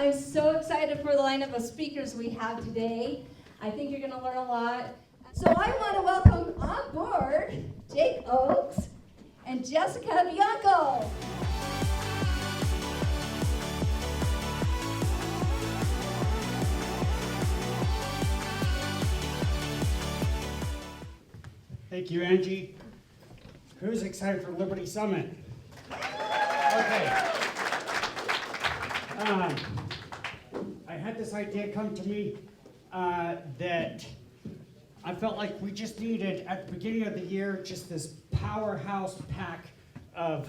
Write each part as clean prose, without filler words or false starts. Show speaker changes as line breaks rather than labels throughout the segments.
I'm so excited for the lineup of speakers we have today. I think you're going to learn a lot. So I want to welcome on board Jake Oakes and Jessica Bianco.
Thank you, Angie. Who's excited for Liberty Summit? Okay. I had this idea come to me that I felt like we just needed, at the beginning of the year, just this powerhouse pack of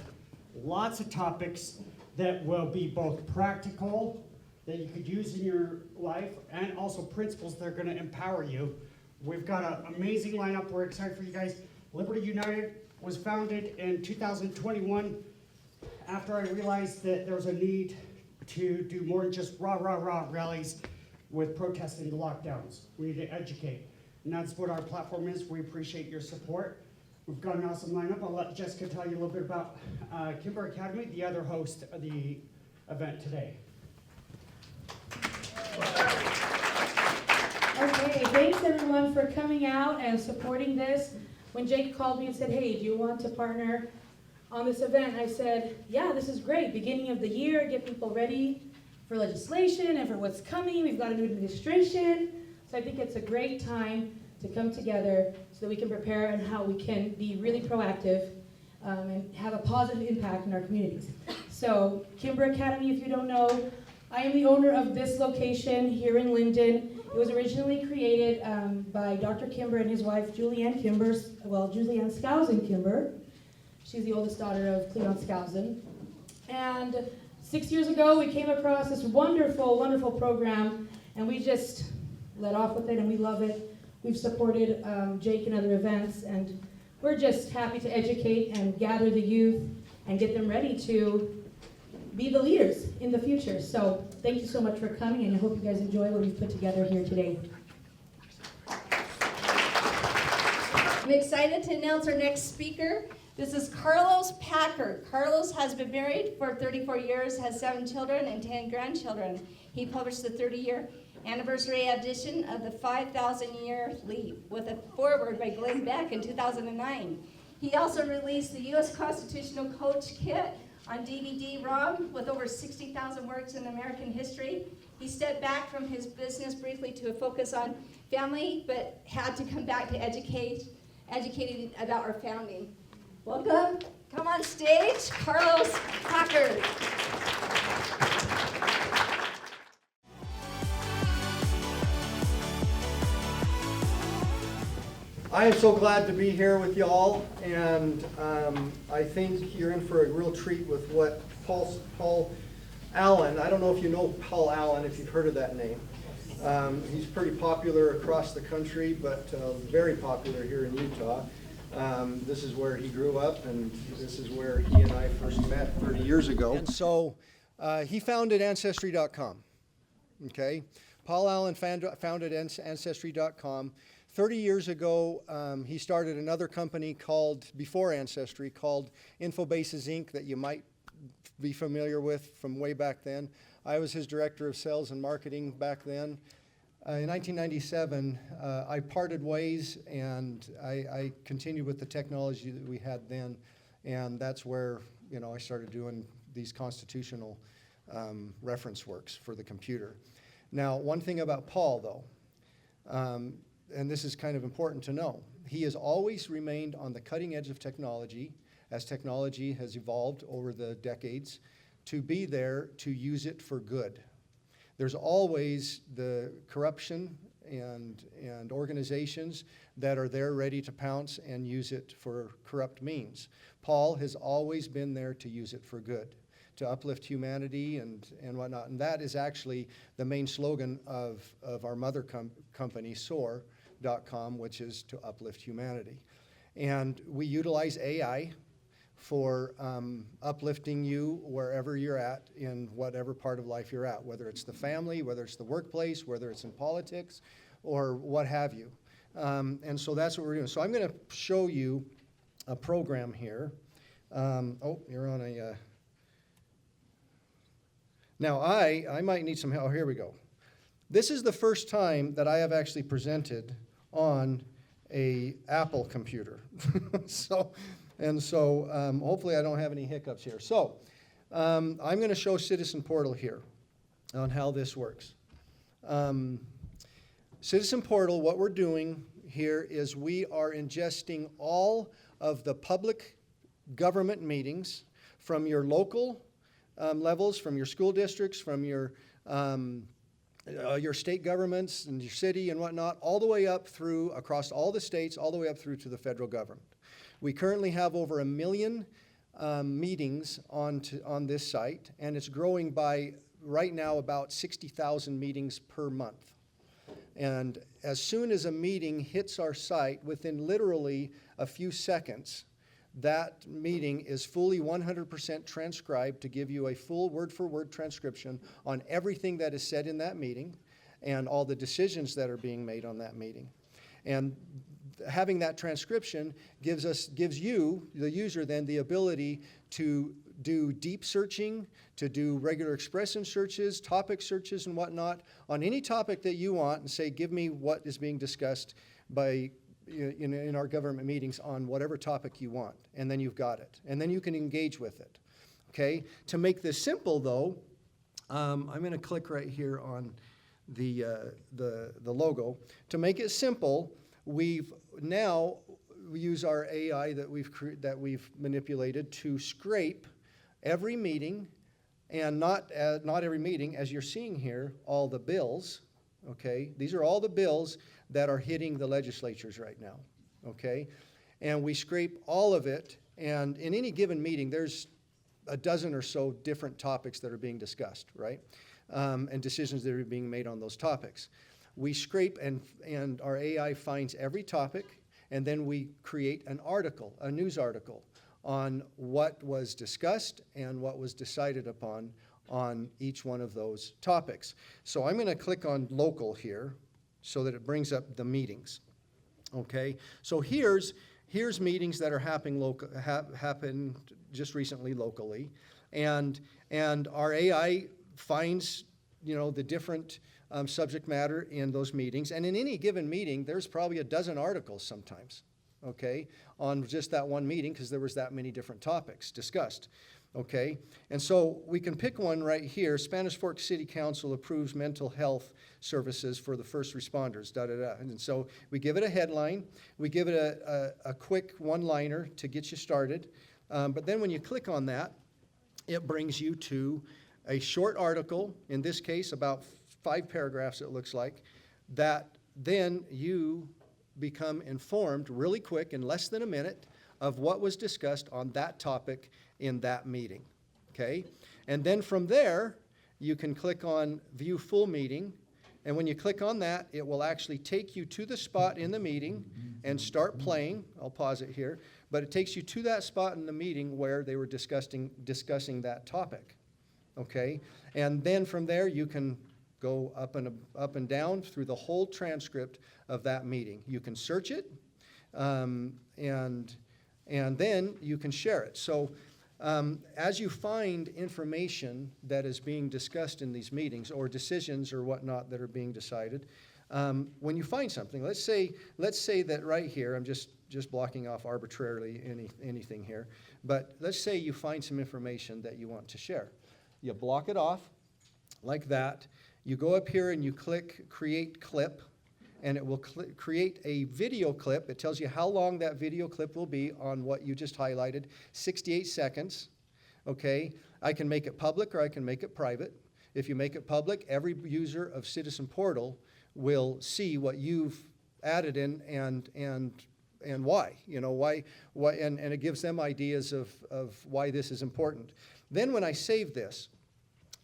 lots of topics that will be both practical, that you could use in your life, and also principles that are going to empower you. We've got an amazing lineup. We're excited for you guys. Liberty United was founded in 2021 after I realized that there was a need to do more than just rah, rah, rah rallies with protesting the lockdowns. We need to educate. And that's what our platform is. We appreciate your support. We've got an awesome lineup. I'll let Jessica tell you a little bit about Kimber Academy, the other host of the event today.
Okay, thanks everyone for coming out and supporting this. When Jake called me and said, hey, do you want to partner on this event? I said, yeah, this is great. Beginning of the year, get people ready for legislation and for what's coming. We've got a new administration. So I think it's a great time to come together so that we can prepare and how we can be really proactive and have a positive impact in our communities. So Kimber Academy, if you don't know, I am the owner of this location here in Linden. It was originally created by Dr. Kimber and his wife, Julianne Julianne Skousen Kimber. She's the oldest daughter of Cleon Skousen. And 6 years ago, we came across this wonderful, wonderful program, and we just let off with it, and we love it. We've supported Jake in other events, and we're just happy to educate and gather the youth and get them ready to be the leaders in the future. So thank you so much for coming, and I hope you guys enjoy what we've put together here today.
I'm excited to announce our next speaker. This is Carlos Packard. Carlos has been married for 34 years, has 7 children and 10 grandchildren. He published the 30-year anniversary edition of the 5,000-Year Leap with a foreword by Glenn Beck in 2009. He also released the U.S. Constitutional Coach Kit on DVD-ROM with over 60,000 works in American history. He stepped back from his business briefly to focus on family, but had to come back to educating about our founding. Welcome, come on stage, Carlos Packard.
I am so glad to be here with y'all, and I think you're in for a real treat with what Paul Allen, I don't know if you know Paul Allen, if you've heard of that name. He's pretty popular across the country, but very popular here in Utah. This is where he grew up, and this is where he and I first met 30 years ago. And so he founded Ancestry.com, okay? Paul Allen founded Ancestry.com. 30 years ago, he started another company before Ancestry, called Infobases Inc., that you might be familiar with from way back then. I was his director of sales and marketing back then. In 1997, I parted ways, and I continued with the technology that we had then, and that's where I started doing these constitutional reference works for the computer. Now, one thing about Paul, though, and this is kind of important to know, he has always remained on the cutting edge of technology as technology has evolved over the decades, to be there to use it for good. There's always the corruption and organizations that are there ready to pounce and use it for corrupt means. Paul has always been there to use it for good, to uplift humanity and whatnot. And that is actually the main slogan of our mother company, SOAR.com, which is to uplift humanity. And we utilize AI for uplifting you wherever you're at, in whatever part of life you're at, whether it's the family, whether it's the workplace, whether it's in politics, or what have you. And so that's what we're doing. So I'm going to show you a program here. Oh, you're on a... Now, I might need some help. Here we go. This is the first time that I have actually presented on a Apple computer. So hopefully I don't have any hiccups here. So I'm going to show Citizen Portal here on how this works. Citizen Portal, what we're doing here is we are ingesting all of the public government meetings from your local levels, from your school districts, from your state governments and your city and whatnot, all the way up through, across all the states, all the way up through to the federal government. We currently have over 1 million meetings on this site, and it's growing by, right now, about 60,000 meetings per month. And as soon as a meeting hits our site, within literally a few seconds, that meeting is fully 100% transcribed to give you a full word-for-word transcription on everything that is said in that meeting and all the decisions that are being made on that meeting. And having that transcription gives you, the user, then the ability to do deep searching, to do regular expression searches, topic searches and whatnot on any topic that you want, and say, give me what is being discussed by in our government meetings on whatever topic you want, and then you've got it. And then you can engage with it, okay? To make this simple, though, I'm going to click right here on the logo. To make it simple, we use our AI that we've manipulated to scrape every meeting, and not every meeting, as you're seeing here, all the bills, okay? These are all the bills that are hitting the legislatures right now, okay? And we scrape all of it, and in any given meeting, there's a dozen or so different topics that are being discussed, right? And decisions that are being made on those topics. We scrape, and our AI finds every topic, and then we create an article, a news article, on what was discussed and what was decided upon on each one of those topics. So I'm going to click on local here so that it brings up the meetings. Okay, so here's meetings that are happened just recently locally, and our AI finds the different subject matter in those meetings, and in any given meeting, there's probably a dozen articles sometimes, okay, on just that one meeting because there was that many different topics discussed. Okay, and so we can pick one right here. Spanish Fork City Council approves mental health services for the first responders, da-da-da. And so we give it a headline. We give it a quick one-liner to get you started. But then when you click on that, it brings you to a short article, in this case about 5 paragraphs it looks like, that then you become informed really quick in less than a minute of what was discussed on that topic in that meeting, okay? And then from there, you can click on View Full Meeting, and when you click on that, it will actually take you to the spot in the meeting and start playing. I'll pause it here, but it takes you to that spot in the meeting where they were discussing that topic, okay? And then from there, you can go up and down through the whole transcript of that meeting. You can search it, and then you can share it. So as you find information that is being discussed in these meetings, or decisions or whatnot that are being decided, when you find something, let's say that right here, I'm just blocking off arbitrarily anything here, but let's say you find some information that you want to share. You block it off like that. You go up here and you click Create Clip, and it will create a video clip. It tells you how long that video clip will be on what you just highlighted, 68 seconds, okay? I can make it public or I can make it private. If you make it public, every user of Citizen Portal will see what you've added in and why, and it gives them ideas of why this is important. Then when I save this,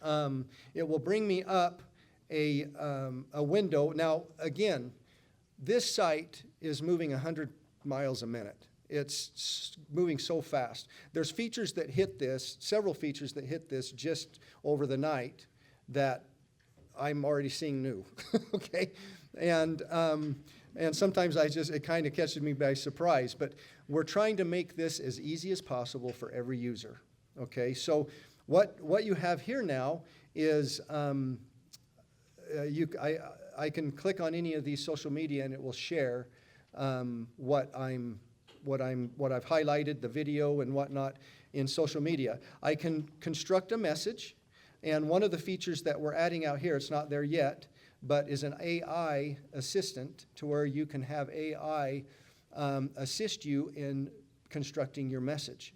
it will bring me up a window. Now, again, this site is moving 100 miles a minute. It's moving so fast. There's features that hit this, several features that hit this just over the night that I'm already seeing new, okay? And sometimes it kind of catches me by surprise, but we're trying to make this as easy as possible for every user, okay? So what you have here now is I can click on any of these social media and it will share what I've highlighted, the video and whatnot in social media. I can construct a message, and one of the features that we're adding out here, it's not there yet, but is an AI assistant to where you can have AI assist you in constructing your message.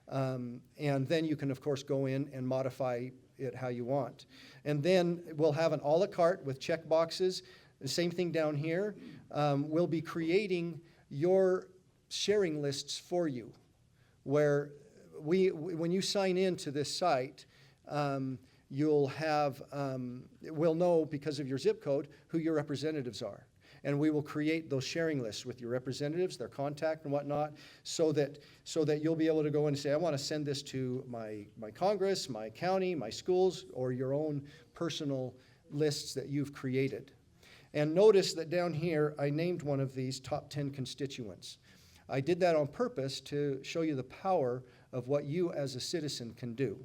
And then you can, of course, go in and modify it how you want. And then we'll have an a la carte with check boxes. The same thing down here. We'll be creating your sharing lists for you, where when you sign in to this site, you'll have, we'll know because of your zip code who your representatives are. And we will create those sharing lists with your representatives, their contact and whatnot, so that you'll be able to go in and say, I want to send this to my Congress, my county, my schools, or your own personal lists that you've created. And notice that down here, I named one of these top 10 constituents. I did that on purpose to show you the power of what you as a citizen can do.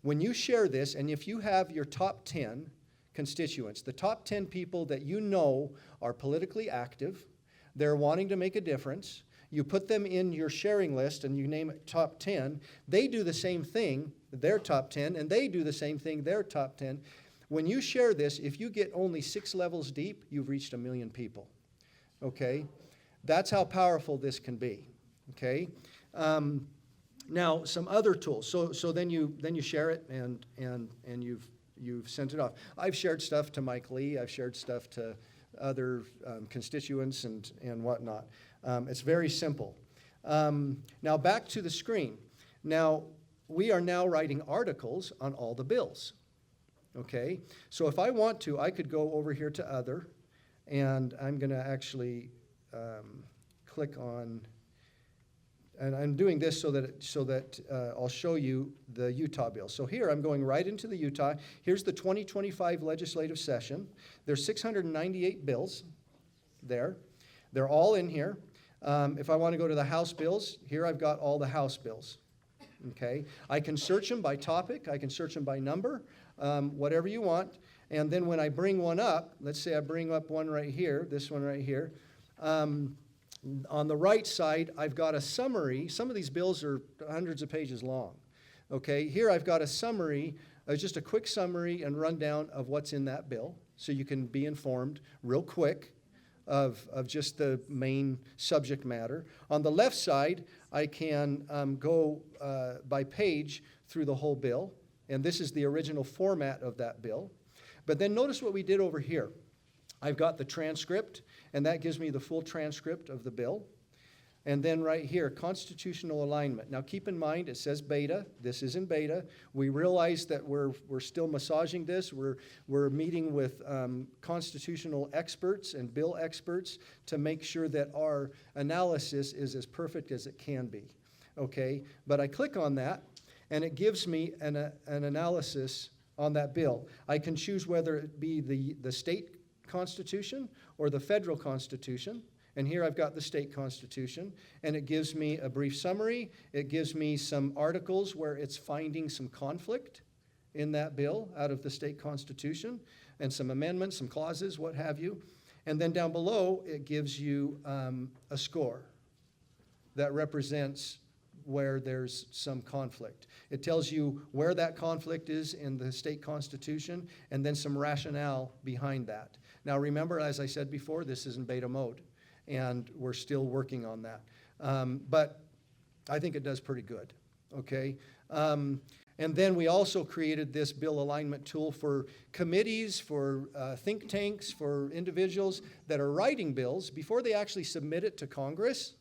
When you share this, and if you have your top 10 constituents, the top 10 people that you know are politically active, they're wanting to make a difference, you put them in your sharing list and you name it top 10, they do the same thing, their top 10, and they do the same thing, their top 10. When you share this, if you get only 6 levels deep, you've reached 1 million people. Okay? That's how powerful this can be. Okay? Now, some other tools. So then you share it and you've sent it off. I've shared stuff to Mike Lee. I've shared stuff to other constituents and whatnot. It's very simple. Now back to the screen. Now, we are now writing articles on all the bills. Okay? So if I want to, I could go over here to Other, and I'm going to actually click on. And I'm doing this so that I'll show you the Utah bill. So here I'm going right into the Utah. Here's the 2025 legislative session. There's 698 bills there. They're all in here. If I want to go to the House bills, here I've got all the House bills. Okay? I can search them by topic. I can search them by number, whatever you want. And then when I bring one up, let's say I bring up one right here, this one right here. On the right side, I've got a summary. Some of these bills are hundreds of pages long. Okay, here I've got a summary, just a quick summary and rundown of what's in that bill, so you can be informed real quick of just the main subject matter. On the left side, I can go by page through the whole bill, and this is the original format of that bill. But then notice what we did over here. I've got the transcript, and that gives me the full transcript of the bill. And then right here, constitutional alignment. Now keep in mind, it says beta. This is in beta. We realize that we're still massaging this. We're meeting with constitutional experts and bill experts to make sure that our analysis is as perfect as it can be. Okay? But I click on that, and it gives me an analysis on that bill. I can choose whether it be the state Constitution or the federal Constitution. And here I've got the state Constitution, and it gives me a brief summary. It gives me some articles where it's finding some conflict in that bill out of the state Constitution, and some amendments, some clauses, what have you. And then down below, it gives you a score that represents where there's some conflict. It tells you where that conflict is in the state Constitution, and then some rationale behind that. Now remember, as I said before, this is in beta mode, and we're still working on that. But I think it does pretty good, okay? And then we also created this bill alignment tool for committees, for think tanks, for individuals that are writing bills before they actually submit it to Congress.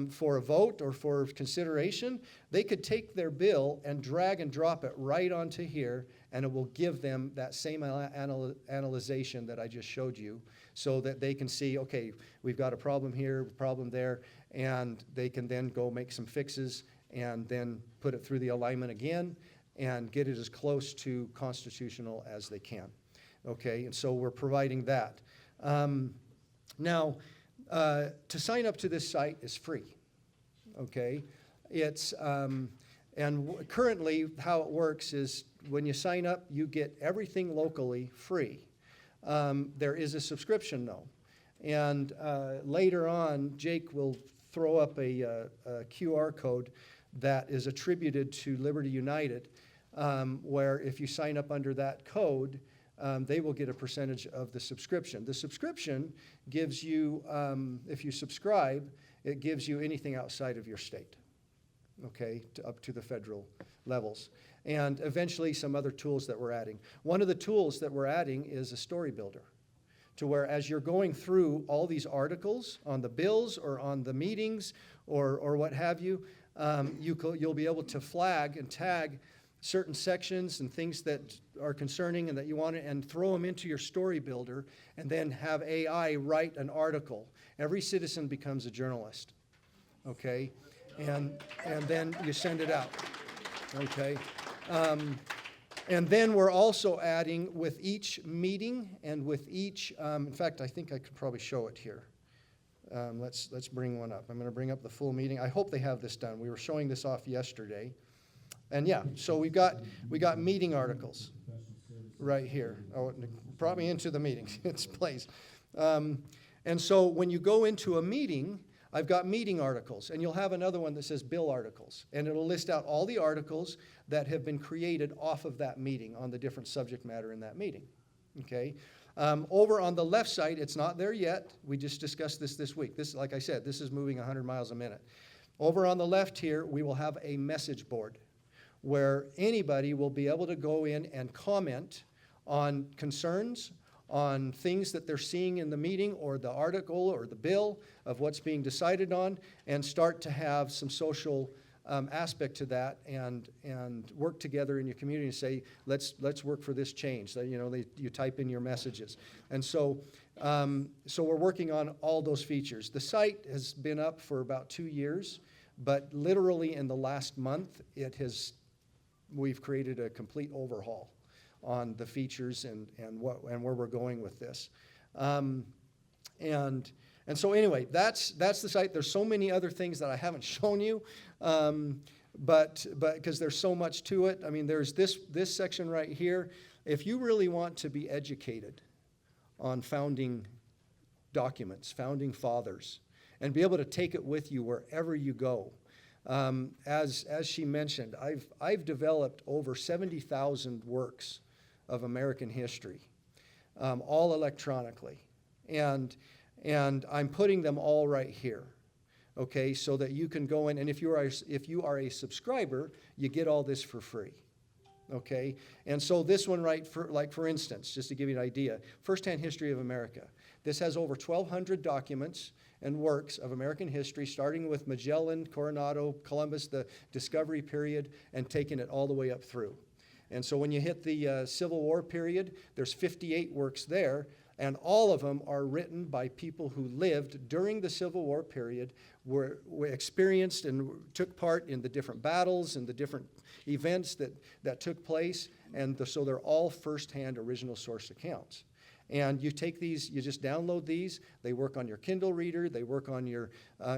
For a vote or for consideration, they could take their bill and drag and drop it right onto here, and it will give them that same analyzation that I just showed you, so that they can see, okay, we've got a problem here, a problem there, and they can then go make some fixes and then put it through the alignment again and get it as close to constitutional as they can. Okay, and so we're providing that. Now, to sign up to this site is free, okay? It's, And currently, how it works is when you sign up, you get everything locally free. There is a subscription, though. And later on, Jake will throw up a QR code that is attributed to Liberty United, where if you sign up under that code, they will get a percentage of the subscription. The subscription gives you, if you subscribe, it gives you anything outside of your state, okay, up to the federal levels. And eventually some other tools that we're adding. One of the tools that we're adding is a story builder, to where as you're going through all these articles on the bills or on the meetings or what have you, you'll be able to flag and tag certain sections and things that are concerning and that you want to, and throw them into your story builder, and then have AI write an article. Every citizen becomes a journalist, okay? And then you send it out, okay? And then we're also adding with each meeting and with each, in fact, I think I could probably show it here. Let's bring one up. I'm going to bring up the full meeting. I hope they have this done. We were showing this off yesterday. And yeah, so we got meeting articles right here. Oh, it brought me into the meeting. It's place. And so when you go into a meeting, I've got meeting articles, and you'll have another one that says bill articles, and it'll list out all the articles that have been created off of that meeting on the different subject matter in that meeting, okay? Over on the left side, it's not there yet. We just discussed this week. This, like I said, this is moving 100 miles a minute. Over on the left here, we will have a message board where anybody will be able to go in and comment on concerns, on things that they're seeing in the meeting or the article or the bill of what's being decided on, and start to have some social aspect to that, and work together in your community and say, let's work for this change. You know, you type in your messages. And so we're working on all those features. The site has been up for about 2 years, but literally in the last month, we've created a complete overhaul on the features and where we're going with this. And so anyway, that's the site. There's so many other things that I haven't shown you, but because there's so much to it. I mean, there's this section right here. If you really want to be educated on founding documents, founding fathers, and be able to take it with you wherever you go, as she mentioned, I've developed over 70,000 works of American history, all electronically, and I'm putting them all right here, okay, so that you can go in, and if you are a subscriber, you get all this for free, okay. And so this one, for instance, just to give you an idea, Firsthand History of America. This has over 1,200 documents and works of American history, starting with Magellan, Coronado, Columbus, the Discovery period, and taking it all the way up through. And so when you hit the Civil War period, there's 58 works there, and all of them are written by people who lived during the Civil War period, were experienced and took part in the different battles and the different events that took place, and so they're all firsthand original source accounts. And you take these, you just download these. They work on your Kindle reader. They work on your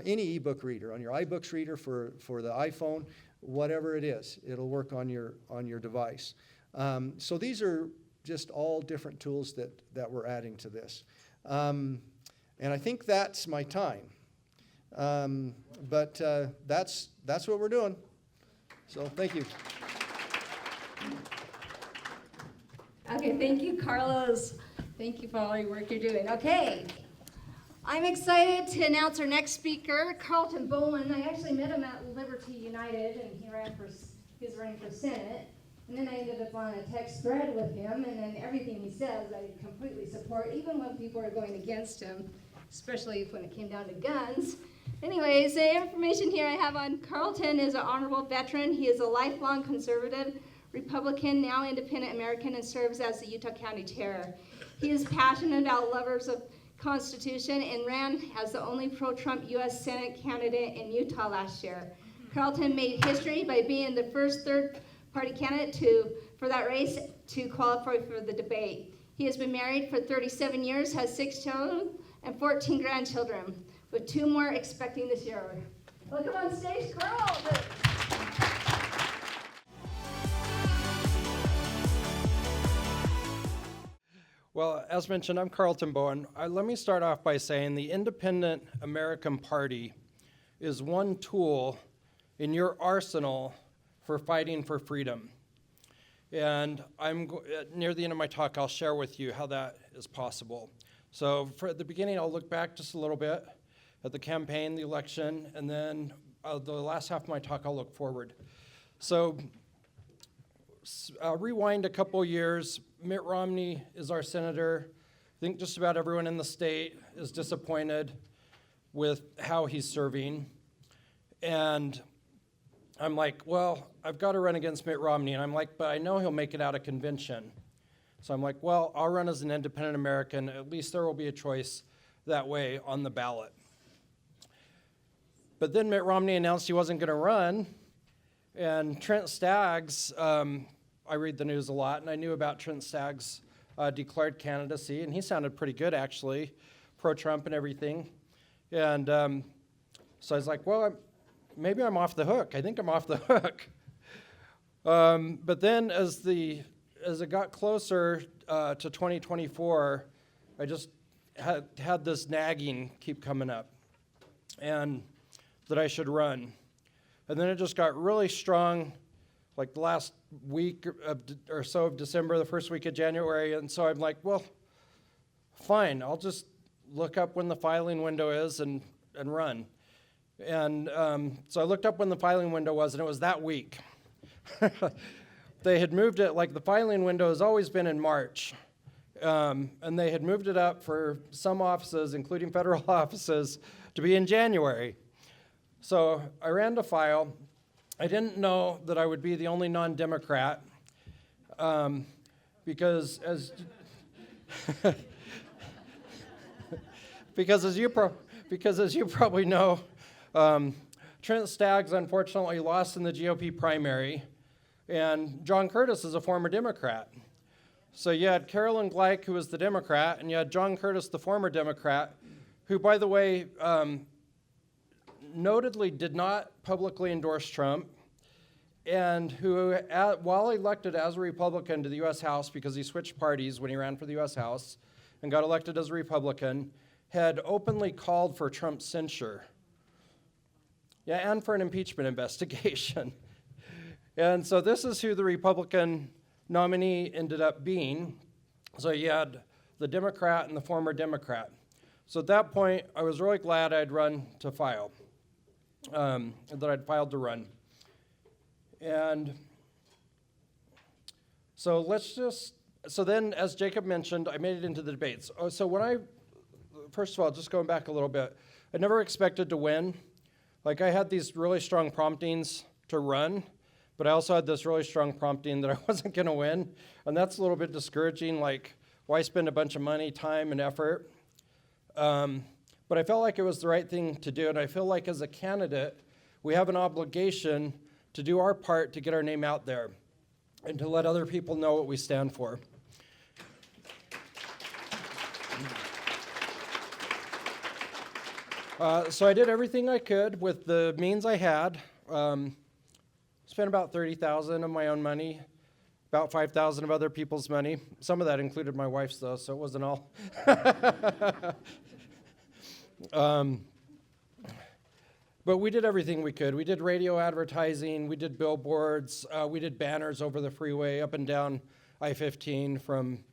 any ebook reader, on your iBooks reader for the iPhone, whatever it is. It'll work on your device. So these are just all different tools that we're adding to this. And I think that's my time. But that's what we're doing. So thank you.
Okay, thank you, Carlos. Thank you for all your work you're doing. Okay, I'm excited to announce our next speaker, Carlton Bowen. I actually met him at Liberty United, and he was running for Senate. And then I ended up on a text thread with him, and then everything he says I completely support, even when people are going against him, especially when it came down to guns. Anyways, the information here I have on Carlton is an honorable veteran. He is a lifelong conservative, Republican, now independent American, and serves as the Utah County Chair. He is passionate about lovers of Constitution and ran as the only pro-Trump U.S. Senate candidate in Utah last year. Carlton made history by being the first third-party candidate for that race to qualify for the debate. He has been married for 37 years, has 6 children and 14 grandchildren, with 2 more expecting this year. Welcome on stage, Carlton.
as mentioned, I'm Carlton Bowen. Let me start off by saying the Independent American Party is one tool in your arsenal for fighting for freedom. And near the end of my talk, I'll share with you how that is possible. So at the beginning, I'll look back just a little bit at the campaign, the election, and then the last half of my talk, I'll look forward. So rewind a couple years. Mitt Romney is our senator. I think just about everyone in the state is disappointed with how he's serving. And I'm like, well, I've got to run against Mitt Romney. And I'm like, but I know he'll make it out of convention. So I'm like, well, I'll run as an independent American. At least there will be a choice that way on the ballot. But then Mitt Romney announced he wasn't going to run. And Trent Staggs, I read the news a lot, and I knew about Trent Staggs' declared candidacy, and he sounded pretty good, actually, pro-Trump and everything. And so I was like, well, maybe I'm off the hook. I think I'm off the hook. But then as it got closer to 2024, I just had this nagging keep coming up, and that I should run. And then it just got really strong, like the last week or so of December, the first week of January. And so I'm like, well, fine, I'll just look up when the filing window is and run. And so I looked up when the filing window was, and it was that week. They had moved it, like the filing window has always been in March. And they had moved it up for some offices, including federal offices, to be in January. So I ran to file. I didn't know that I would be the only non-Democrat because as you probably know, Trent Staggs unfortunately lost in the GOP primary, and John Curtis is a former Democrat. So you had Carolyn Gleick, who was the Democrat, and you had John Curtis, the former Democrat, who, by the way, notedly did not publicly endorse Trump, and who, while elected as a Republican to the U.S. House, because he switched parties when he ran for the U.S. House and got elected as a Republican, had openly called for Trump's censure. Yeah, and for an impeachment investigation. And so this is who the Republican nominee ended up being. So you had the Democrat and the former Democrat. So at that point, I was really glad I'd run to file. That I'd filed to run. And so then, as Jacob mentioned, I made it into the debates. So first of all, just going back a little bit, I never expected to win. Like, I had these really strong promptings to run, but I also had this really strong prompting that I wasn't going to win. And that's a little bit discouraging, like, why spend a bunch of money, time, and effort? But I felt like it was the right thing to do, and I feel like as a candidate, we have an obligation to do our part to get our name out there and to let other people know what we stand for. So I did everything I could with the means I had. Spent about $30,000 of my own money, about $5,000 of other people's money. Some of that included my wife's, though, so it wasn't all. But we did everything we could. We did radio advertising, we did billboards, we did banners over the freeway up and down I-15 from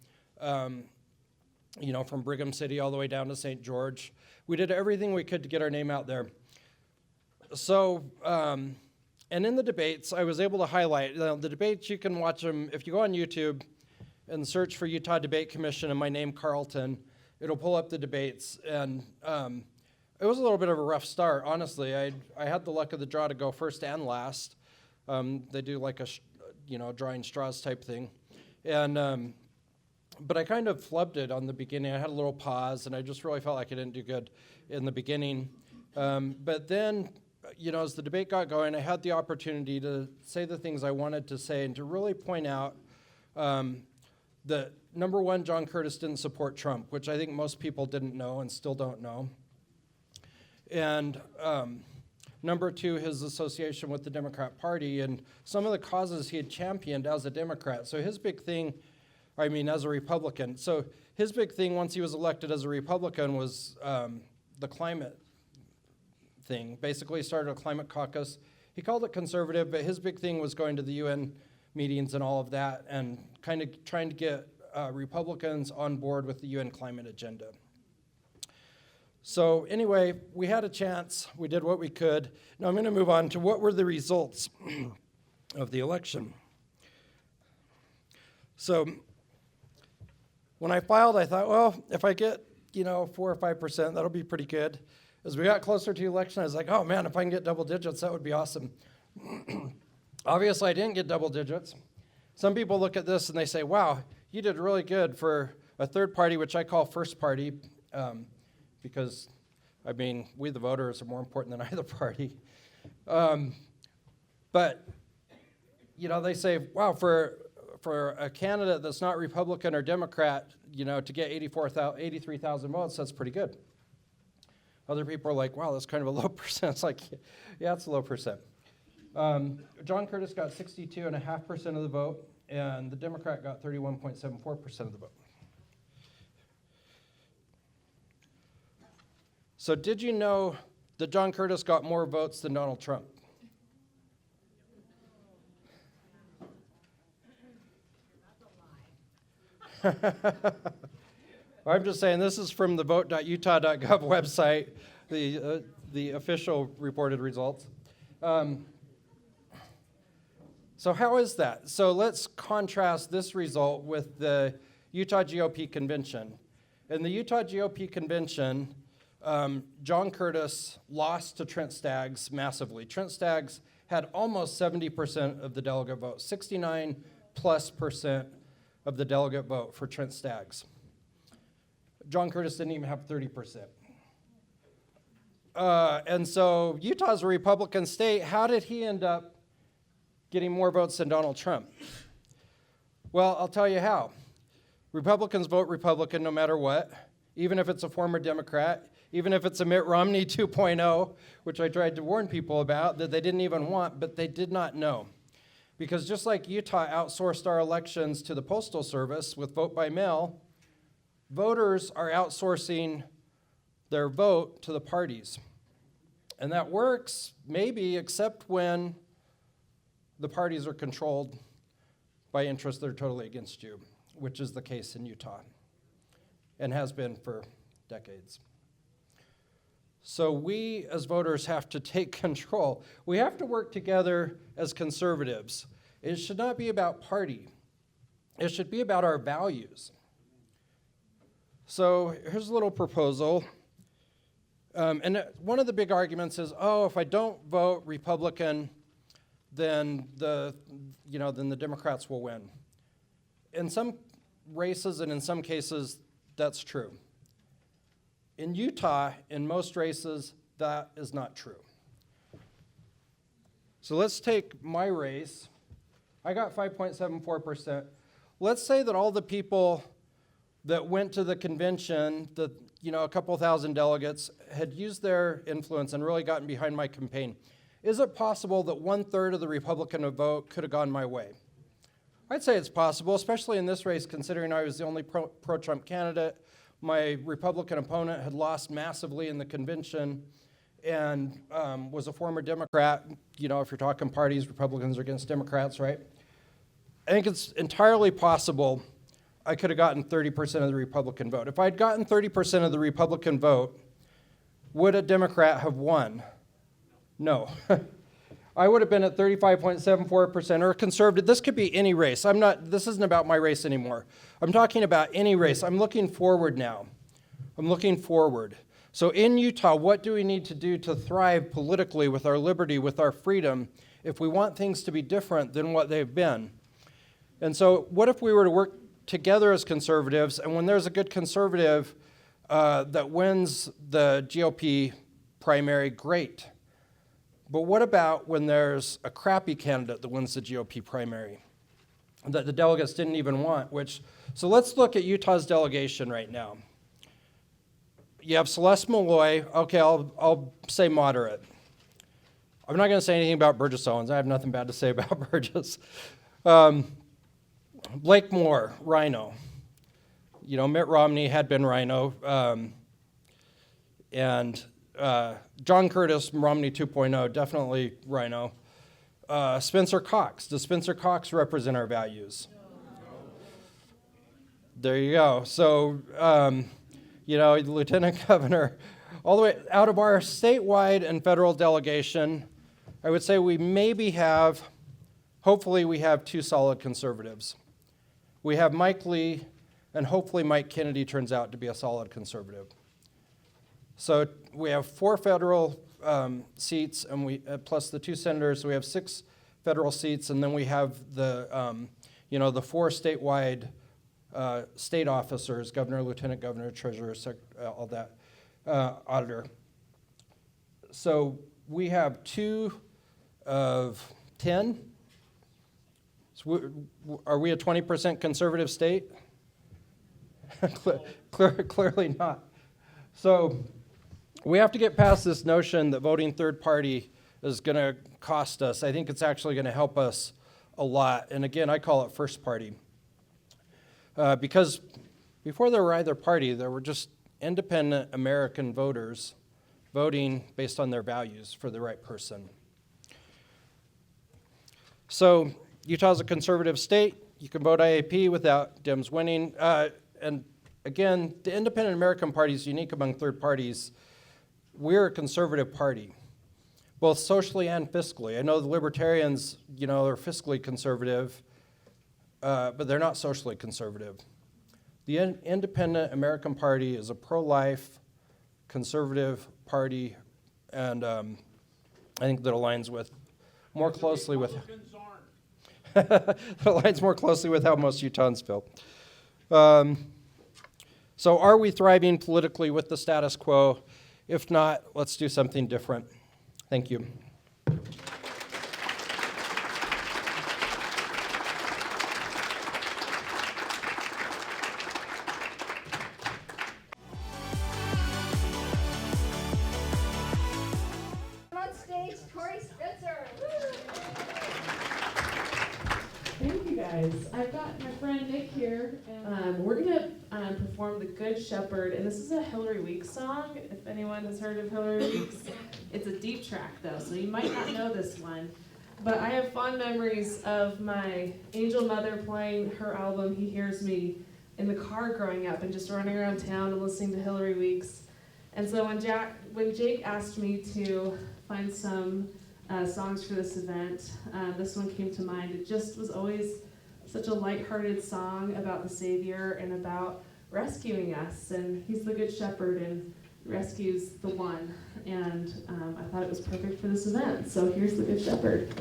Brigham City all the way down to St. George. We did everything we could to get our name out there. So, and in the debates, I was able to highlight, the debates, you can watch them, if you go on YouTube and search for Utah Debate Commission and my name, Carlton, it'll pull up the debates. And it was a little bit of a rough start, honestly. I had the luck of the draw to go first and last. They do like a, drawing straws type thing. And, but I kind of flubbed it on the beginning. I had a little pause, and I just really felt like I didn't do good in the beginning. But then, as the debate got going, I had the opportunity to say the things I wanted to say and to really point out that, number one, John Curtis didn't support Trump, which I think most people didn't know and still don't know. And number two, his association with the Democrat Party and some of the causes he had championed as a Democrat. So his big thing, as a Republican. So his big thing once he was elected as a Republican was the climate thing. Basically, he started a climate caucus. He called it conservative, but his big thing was going to the UN meetings and all of that and kind of trying to get Republicans on board with the UN climate agenda. So anyway, we had a chance. We did what we could. Now I'm going to move on to what were the results of the election. So when I filed, I thought, well, if I get, 4 or 5%, that'll be pretty good. As we got closer to the election, I was like, oh man, if I can get double digits, that would be awesome. Obviously, I didn't get double digits. Some people look at this and they say, wow, you did really good for a third party, which I call first party, because, we the voters are more important than either party. But, they say, wow, for a candidate that's not Republican or Democrat, to get 83,000 votes, that's pretty good. Other people are like, wow, that's kind of a low percent. It's like, yeah, it's a low percent. John Curtis got 62.5% of the vote, and the Democrat got 31.74% of the vote. So did you know that John Curtis got more votes than Donald Trump? I'm just saying, this is from the vote.utah.gov website, the official reported results. So how is that? So let's contrast this result with the Utah GOP convention. In the Utah GOP convention, John Curtis lost to Trent Staggs massively. Trent Staggs had almost 70% of the delegate vote, 69+% of the delegate vote for Trent Staggs. John Curtis didn't even have 30%. And so Utah's a Republican state. How did he end up getting more votes than Donald Trump? Well, I'll tell you how. Republicans vote Republican no matter what, even if it's a former Democrat, even if it's a Mitt Romney 2.0, which I tried to warn people about, that they didn't even want, but they did not know. Because just like Utah outsourced our elections to the Postal Service with vote by mail, voters are outsourcing their vote to the parties. And that works, maybe, except when the parties are controlled by interests that are totally against you, which is the case in Utah and has been for decades. So we as voters have to take control. We have to work together as conservatives. It should not be about party. It should be about our values. So here's a little proposal. And one of the big arguments is, if I don't vote Republican, then the Democrats will win. In some races and in some cases, that's true. In Utah, in most races, that is not true. So let's take my race. I got 5.74%. Let's say that all the people that went to the convention, a couple thousand delegates, had used their influence and really gotten behind my campaign. Is it possible that 1/3 of the Republican vote could have gone my way? I'd say it's possible, especially in this race, considering I was the only pro-Trump candidate. My Republican opponent had lost massively in the convention and was a former Democrat. If you're talking parties, Republicans are against Democrats, right? I think it's entirely possible I could have gotten 30% of the Republican vote. If I'd gotten 30% of the Republican vote, would a Democrat have won? No. I would have been at 35.74% or a conservative. This could be any race. This isn't about my race anymore. I'm talking about any race. I'm looking forward now. I'm looking forward. So in Utah, what do we need to do to thrive politically with our liberty, with our freedom, if we want things to be different than what they've been? And so what if we were to work together as conservatives, and when there's a good conservative that wins the GOP primary, great. But what about when there's a crappy candidate that wins the GOP primary that the delegates didn't even want? So let's look at Utah's delegation right now. You have Celeste Malloy. Okay, I'll say moderate. I'm not going to say anything about Burgess Owens. I have nothing bad to say about Burgess. Blake Moore, Rhino. Mitt Romney had been Rhino, and John Curtis, Romney 2.0, definitely Rhino. Spencer Cox. Does Spencer Cox represent our values? There you go. So, Lieutenant Governor, all the way out of our statewide and federal delegation, I would say hopefully we have 2 solid conservatives. We have Mike Lee, and hopefully Mike Kennedy turns out to be a solid conservative. So we have 4 federal seats, and we plus the 2 senators, so we have 6 federal seats, and then we have the 4 statewide state officers: governor, lieutenant governor, treasurer, all that, auditor. So we have 2 of 10. So are we a 20% conservative state? Clearly not. So we have to get past this notion that voting third party is going to cost us. I think it's actually going to help us a lot. And again, I call it first party. Because before there were either party, there were just independent American voters voting based on their values for the right person. So Utah's a conservative state. You can vote IAP without Dems winning. And again, the Independent American Party is unique among third parties. We're a conservative party, both socially and fiscally. I know the Libertarians, are fiscally conservative, but they're not socially conservative. The Independent American Party is a pro-life, conservative party, and I think that aligns more closely with how most Utahns feel. So are we thriving politically with the status quo? If not, let's do something different. Thank you.
On stage, Tori Spencer.
Thank you guys. I've got my friend Nick here, and we're gonna perform The Good Shepherd, and this is a Hillary Weeks song, if anyone has heard of Hillary Weeks. It's a deep track though, so you might not know this one, but I have fond memories of my angel mother playing her album, He Hears Me, in the car growing up and just running around town and listening to Hillary Weeks. And so when Jake asked me to find some songs for this event, this one came to mind. It just was always such a lighthearted song about the Savior and about rescuing us, and he's the Good Shepherd and rescues the one, and I thought it was perfect for this event, so here's the Good Shepherd.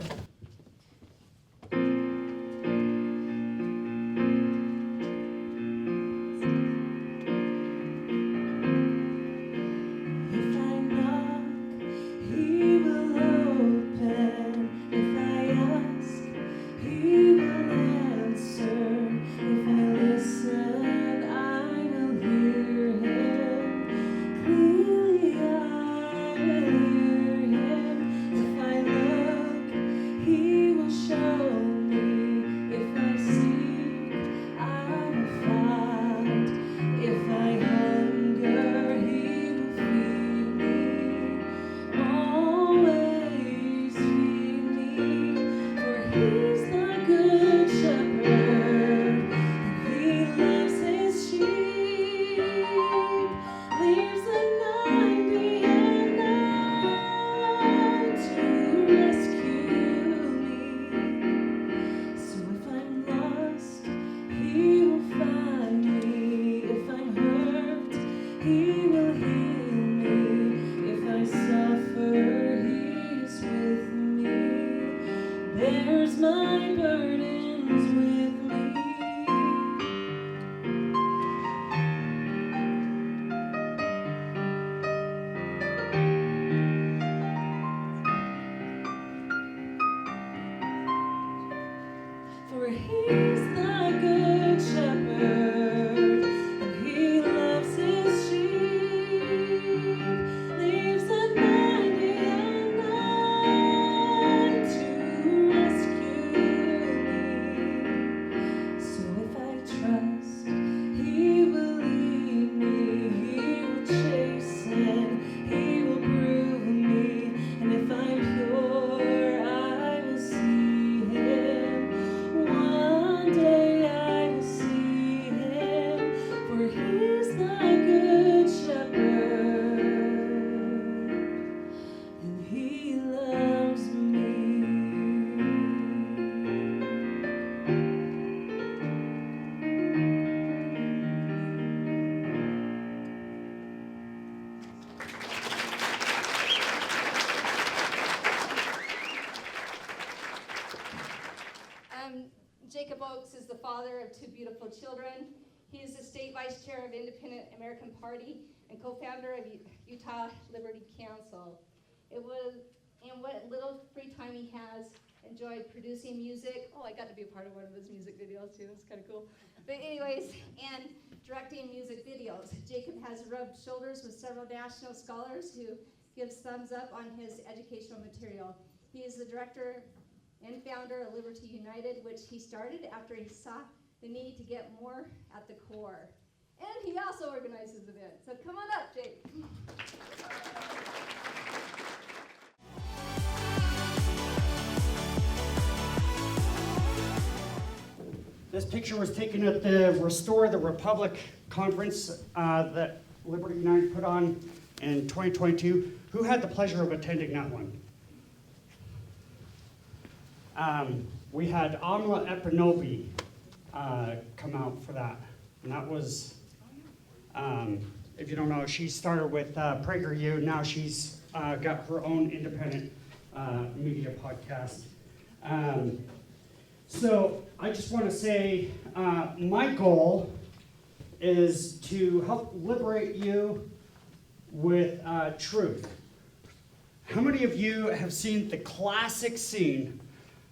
He will
Jacob Oakes is the father of 2 beautiful children. He is the state vice chair of Independent American Party and co-founder of Utah Liberty Council. It was, in what little free time he has, enjoyed producing music. Oh, I got to be a part of one of his music videos too, that's kind of cool. But anyways, and directing music videos. Jacob has rubbed shoulders with several national scholars who gives thumbs up on his educational material. He is the director and founder of Liberty United, which he started after he saw the need to get more at the core. And he also organizes events. So come on up, Jake.
This picture was taken at the Restore the Republic conference that Liberty United put on in 2022. Who had the pleasure of attending that one? We had Amla Epinobi come out for that. And that was, if you don't know, she started with PragerU. Now she's got her own independent media podcast. So I just want to say my goal is to help liberate you with truth. How many of you have seen the classic scene?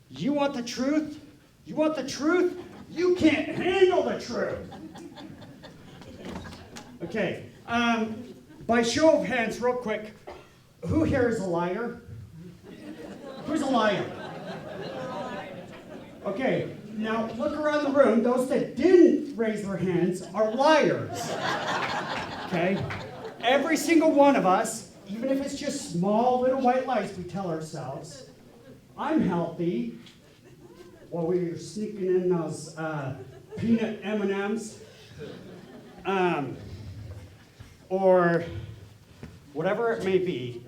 You want the truth? You want the truth? You can't handle the truth. Okay, by show of hands, real quick, who here is a liar? Who's a liar? Okay, now look around the room. Those that didn't raise their hands are liars. Okay? Every single one of us, even if it's just small little white lies, we tell ourselves, I'm healthy, while we were sneaking in those peanut M&Ms, or whatever it may be.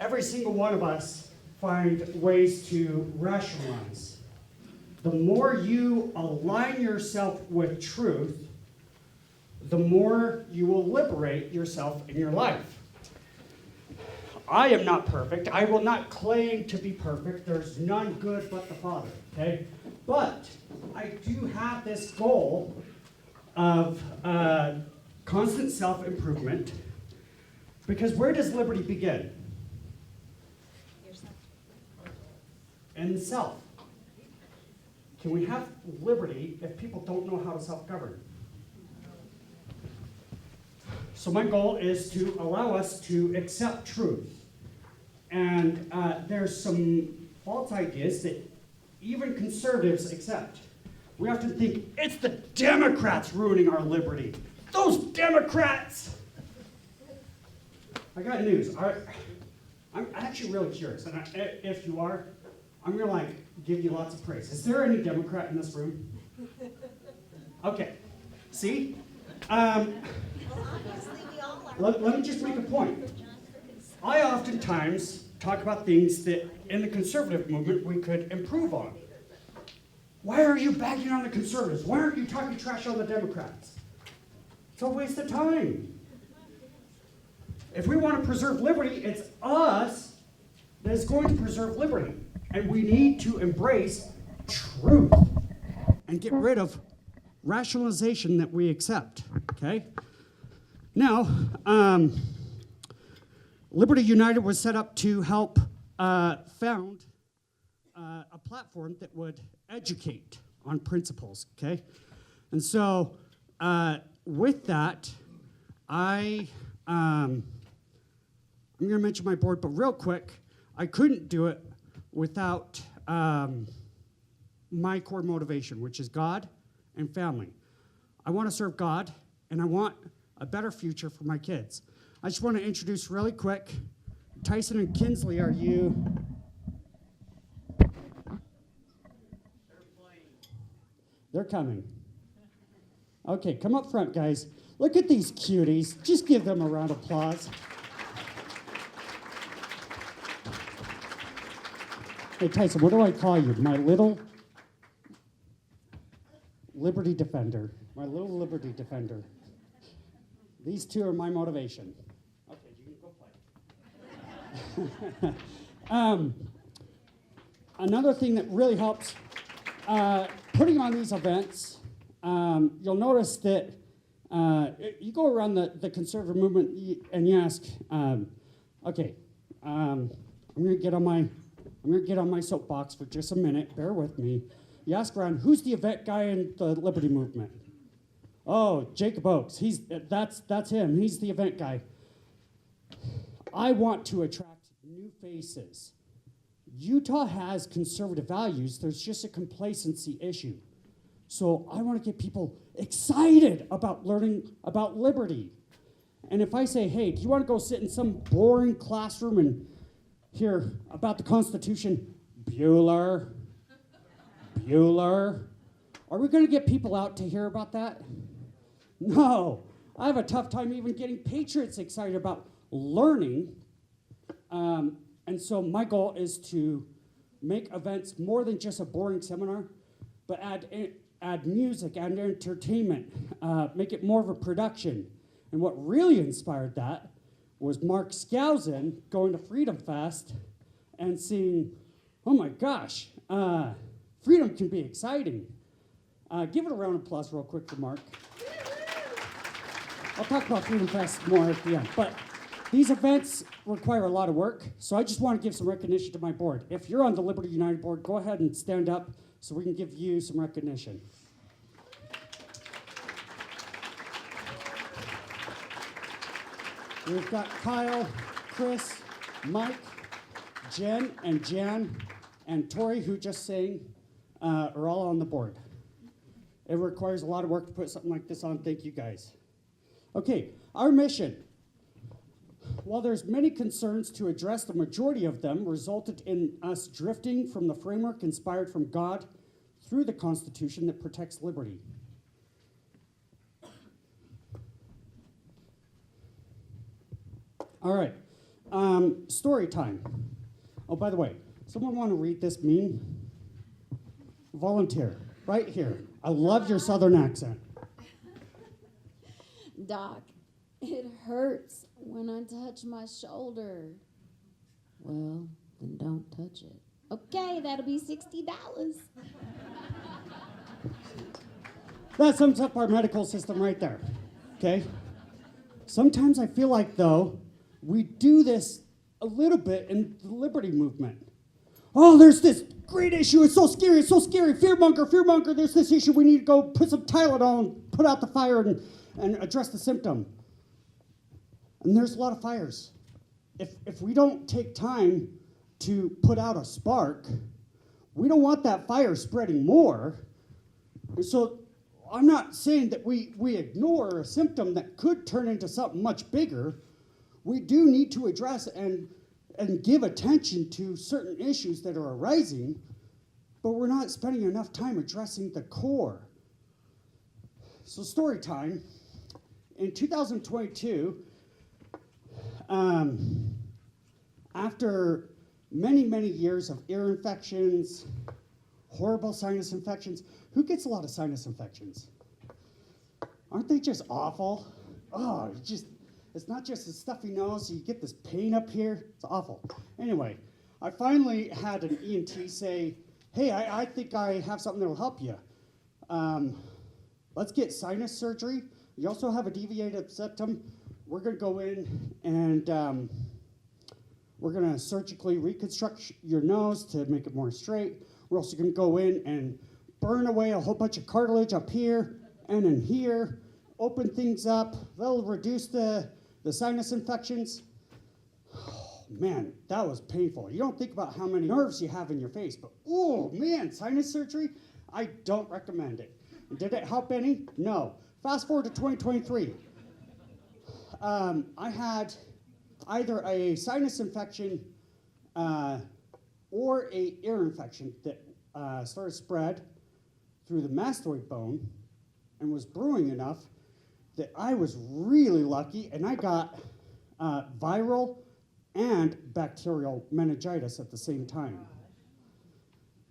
Every single one of us find ways to rationalize. The more you align yourself with truth, the more you will liberate yourself in your life. I am not perfect. I will not claim to be perfect. There's none good but the Father, okay? But I do have this goal of constant self-improvement, because where does liberty begin? In the self. Can we have liberty if people don't know how to self-govern? So my goal is to allow us to accept truth. And there's some false ideas that even conservatives accept. We often think, it's the Democrats ruining our liberty. Those Democrats! I got news. I'm actually really curious, and if you are, I'm gonna give you lots of praise. Is there any Democrat in this room? Okay, see? Let me just make a point. I oftentimes talk about things that in the conservative movement we could improve on. Why are you bagging on the conservatives? Why aren't you talking trash on the Democrats? It's a waste of time. If we want to preserve liberty, it's us that is going to preserve liberty. And we need to embrace truth and get rid of rationalization that we accept, okay? Now, Liberty United was set up to help found a platform that would educate on principles, okay? And so with that, I'm gonna mention my board, but real quick, I couldn't do it without my core motivation, which is God and family. I want to serve God, and I want a better future for my kids. I just want to introduce really quick, Tyson and Kinsley, are you? They're coming. Okay, come up front, guys. Look at these cuties. Just give them a round of applause. Hey, Tyson, what do I call you? My little Liberty Defender. My little Liberty Defender. These two are my motivation. Okay, you can go play. Another thing that really helps putting on these events, you'll notice that you go around the conservative movement and you ask, okay, I'm gonna get on my soapbox for just a minute. Bear with me. You ask around, who's the event guy in the Liberty Movement? Oh, Jacob Oakes. That's him. He's the event guy. I want to attract new faces. Utah has conservative values. There's just a complacency issue. So I want to get people excited about learning about liberty. And if I say, hey, do you want to go sit in some boring classroom and hear about the Constitution? Bueller. Are we going to get people out to hear about that? No. I have a tough time even getting patriots excited about learning. And so my goal is to make events more than just a boring seminar, but add music, add entertainment, make it more of a production. And what really inspired that was Mark Skousen going to Freedom Fest and seeing, oh my gosh, freedom can be exciting. Give it a round of applause real quick for Mark. I'll talk about Freedom Fest more at the end, but these events require a lot of work, so I just want to give some recognition to my board. If you're on the Liberty United board, go ahead and stand up so we can give you some recognition. We've got Kyle, Chris, Mike, Jen, and Jan, and Tori, who just sang, are all on the board. It requires a lot of work to put something like this on. Thank you guys. Okay, our mission. While there's many concerns to address, the majority of them resulted in us drifting from the framework inspired from God through the Constitution that protects liberty. All right, story time. Oh, by the way, someone want to read this meme? Volunteer, right here. I love your Southern accent.
Doc, it hurts when I touch my shoulder. Well, then don't touch it. Okay, that'll be $60.
That sums up our medical system right there, okay? Sometimes I feel like, though, we do this a little bit in the liberty movement. Oh, there's this great issue. It's so scary. Fearmonger. There's this issue. We need to go put some Tylenol and put out the fire and address the symptom. And there's a lot of fires. If we don't take time to put out a spark, we don't want that fire spreading more. And so I'm not saying that we ignore a symptom that could turn into something much bigger. We do need to address and give attention to certain issues that are arising, but we're not spending enough time addressing the core. So story time. In 2022, after many years of ear infections, horrible sinus infections, who gets a lot of sinus infections? Aren't they just awful? Oh, it's not just a stuffy nose, you get this pain up here. It's awful. Anyway, I finally had an ENT say, hey, I think I have something that'll help you. Let's get sinus surgery. You also have a deviated septum. We're going to go in and we're going to surgically reconstruct your nose to make it more straight. We're also going to go in and burn away a whole bunch of cartilage up here and in here, open things up. That'll reduce the sinus infections. Oh, man, that was painful. You don't think about how many nerves you have in your face, but oh, man, sinus surgery? I don't recommend it. Did it help any? No. Fast forward to 2023. I had either a sinus infection or a ear infection that started to spread through the mastoid bone and was brewing enough that I was really lucky, and I got viral and bacterial meningitis at the same time.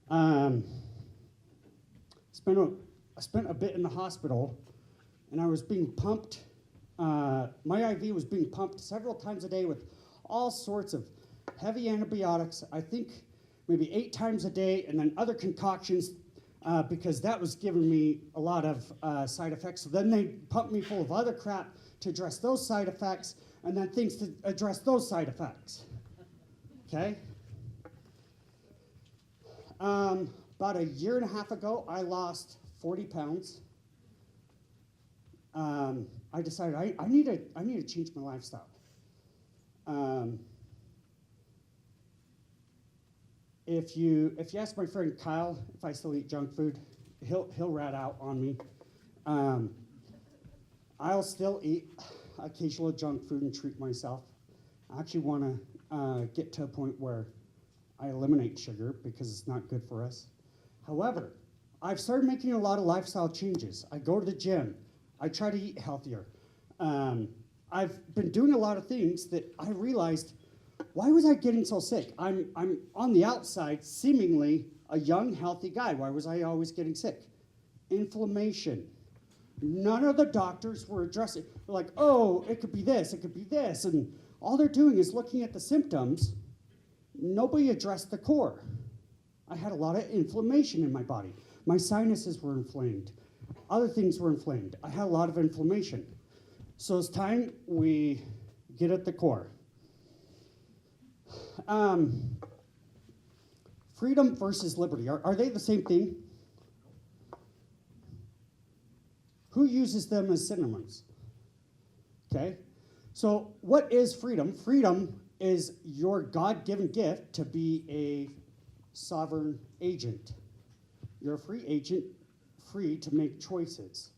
I spent a bit in the hospital, and I was being pumped. My IV was being pumped several times a day with all sorts of heavy antibiotics, I think maybe 8 times a day, and then other concoctions because that was giving me a lot of side effects. So then they pumped me full of other crap to address those side effects, and then things to address those side effects. Okay? About a year and a half ago, I lost 40 pounds. I decided I need to change my lifestyle. If you ask my friend Kyle if I still eat junk food, he'll rat out on me. I'll still eat occasional junk food and treat myself. I actually want to get to a point where I eliminate sugar because it's not good for us. However, I've started making a lot of lifestyle changes. I go to the gym. I try to eat healthier. I've been doing a lot of things that I realized, why was I getting so sick? I'm on the outside seemingly a young, healthy guy. Why was I always getting sick? Inflammation. None of the doctors were addressing. They're like, oh, it could be this, it could be this. And all they're doing is looking at the symptoms. Nobody addressed the core. I had a lot of inflammation in my body. My sinuses were inflamed. Other things were inflamed. I had a lot of inflammation. So it's time we get at the core. Freedom versus liberty. Are they the same thing? Who uses them as synonyms? Okay. So what is freedom? Freedom is your God-given gift to be a sovereign agent. You're a free agent, free to make choices.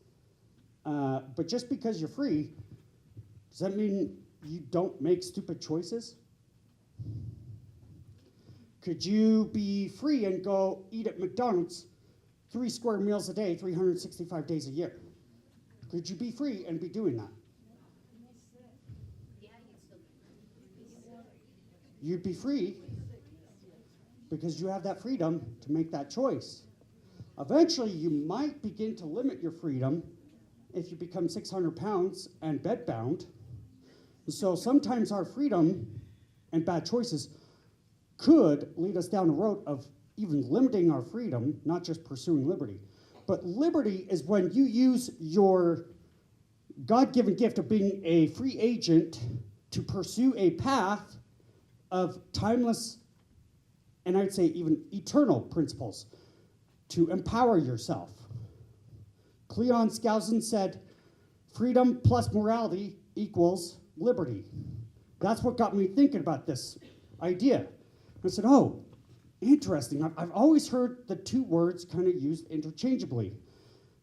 But just because you're free, does that mean you don't make stupid choices? Could you be free and go eat at McDonald's 3 square meals a day, 365 days a year? Could you be free and be doing that? You'd be free because you have that freedom to make that choice. Eventually, you might begin to limit your freedom if you become 600 pounds and bedbound. So sometimes our freedom and bad choices could lead us down a road of even limiting our freedom, not just pursuing liberty. But liberty is when you use your God-given gift of being a free agent to pursue a path of timeless, and I'd say even eternal principles, to empower yourself. Cleon Skousen said, freedom plus morality equals liberty. That's what got me thinking about this idea. I said, oh, interesting. I've always heard the two words kind of used interchangeably.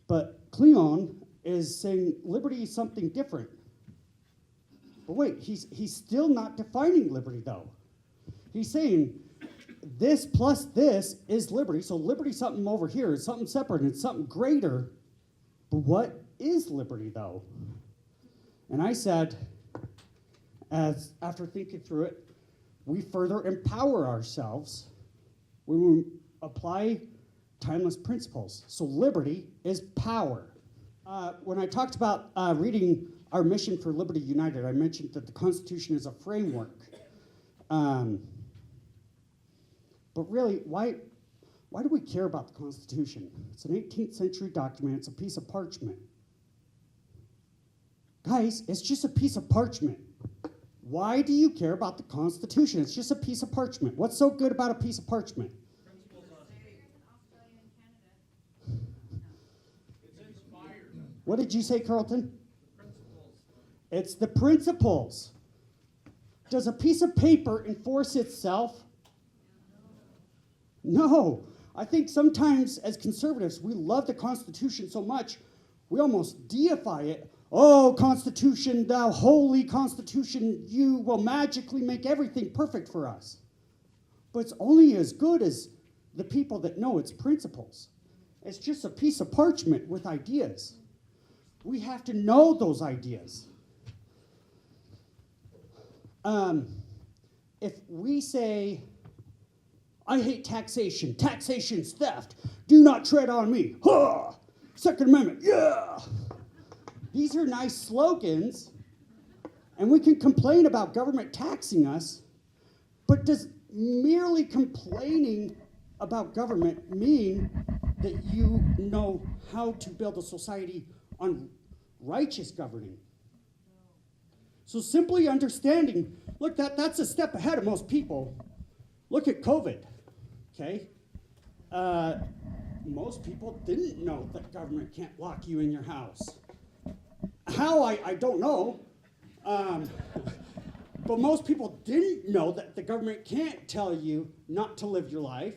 But Cleon is saying liberty is something different. But wait, he's still not defining liberty, though. He's saying this plus this is liberty. So liberty is something over here. It's something separate. It's something greater. But what is liberty, though? And I said, after thinking through it, we further empower ourselves when we apply timeless principles. So liberty is power. When I talked about reading our mission for Liberty United, I mentioned that the Constitution is a framework. But really, why do we care about the Constitution? It's an 18th century document. It's a piece of parchment. Guys, it's just a piece of parchment. Why do you care about the Constitution? It's just a piece of parchment. What's so good about a piece of parchment? What did you say, Carlton? It's the principles. Does a piece of paper enforce itself? No. I think sometimes as conservatives, we love the Constitution so much, we almost deify it. Oh, Constitution, thou holy Constitution, you will magically make everything perfect for us. But it's only as good as the people that know its principles. It's just a piece of parchment with ideas. We have to know those ideas. If we say, I hate taxation, taxation's theft, do not tread on me, ha! Second Amendment, yeah! These are nice slogans, and we can complain about government taxing us, but does merely complaining about government mean that you know how to build a society on righteous governing. So simply understanding, look, that's a step ahead of most people. Look at COVID, okay? Most people didn't know that government can't lock you in your house. How, I don't know. But most people didn't know that the government can't tell you not to live your life.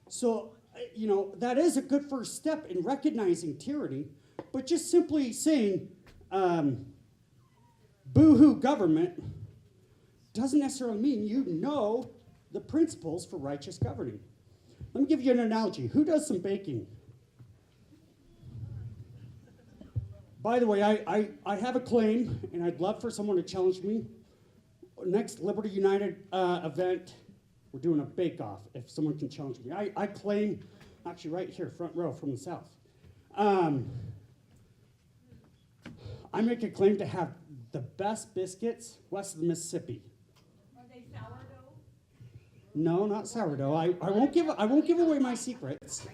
So, you know, that is a good first step in recognizing tyranny, but just simply saying, boo-hoo government doesn't necessarily mean you know the principles for righteous governing. Let me give you an analogy. Who does some baking? By the way, I have a claim, and I'd love for someone to challenge me. Next Liberty United event, we're doing a bake-off, if someone can challenge me. I claim, actually right here, front row from the south. I make a claim to have the best biscuits west of the Mississippi.
Are they sourdough?
No, not sourdough. I won't give away my secrets.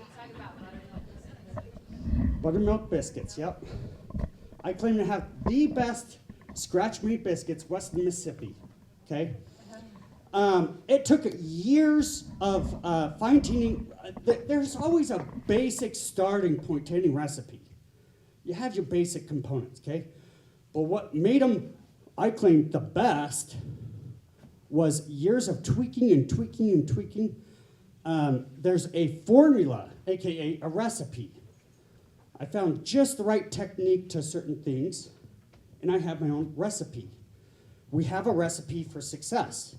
Buttermilk biscuits, yep. I claim to have the best scratch-made biscuits west of the Mississippi, okay? It took years of fine-tuning. There's always a basic starting point to any recipe. You have your basic components, okay? But what made them, I claim, the best was years of tweaking and tweaking and tweaking. There's a formula, AKA a recipe. I found just the right technique to certain things, and I have my own recipe. We have a recipe for success.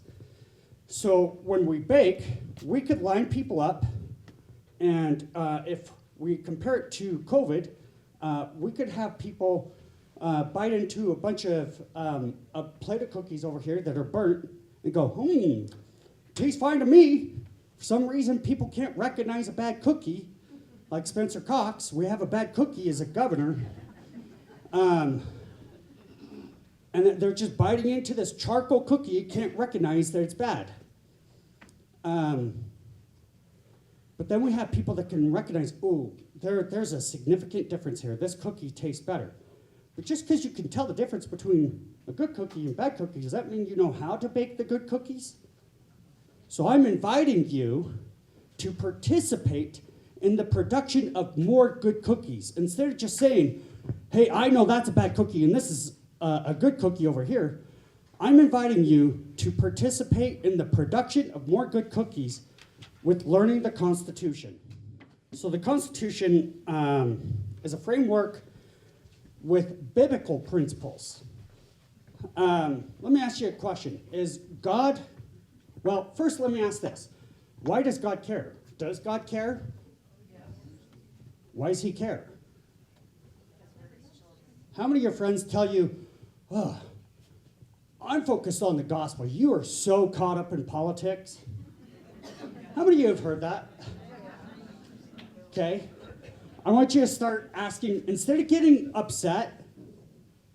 So when we bake, we could line people up, and if we compare it to COVID, we could have people bite into a bunch of a plate of cookies over here that are burnt and go, tastes fine to me. For some reason, people can't recognize a bad cookie. Like Spencer Cox, we have a bad cookie as a governor. And they're just biting into this charcoal cookie, you can't recognize that it's bad. But then we have people that can recognize, there's a significant difference here. This cookie tastes better. But just because you can tell the difference between a good cookie and bad cookie, does that mean you know how to bake the good cookies? So I'm inviting you to participate in the production of more good cookies. Instead of just saying, hey, I know that's a bad cookie and this is a good cookie over here, I'm inviting you to participate in the production of more good cookies with learning the Constitution. So the Constitution is a framework with biblical principles. Let me ask you a question. Is God, well, first let me ask this. Why does God care? Does God care? Why does he care? How many of your friends tell you, I'm focused on the gospel. You are so caught up in politics. How many of you have heard that? Okay. I want you to start asking, instead of getting upset,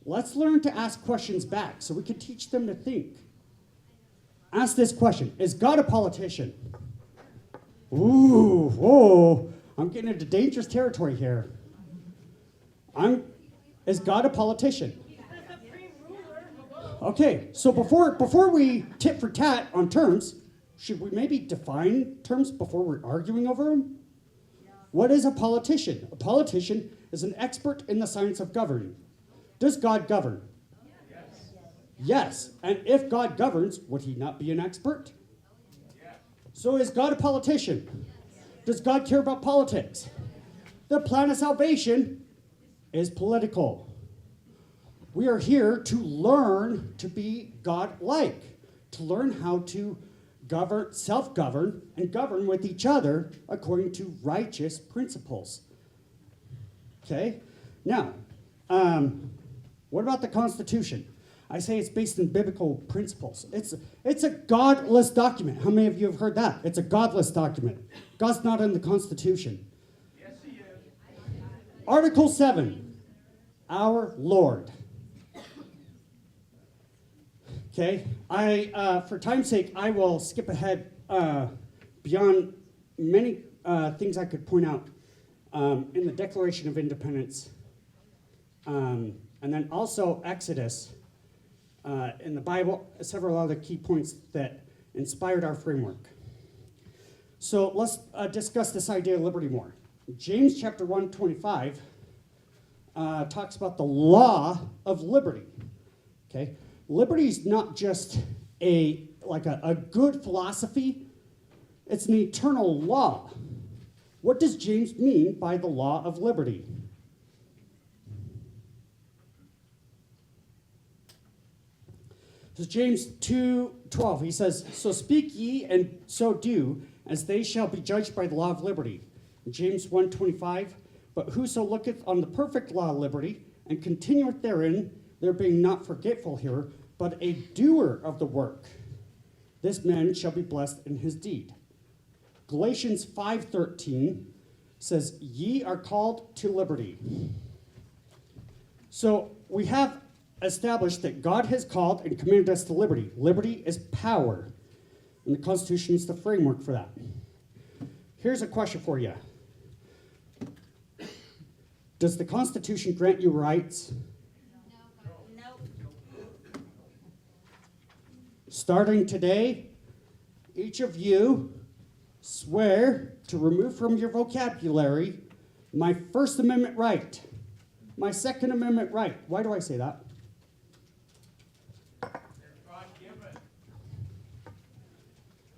let's learn to ask questions back so we can teach them to think. Ask this question, is God a politician? Ooh, whoa, I'm getting into dangerous territory here. Is God a politician? Okay, so before we tit for tat on terms, should we maybe define terms before we're arguing over them? What is a politician? A politician is an expert in the science of governing. Does God govern? Yes. And if God governs, would he not be an expert? So is God a politician? Does God care about politics? The plan of salvation is political. We are here to learn to be God-like, to learn how to govern, self-govern, and govern with each other according to righteous principles. Okay? Now, what about the Constitution? I say it's based in biblical principles. It's a godless document. How many of you have heard that? It's a godless document. God's not in the Constitution. Yes, he is. Article 7, our Lord. Okay, for time's sake, I will skip ahead beyond many things I could point out in the Declaration of Independence, and then also Exodus, in the Bible, several other key points that inspired our framework. So let's discuss this idea of liberty more. James chapter 1:25 talks about the law of liberty. Okay, liberty is not just a good philosophy; it's an eternal law. What does James mean by the law of liberty? So James 2:12, he says, "So speak ye, and so do, as they shall be judged by the law of liberty." James 1:25, "But whoso looketh on the perfect law of liberty, and continueth therein, there being not forgetful here, but a doer of the work, this man shall be blessed in his deed." Galatians 5:13 says, "Ye are called to liberty." So we have established that God has called and commanded us to liberty. Liberty is power, and the Constitution is the framework for that. Here's a question for you. Does the Constitution grant you rights?
No.
Starting today, each of you swear to remove from your vocabulary my First Amendment right, my Second Amendment right. Why do I say that?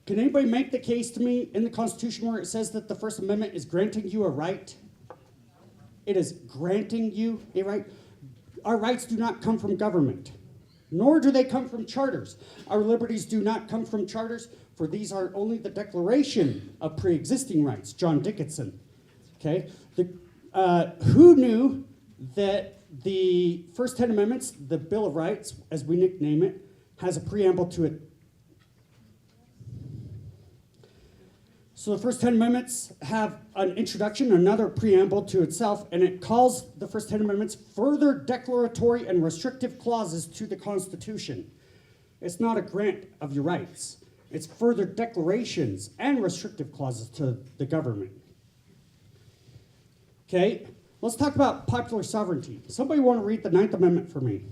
Can anybody make the case to me in the Constitution where it says that the First Amendment is granting you a right? It is granting you a right. Our rights do not come from government, nor do they come from charters. Our liberties do not come from charters, for these are only the declaration of pre-existing rights. John Dickinson. Okay? Who knew that the first 10 amendments, the Bill of Rights, as we nickname it, has a preamble to it? So the first 10 amendments have an introduction, another preamble to itself, and it calls the first 10 amendments further declaratory and restrictive clauses to the Constitution. It's not a grant of your rights. It's further declarations and restrictive clauses to the government. Okay, let's talk about popular sovereignty. Somebody want to read the 9th Amendment for me?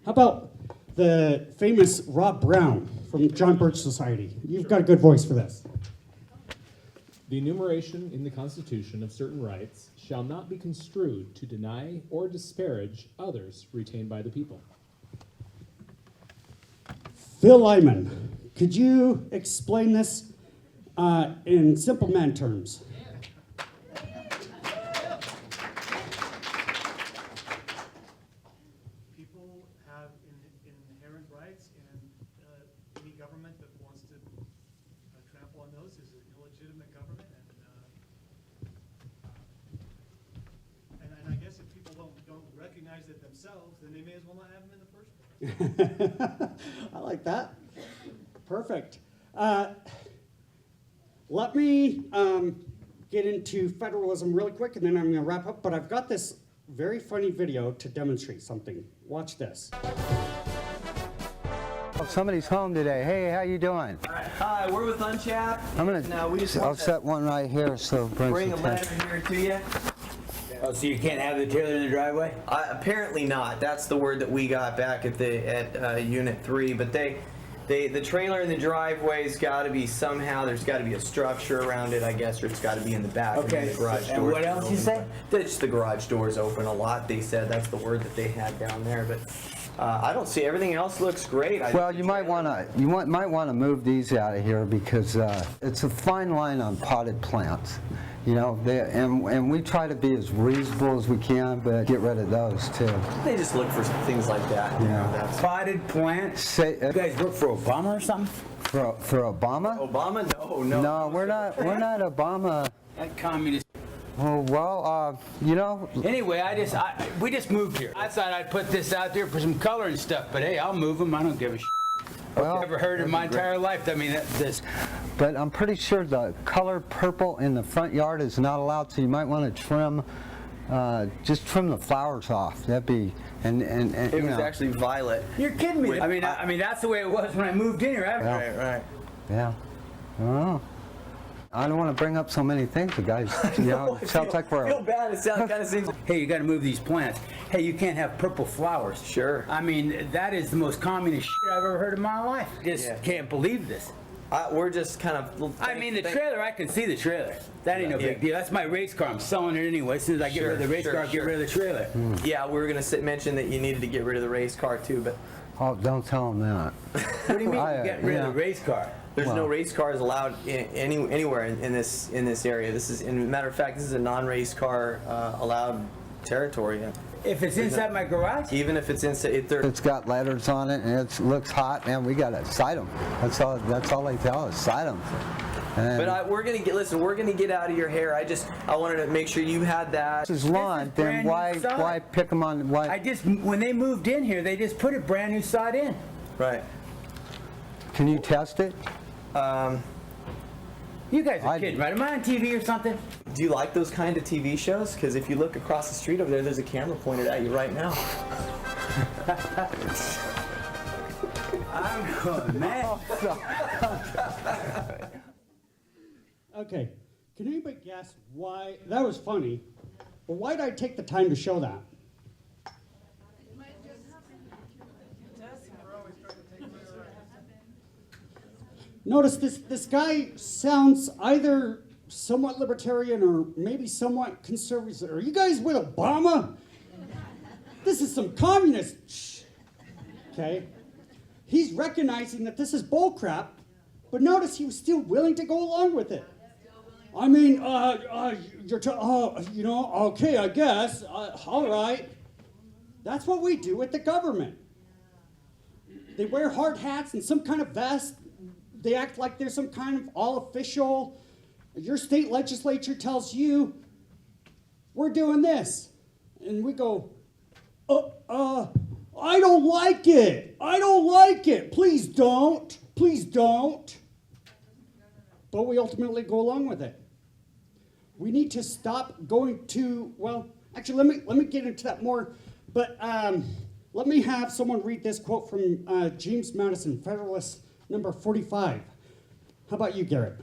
How about the famous Rob Brown from John Birch Society? You've got a good voice for this.
The enumeration in the Constitution of certain rights shall not be construed to deny or disparage others retained by the people.
Phil Lyman, could you explain this in simple man terms?
People have inherent rights, and any government that wants to trample on those is an illegitimate government. And I guess if people don't recognize it themselves, then they may as well not have them in the first place.
I like that. Perfect. Let me get into federalism really quick, and then I'm going to wrap up. But I've got this very funny video to demonstrate something. Watch this.
Oh, somebody's home today. Hey, how you doing?
Hi, we're with Unchap.
I'm gonna.
Now, we just
I'll
want to
set one right here so it brings
bring a
attention.
letter here to you.
Oh, so you can't have the trailer in the driveway?
Apparently not. That's the word that we got back at Unit 3. But the trailer in the driveway's got to be somehow. There's got to be a structure around it, I guess, or it's got to be in the back.
Okay.
The garage
And
doors
what else you say?
Just the garage doors open a lot. They said that's the word that they had down there, but. I don't see everything else looks great.
Well, you might want to move these out of here because it's a fine line on potted plants. You know, and we try to be as reasonable as we can, but get rid of those too.
They just look for things like that. You know, that's
Potted plants? You guys work for Obama or something?
For Obama?
Obama? No.
No, we're not Obama.
That communist.
Oh well, you know.
Anyway, we just moved here. I thought I'd put this out there for some color and stuff, but hey, I'll move them. I don't give a shit.
Well,
I've never heard in my entire life. I mean, this.
But I'm pretty sure the color purple in the front yard is not allowed, so you might want to trim, just trim the flowers off. That'd be, and
It
you
was
know.
actually violet.
You're kidding me. I mean, that's the way it was when I moved in here.
Right.
Yeah. Oh. I don't want to bring up so many things, but guys, you know, it sounds like we're...
feel bad. It sounds kind of seems.
Hey, you gotta move these plants. Hey, you can't have purple flowers.
Sure.
I mean, that is the most communist shit I've ever heard in my life. Just
Yeah.
can't believe this.
We're just kind of.
I mean, the trailer, I can see the trailer. That ain't no big deal. That's my race car. I'm selling it anyway. As soon as I get rid of the race car, I'll get rid of the trailer.
Yeah, we were gonna mention that you needed to get rid of the race car too, but
Oh, don't tell them that.
What do you mean
I,
get rid
yeah.
of the race car?
there's no
Well-
race cars allowed anywhere in this area. This is, in matter of fact, this is a non-race car allowed territory.
If it's inside my garage?
Even if it's inside,
It's got letters on it and it looks hot, man, we gotta cite them. That's all they tell us, cite them.
But we're gonna get out of your hair. I wanted to make sure you had that.
This is lawn, then
brand new
why
sod.
pick them on, why?
When they moved in here, they just put a brand new sod in.
Right.
Can you test it?
You guys are kidding, right? Am I on TV or something?
Do you like those kind of TV shows? Because if you look across the street over there, there's a camera pointed at you right now.
I'm going mad.
Okay, can anybody guess why, that was funny, but why did I take the time to show that? Notice this guy sounds either somewhat libertarian or maybe somewhat conservative. Are you guys with Obama? This is some communist shh. Okay? He's recognizing that this is bullcrap, but notice he was still willing to go along with it. I mean, you know, okay, I guess, all right. That's what we do with the government. They wear hard hats and some kind of vest. They act like they're some kind of all official. Your state legislature tells you, we're doing this. And we go, I don't like it. I don't like it. Please don't. Please don't. But we ultimately go along with it. We need to stop going to, well, actually, let me get into that more. But let me have someone read this quote from James Madison, Federalist number 45. How about you, Garrett?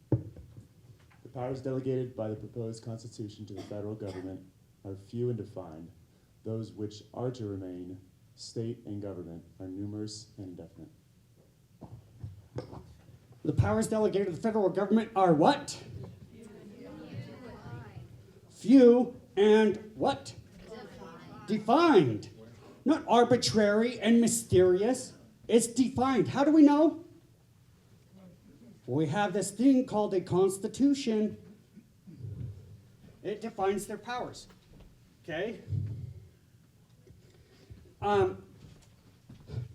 The powers delegated by the proposed Constitution to the federal government are few and defined. Those which are to remain, state and government, are numerous and indefinite.
The powers delegated to the federal government are what? Few and what? Defined. Not arbitrary and mysterious. It's defined. How do we know? We have this thing called a constitution. It defines their powers. Okay? 10th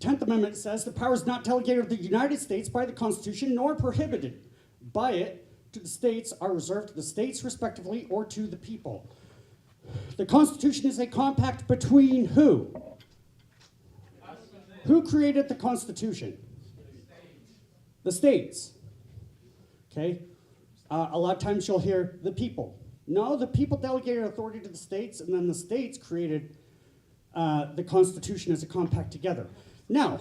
Amendment says the powers not delegated to the United States by the Constitution nor prohibited by it to the states are reserved to the states respectively or to the people. The Constitution is a compact between who? Who created the Constitution? The states. Okay? A lot of times you'll hear the people. No, the people delegated authority to the states, and then the states created the Constitution as a compact together. Now,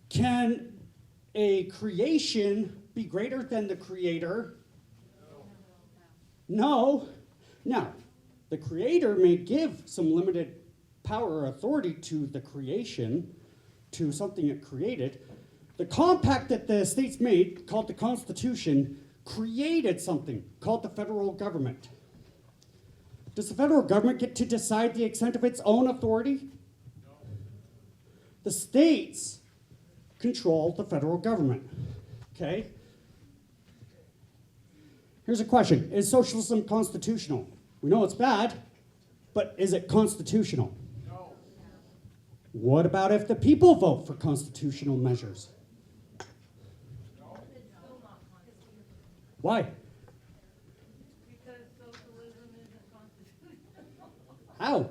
can a creation be greater than the creator? No. Now, the creator may give some limited power or authority to the creation, to something it created. The compact that the states made, called the Constitution, created something called the federal government. Does the federal government get to decide the extent of its own authority? No. The states control the federal government. Okay? Here's a question. Is socialism constitutional? We know it's bad, but is it constitutional? No. What about if the people vote for constitutional measures? No. Why? How?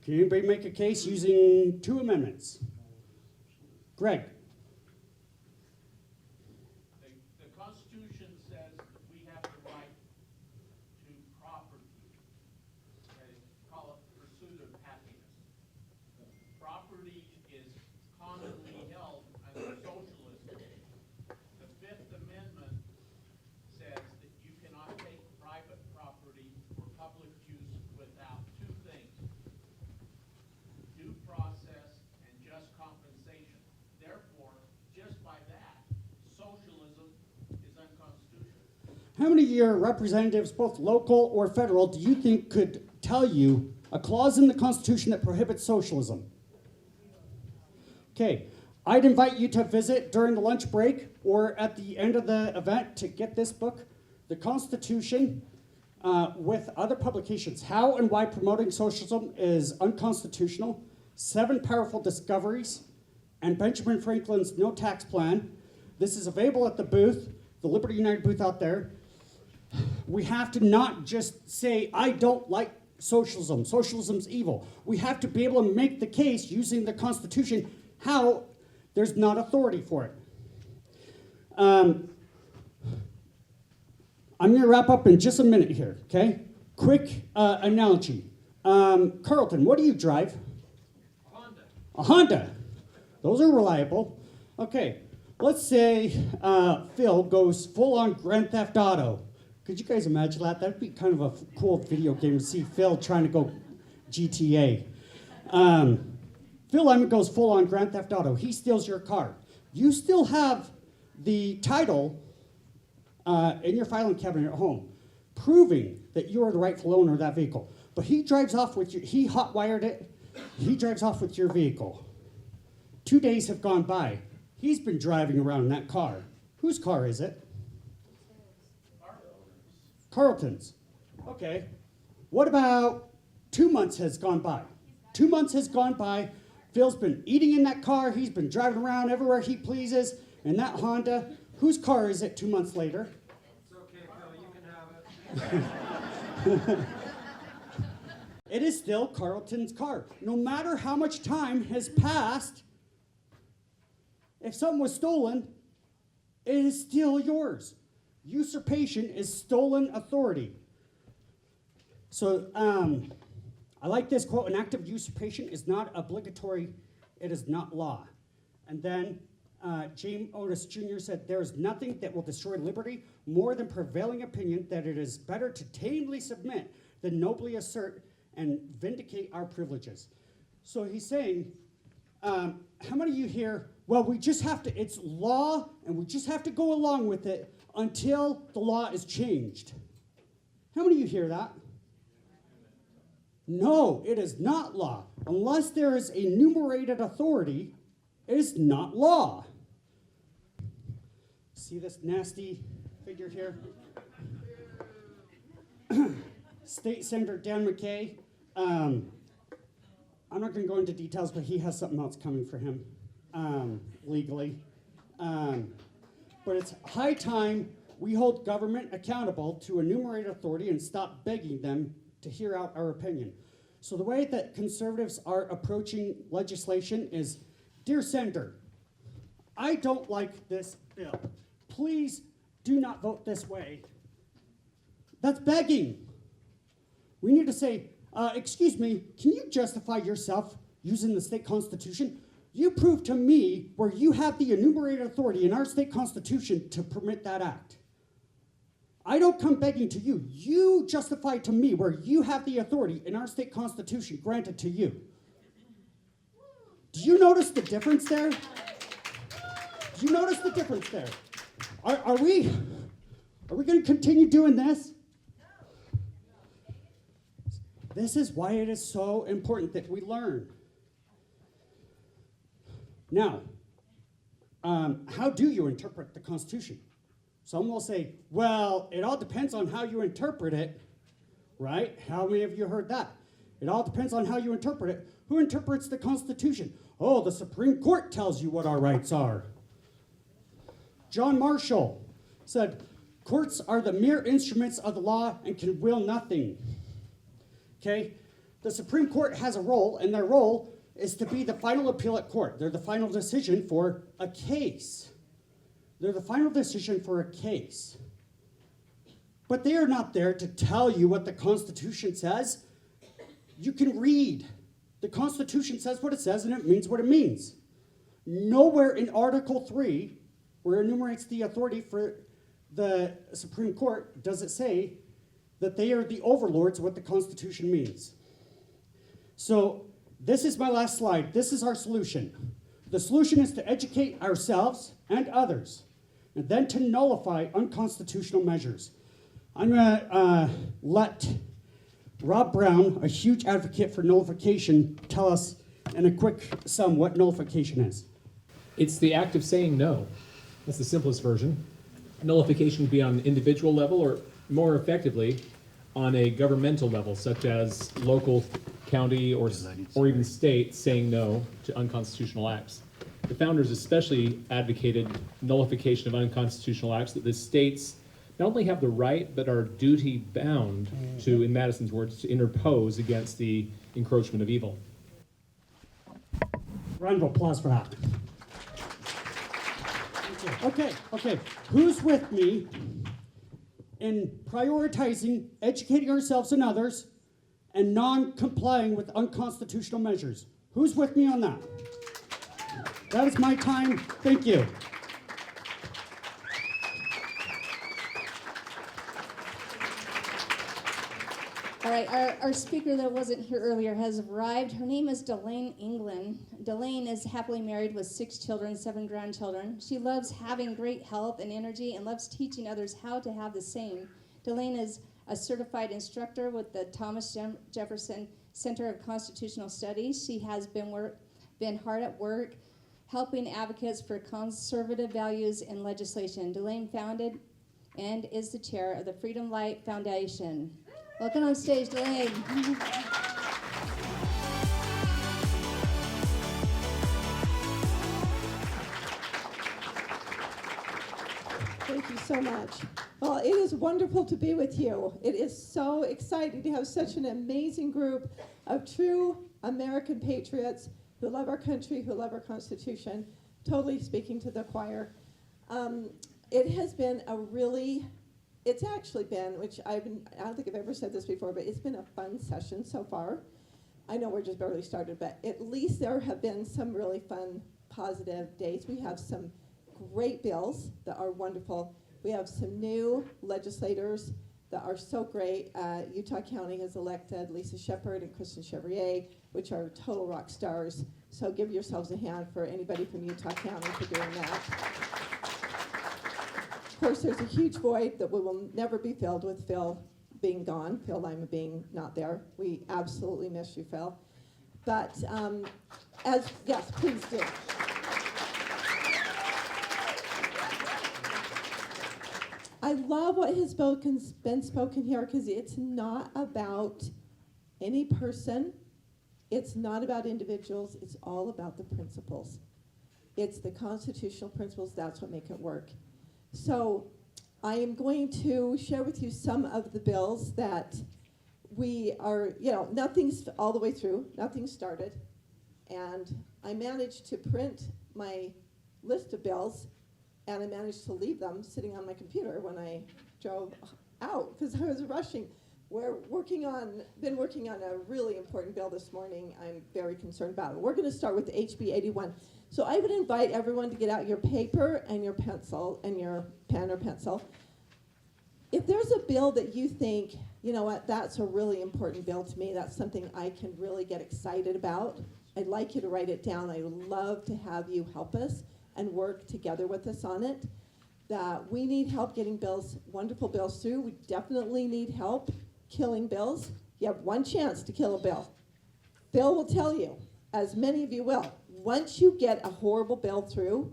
Can anybody make a case using 2 amendments? Greg.
The Constitution says that we have the right to property. They call it pursuit of happiness. Property is commonly held under social
How many of your representatives, both local or federal, do you think could tell you a clause in the Constitution that prohibits socialism? Okay, I'd invite you to visit during the lunch break or at the end of the event to get this book, The Constitution, with other publications. How and Why Promoting Socialism is Unconstitutional, 7 Powerful Discoveries, and Benjamin Franklin's No Tax Plan. This is available at the booth, the Liberty United booth out there. We have to not just say, I don't like socialism, socialism's evil. We have to be able to make the case using the Constitution how there's not authority for it. I'm going to wrap up in just a minute here, okay? Quick analogy. Carlton, what do you drive?
A Honda.
A Honda. Those are reliable. Okay, let's say Phil goes full-on Grand Theft Auto. Could you guys imagine that? That'd be kind of a cool video game to see Phil trying to go GTA. Phil Lemon goes full-on Grand Theft Auto. He steals your car. You still have the title in your filing cabinet at home, proving that you are the rightful owner of that vehicle. But he drives off with your, he hot-wired it, he drives off with your vehicle. 2 days have gone by. He's been driving around in that car. Whose car is it? Carlton's. Okay. What about 2 months has gone by? 2 months has gone by. Phil's been eating in that car. He's been driving around everywhere he pleases in that Honda. Whose car is it 2 months later?
It's okay, Phil, you can have it.
It is still Carlton's car. No matter how much time has passed, if something was stolen, it is still yours. Usurpation is stolen authority. So I like this quote, an act of usurpation is not obligatory, it is not law. And then James Otis Jr. said, there is nothing that will destroy liberty more than prevailing opinion that it is better to tamely submit than nobly assert and vindicate our privileges. So he's saying, how many of you here, well, we just have to, it's law, and we just have to go along with it until the law is changed. How many of you hear that? No, it is not law. Unless there is a enumerated authority, it is not law. See this nasty figure here? State Senator Dan McKay. I'm not going to go into details, but he has something else coming for him legally. But it's high time we hold government accountable to enumerated authority and stop begging them to hear out our opinion. So the way that conservatives are approaching legislation is, dear Senator, I don't like this bill. Please do not vote this way. That's begging. We need to say, excuse me, can you justify yourself using the state constitution? You prove to me where you have the enumerated authority in our state constitution to permit that act. I don't come begging to you. You justify to me where you have the authority in our state constitution granted to you. Do you notice the difference there? Do you notice the difference there? Are we going to continue doing this? This is why it is so important that we learn. Now, how do you interpret the Constitution? Some will say, well, it all depends on how you interpret it, right? How many of you heard that? It all depends on how you interpret it. Who interprets the Constitution? Oh, the Supreme Court tells you what our rights are. John Marshall said, courts are the mere instruments of the law and can will nothing. Okay? The Supreme Court has a role, and their role is to be the final appellate court. They're the final decision for a case. They're the final decision for a case. But they are not there to tell you what the Constitution says. You can read. The Constitution says what it says, and it means what it means. Nowhere in Article 3, where it enumerates the authority for the Supreme Court, does it say that they are the overlords of what the Constitution means. So this is my last slide. This is our solution. The solution is to educate ourselves and others, and then to nullify unconstitutional measures. I'm gonna let Rob Brown, a huge advocate for nullification, tell us in a quick sum what nullification is.
It's the act of saying no. That's the simplest version. Nullification would be on an individual level, or more effectively, on a governmental level, such as local, county, or even state saying no to unconstitutional acts. The founders especially advocated nullification of unconstitutional acts that the states not only have the right, but are duty bound to, in Madison's words, to interpose against the encroachment of evil.
Round of applause for that. Okay. Who's with me in prioritizing educating ourselves and others and non-complying with unconstitutional measures? Who's with me on that? That is my time. Thank you.
All right, our speaker that wasn't here earlier has arrived. Her name is Delane England. Delane is happily married with 6 children, 7 grandchildren. She loves having great health and energy and loves teaching others how to have the same. Delane is a certified instructor with the Thomas Jefferson Center of Constitutional Studies. She has been hard at work helping advocates for conservative values in legislation. Delane founded and is the chair of the Freedom Light Foundation. Welcome on stage, Delane.
Thank you so much. Well, it is wonderful to be with you. It is so exciting to have such an amazing group of true American patriots who love our country, who love our Constitution, totally speaking to the choir. It has been it's actually been, which I don't think I've ever said this before, but it's been a fun session so far. I know we're just barely started, but at least there have been some really fun, positive days. We have some great bills that are wonderful. We have some new legislators that are so great. Utah County has elected Lisa Shepard and Kristen Chevrier, which are total rock stars. So give yourselves a hand for anybody from Utah County for doing that. Of course, there's a huge void that we will never be filled with Phil being gone, Phil Lima being not there. We absolutely miss you, Phil. But yes, please do. I love what has been spoken here, because it's not about any person. It's not about individuals. It's all about the principles. It's the constitutional principles. That's what make it work. So I am going to share with you some of the bills that we are, nothing's all the way through. Nothing's started. And I managed to print my list of bills, and I managed to leave them sitting on my computer when I drove out because I was rushing. Been working on a really important bill this morning. I'm very concerned about it. We're going to start with HB 81. So I would invite everyone to get out your paper and your pencil and your pen or pencil. If there's a bill that you think, you know what, that's a really important bill to me, that's something I can really get excited about, I'd like you to write it down. I would love to have you help us and work together with us on it. That we need help getting bills, wonderful bills through. We definitely need help killing bills. You have one chance to kill a bill. Phil will tell you, as many of you will, once you get a horrible bill through,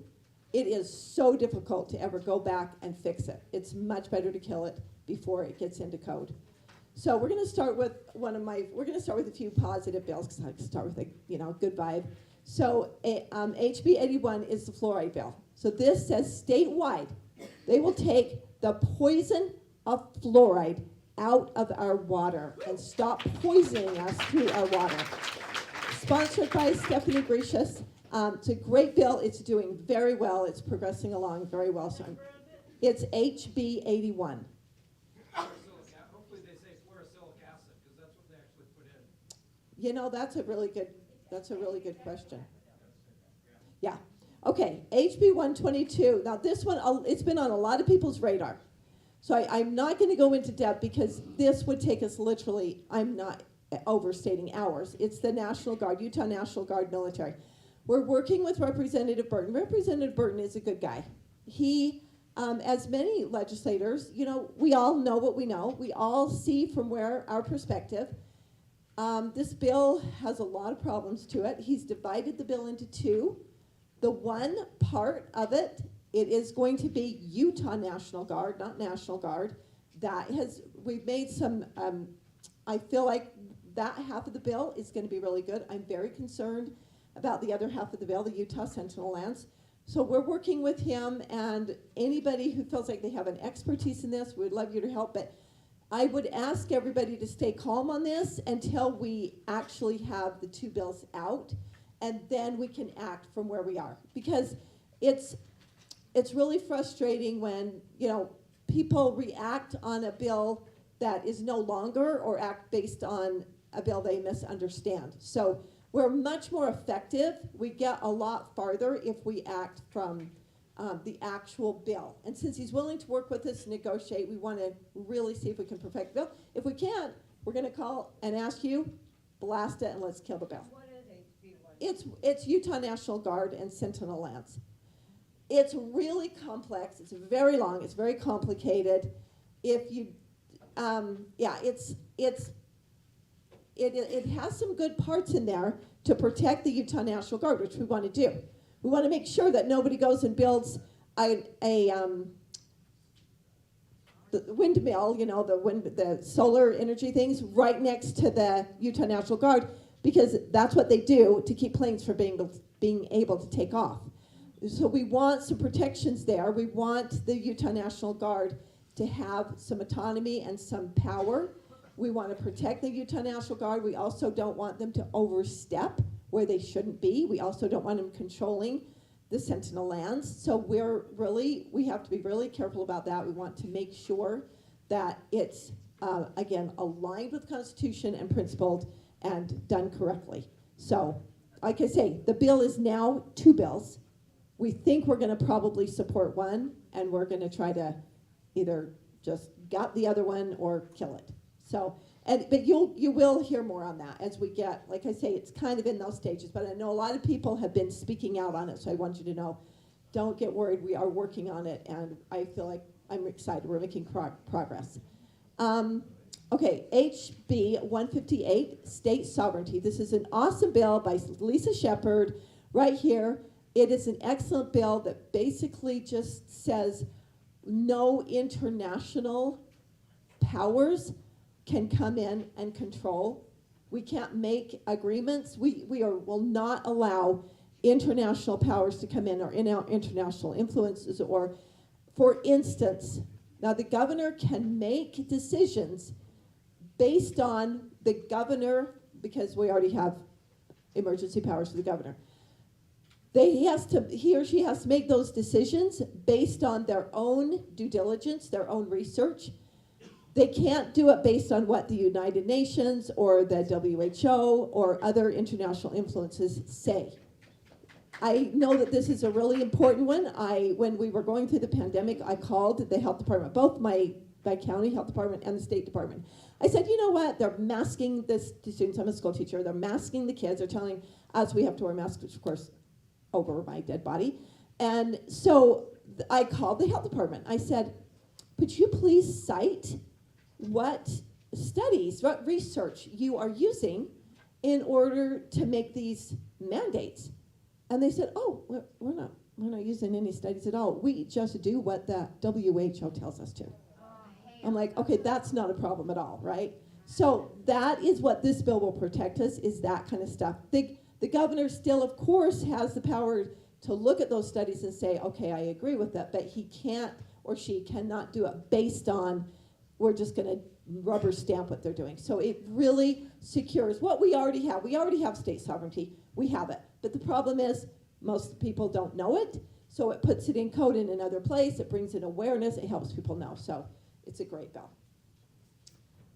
it is so difficult to ever go back and fix it. It's much better to kill it before it gets into code. So we're going to start with a few positive bills, because I like to start with a good vibe. So HB 81 is the fluoride bill. So this says statewide, they will take the poison of fluoride out of our water and stop poisoning us through our water. Sponsored by Stephanie Gracious. It's a great bill. It's doing very well. It's progressing along very well. So it's HB 81.
Hopefully they say fluorosilicic acid, because that's what they actually put in.
That's a really good question. Yeah. Okay, HB 122. Now this one, it's been on a lot of people's radar. So I'm not going to go into depth because this would take us literally, I'm not overstating hours. It's the National Guard, Utah National Guard military. We're working with Representative Burton. Representative Burton is a good guy. He as many legislators, we all know what we know. We all see from our perspective. This bill has a lot of problems to it. He's divided the bill into two. The one part of it, it is going to be Utah National Guard, not National Guard. We've made some, I feel like that half of the bill is going to be really good. I'm very concerned about the other half of the bill, the Utah Sentinel lands. So we're working with him, and anybody who feels like they have an expertise in this, we'd love you to help. But I would ask everybody to stay calm on this until we actually have the two bills out, and then we can act from where we are. Because it's really frustrating when, people react on a bill that is no longer, or act based on a bill they misunderstand. So we're much more effective. We get a lot farther if we act from the actual bill. And since he's willing to work with us and negotiate, we want to really see if we can perfect the bill. If we can't, we're going to call and ask you, blast it, and let's kill the bill.
What is HB1?
It's Utah National Guard and Sentinel lands. It's really complex. It's very long. It's very complicated. If you, it has some good parts in there to protect the Utah National Guard, which we want to do. We want to make sure that nobody goes and builds the windmill, the solar energy things right next to the Utah National Guard, because that's what they do to keep planes from being able to take off. So we want some protections there. We want the Utah National Guard to have some autonomy and some power. We want to protect the Utah National Guard. We also don't want them to overstep where they shouldn't be. We also don't want them controlling the Sentinel lands. So we have to be really careful about that. We want to make sure that it's, again, aligned with the Constitution and principled and done correctly. So, like I say, the bill is now two bills. We think we're going to probably support one, and we're going to try to either just gut the other one or kill it. So, but you will hear more on that as we get, like I say, it's kind of in those stages, but I know a lot of people have been speaking out on it, so I want you to know, don't get worried, we are working on it, and I feel like I'm excited, we're making progress. Okay, HB 158, state sovereignty. This is an awesome bill by Lisa Shepard right here. It is an excellent bill that basically just says no international powers can come in and control. We can't make agreements. We will not allow international powers to come in, or international influences, or, for instance, now the governor can make decisions based on the governor, because we already have emergency powers for the governor. He or she has to make those decisions based on their own due diligence, their own research. They can't do it based on what the United Nations or the WHO or other international influences say. I know that this is a really important one. When we were going through the pandemic, I called the health department, both my county health department and the state department. I said, you know what? They're masking the students. I'm a school teacher. They're masking the kids. They're telling us we have to wear masks, which of course, over my dead body. And so I called the health department. I said, could you please cite what studies, what research you are using in order to make these mandates? And they said, oh, we're not using any studies at all. We just do what the WHO tells us to. I'm like, okay, that's not a problem at all, right? So that is what this bill will protect us, is that kind of stuff. The governor still, of course, has the power to look at those studies and say, okay, I agree with that, but he can't or she cannot do it based on, we're just going to rubber stamp what they're doing. So it really secures what we already have. We already have state sovereignty. We have it. But the problem is most people don't know it, so it puts it in code in another place. It brings in awareness. It helps people know. So it's a great bill.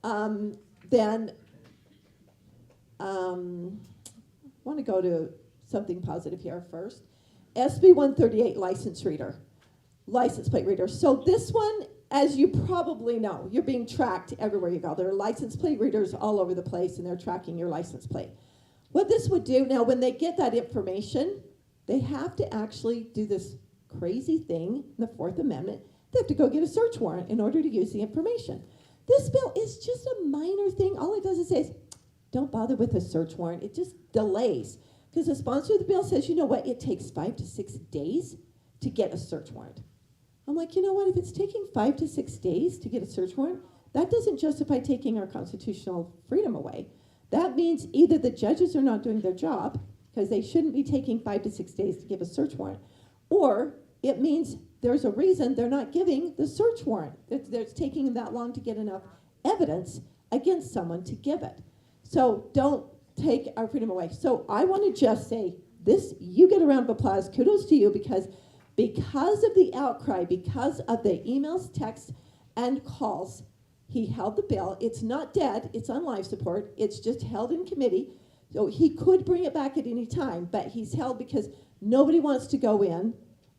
I want to go to something positive here first. SB 138 license plate reader. So this one, as you probably know, you're being tracked everywhere you go. There are license plate readers all over the place, and they're tracking your license plate. What this would do, now when they get that information, they have to actually do this crazy thing, the Fourth Amendment, they have to go get a search warrant in order to use the information. This bill is just a minor thing. All it does is say, don't bother with a search warrant. It just delays. Because the sponsor of the bill says, you know what, it takes 5 to 6 days to get a search warrant. I'm like, you know what, if it's taking 5 to 6 days to get a search warrant, that doesn't justify taking our constitutional freedom away. That means either the judges are not doing their job, because they shouldn't be taking 5 to 6 days to give a search warrant, or it means there's a reason they're not giving the search warrant. It's taking them that long to get enough evidence against someone to give it. So don't take our freedom away. So I want to just say this, you get a round of applause. Kudos to you, because of the outcry, because of the emails, texts, and calls, he held the bill. It's not dead. It's on life support. It's just held in committee. So he could bring it back at any time, but he's held because nobody wants to go in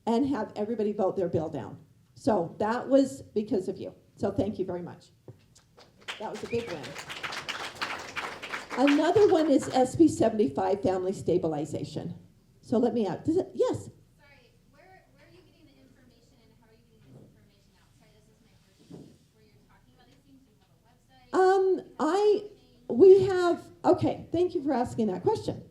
and have everybody vote their bill down. So that was because of you. So thank you very much. That was a big win. Another one is SB 75, family stabilization. So let me out. Yes?
Sorry, where are you getting the information and how are you getting this information out? Sorry, this is my first time where you're talking about these things. Do you have a website?
We have, okay, thank you for asking that question.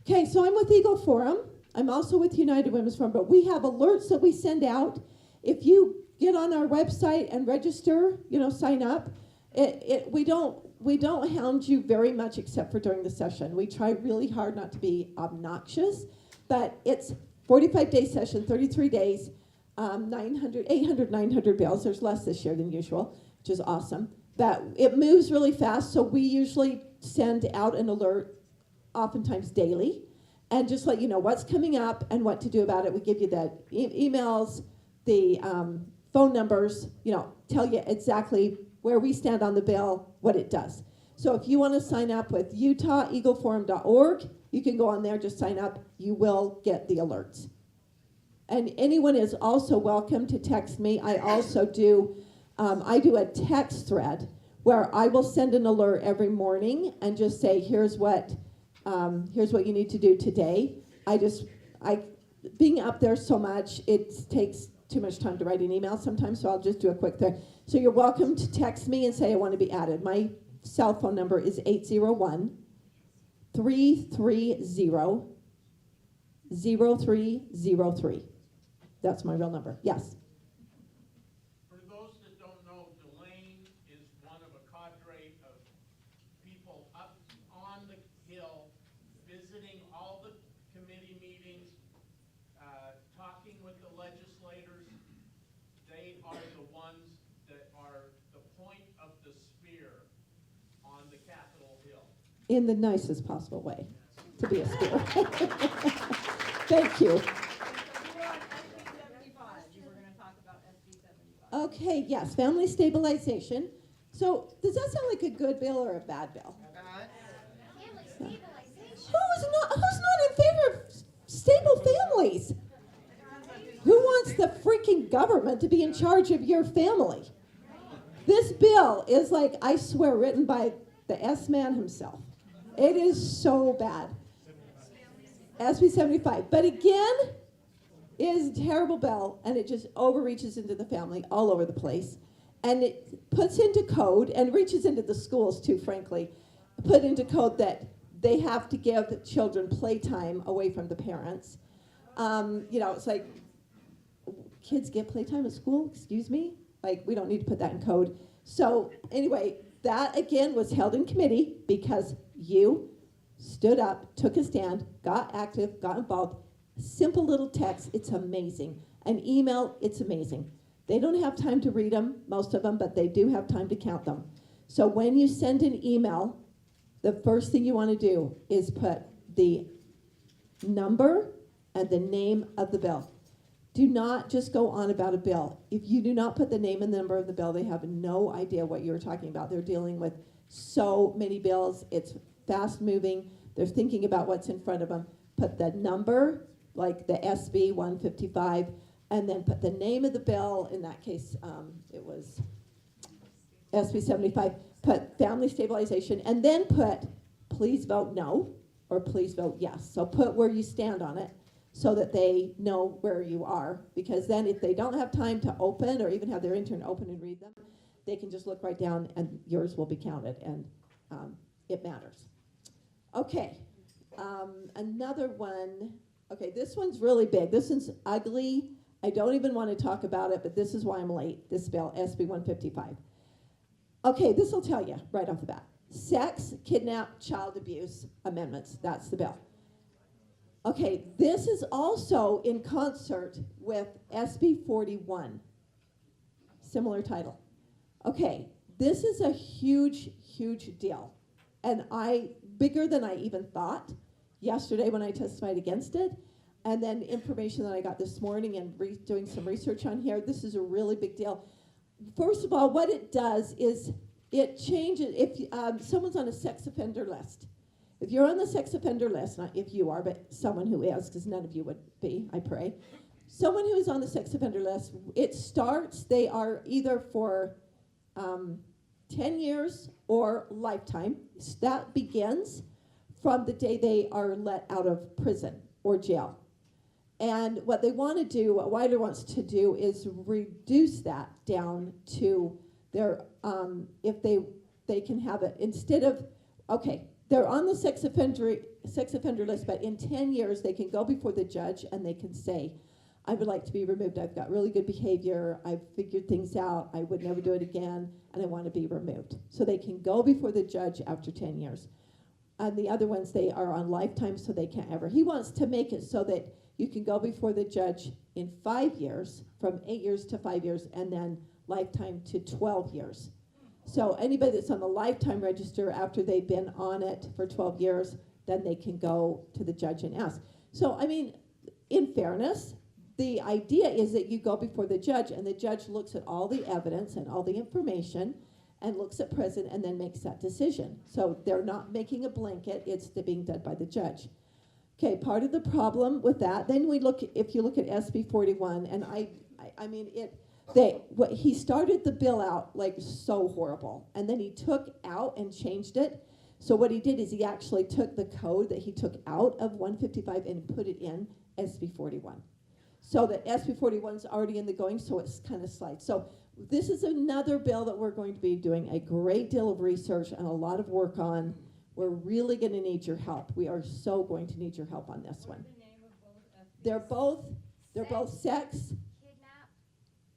Okay, so I'm with Eagle Forum. I'm also with United Women's Forum, but we have alerts that we send out. If you get on our website and register, sign up, we don't hound you very much except for during the session. We try really hard not to be obnoxious, but it's 45-day session, 33 days, 800, 900 bills. There's less this year than usual, which is awesome. But it moves really fast, so we usually send out an alert, oftentimes daily, and just let you know what's coming up and what to do about it. We give you the emails, the phone numbers, tell you exactly where we stand on the bill, what it does. So if you want to sign up with UtahEagleForum.org, you can go on there, just sign up. You will get the alerts. And anyone is also welcome to text me. I also do, I do a text thread where I will send an alert every morning and just say, here's what you need to do today. Being up there so much, it takes too much time to write an email sometimes, so I'll just do a quick thread. So you're welcome to text me and say I want to be added. My cell phone number is 801-330-0303. That's my real number. Yes?
For those that don't know, Delane is one of a cadre of people up on the Hill, visiting all the committee meetings, talking with the legislators. They are the ones that are the point of the spear on the Capitol Hill.
In the nicest possible way, to be a spear. Thank you. Okay, yes, family stabilization. So does that sound like a good bill or a bad bill? Who's not in favor of stable families? Who wants the freaking government to be in charge of your family? This bill is like, I swear, written by the S-man himself. It is so bad. SB 75. But again, it is a terrible bill, and it just overreaches into the family all over the place. And it puts into code, and reaches into the schools too, frankly, put into code that they have to give children playtime away from the parents. It's like, kids get playtime at school, excuse me? Like, we don't need to put that in code. So anyway, that again was held in committee because you stood up, took a stand, got active, got involved. Simple little text, it's amazing. An email, it's amazing. They don't have time to read them, most of them, but they do have time to count them. So when you send an email, the first thing you want to do is put the number and the name of the bill. Do not just go on about a bill. If you do not put the name and number of the bill, they have no idea what you're talking about. They're dealing with so many bills. It's fast moving. They're thinking about what's in front of them. Put the number, like the SB 155, and then put the name of the bill. In that case, it was SB 75. Put family stabilization, and then put please vote no or please vote yes. So put where you stand on it. so that they know where you are. Because then if they don't have time to open or even have their intern open and read them, they can just look right down and yours will be counted, and it matters. Okay, another one. Okay, this one's really big. This one's ugly. I don't even want to talk about it, but this is why I'm late. This bill, SB 155. Okay, this will tell you right off the bat. Sex, kidnap, child abuse amendments. That's the bill. Okay, this is also in concert with SB 41. Similar title. Okay, this is a huge, huge deal. And bigger than I even thought yesterday when I testified against it. And then information that I got this morning and doing some research on here. This is a really big deal. First of all, what it does is it changes, if someone's on a sex offender list. If you're on the sex offender list, not if you are, but someone who is, because none of you would be, I pray. Someone who is on the sex offender list, it starts, they are either for 10 years or lifetime. That begins from the day they are let out of prison or jail. And what they want to do, what Weiler wants to do, is reduce that down to their, if they can have it, instead of, okay, they're on the sex offender list, but in 10 years they can go before the judge and they can say, I would like to be removed. I've got really good behavior. I've figured things out. I would never do it again, and I want to be removed. So they can go before the judge after 10 years. And the other ones, they are on lifetime, so they can't ever. He wants to make it so that you can go before the judge in 5 years, from 8 years to 5 years, and then lifetime to 12 years. So anybody that's on the lifetime register after they've been on it for 12 years, then they can go to the judge and ask. So, I mean, in fairness, the idea is that you go before the judge, and the judge looks at all the evidence and all the information and looks at present and then makes that decision. So they're not making a blanket, it's being done by the judge. Okay, part of the problem with that, then we look, if you look at SB 41, and I mean, he started the bill out like so horrible, and then he took out and changed it. So what he did is he actually took the code that he took out of 155 and put it in SB 41. So that SB 41 is already in the going, so it's kind of slides. So this is another bill that we're going to be doing a great deal of research and a lot of work on. We're really going to need your help. We are so going to need your help on this one. They're both sex,
Kidnap,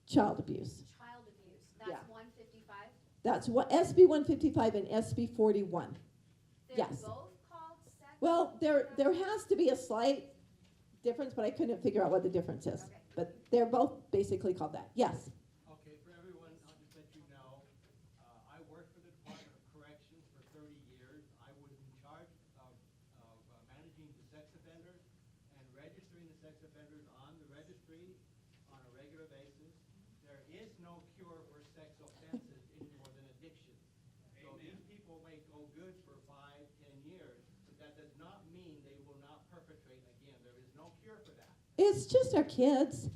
child abuse.
child abuse. That's
Yeah.
155.
That's what SB 155 and SB 41.
They're
Yes.
both called sex.
Well, there has to be a slight difference, but I couldn't figure out what the difference is.
Okay.
But they're both basically called that. Yes.
Okay, for everyone, I'll just let you know, I worked for the Department of Corrections for 30 years. I was in charge of managing the sex offenders and registering the sex offenders on the registry on a regular basis. There is no cure for sex offenses any more than addiction. So these people may go good for 5, 10 years, but that does not mean they will not perpetrate again. There is no cure for that.
It's just our kids.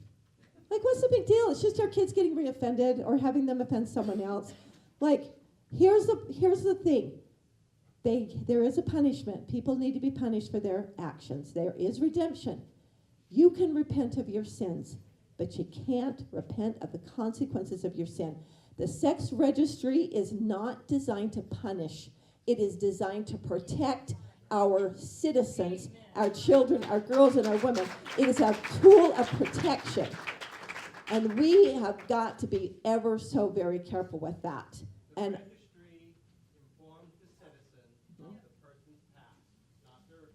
Like, what's the big deal? It's just our kids getting reoffended or having them offend someone else. Like, here's the thing. There is a punishment. People need to be punished for their actions. There is redemption. You can repent of your sins, but you can't repent of the consequences of your sin. The sex registry is not designed to punish. It is designed to protect our citizens, our children, our girls, and our women. It is a tool of protection. And we have got to be ever so very careful with that.
The
And
registry informs the citizen of the person's past, not their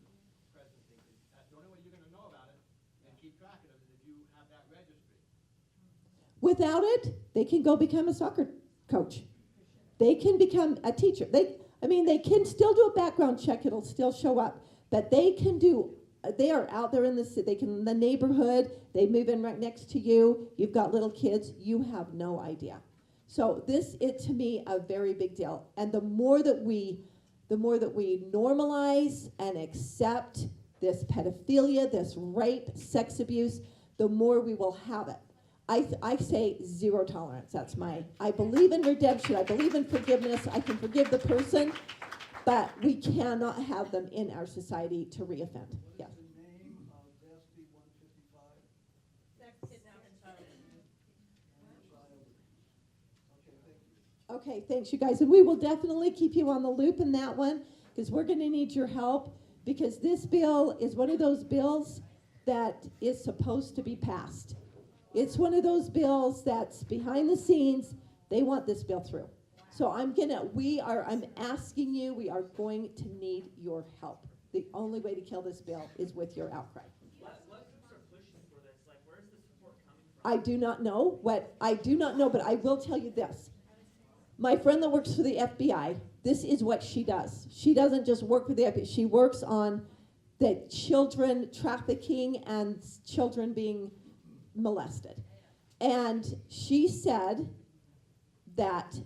present thinking. That's the only way you're going to know about it and keep track of it is if you have that registry.
without it, they can go become a soccer coach. They can become a teacher. They can still do a background check. It'll still show up. But they are out there in the neighborhood. They move in right next to you. You've got little kids. You have no idea. So this is, to me, a very big deal. And the more that we normalize and accept this pedophilia, this rape, sex abuse, the more we will have it. I say zero tolerance. I believe in redemption. I believe in forgiveness. I can forgive the person, but we cannot have them in our society to reoffend. Yeah.
What is the name of SB 155?
Okay, thanks, you guys. And we will definitely keep you on the loop in that one, because we're going to need your help, because this bill is one of those bills that is supposed to be passed. It's one of those bills that's behind the scenes. They want this bill through. So I'm asking you, we are going to need your help. The only way to kill this bill is with your outcry.
What groups are pushing for this? Like, where's the support coming from?
I do not know, but I will tell you this. My friend that works for the FBI, this is what she does. She doesn't just work for the FBI, she works on the children trafficking and children being molested. And she said that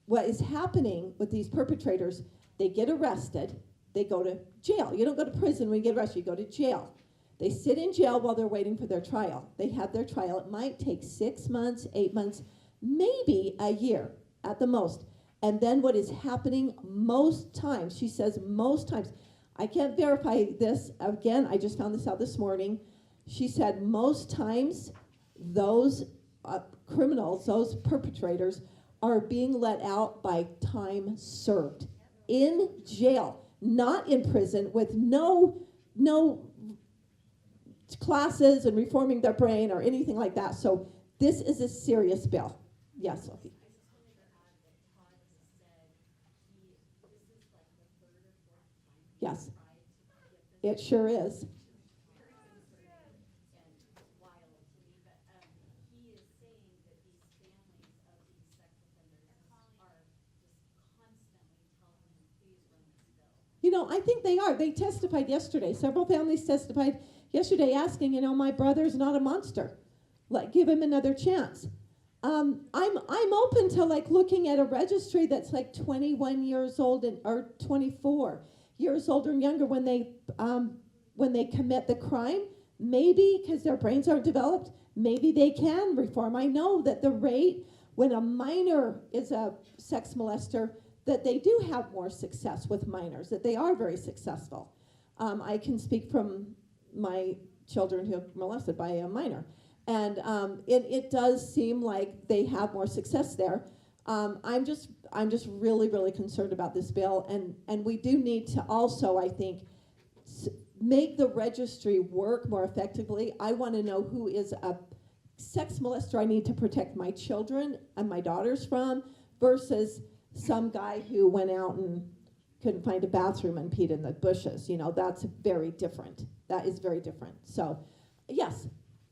what is happening with these perpetrators, they get arrested, they go to jail. You don't go to prison when you get arrested, you go to jail. They sit in jail while they're waiting for their trial. They have their trial. It might take 6 months, 8 months, maybe a year at the most. And then what is happening most times, she says most times, I can't verify this, again, I just found this out this morning. She said most times those criminals, those perpetrators, are being let out by time served in jail, not in prison, with no classes and reforming their brain or anything like that. So this is a serious bill. Yes, Sophie. Yes, it sure is. You know, I think they are. They testified yesterday. Several families testified yesterday asking, you know, my brother's not a monster. Give him another chance. I'm open to like looking at a registry that's like 21 years old or 24 years old or younger when they commit the crime. Maybe because their brains aren't developed, maybe they can reform. I know that the rate when a minor is a sex molester, that they do have more success with minors, that they are very successful. I can speak from my children who have molested by a minor. And it does seem like they have more success there. I'm just really, really concerned about this bill. And we do need to also, I think, make the registry work more effectively. I want to know who is a sex molester I need to protect my children and my daughters from versus some guy who went out and couldn't find a bathroom and peed in the bushes. You know, that's very different. That is very different. So, yes.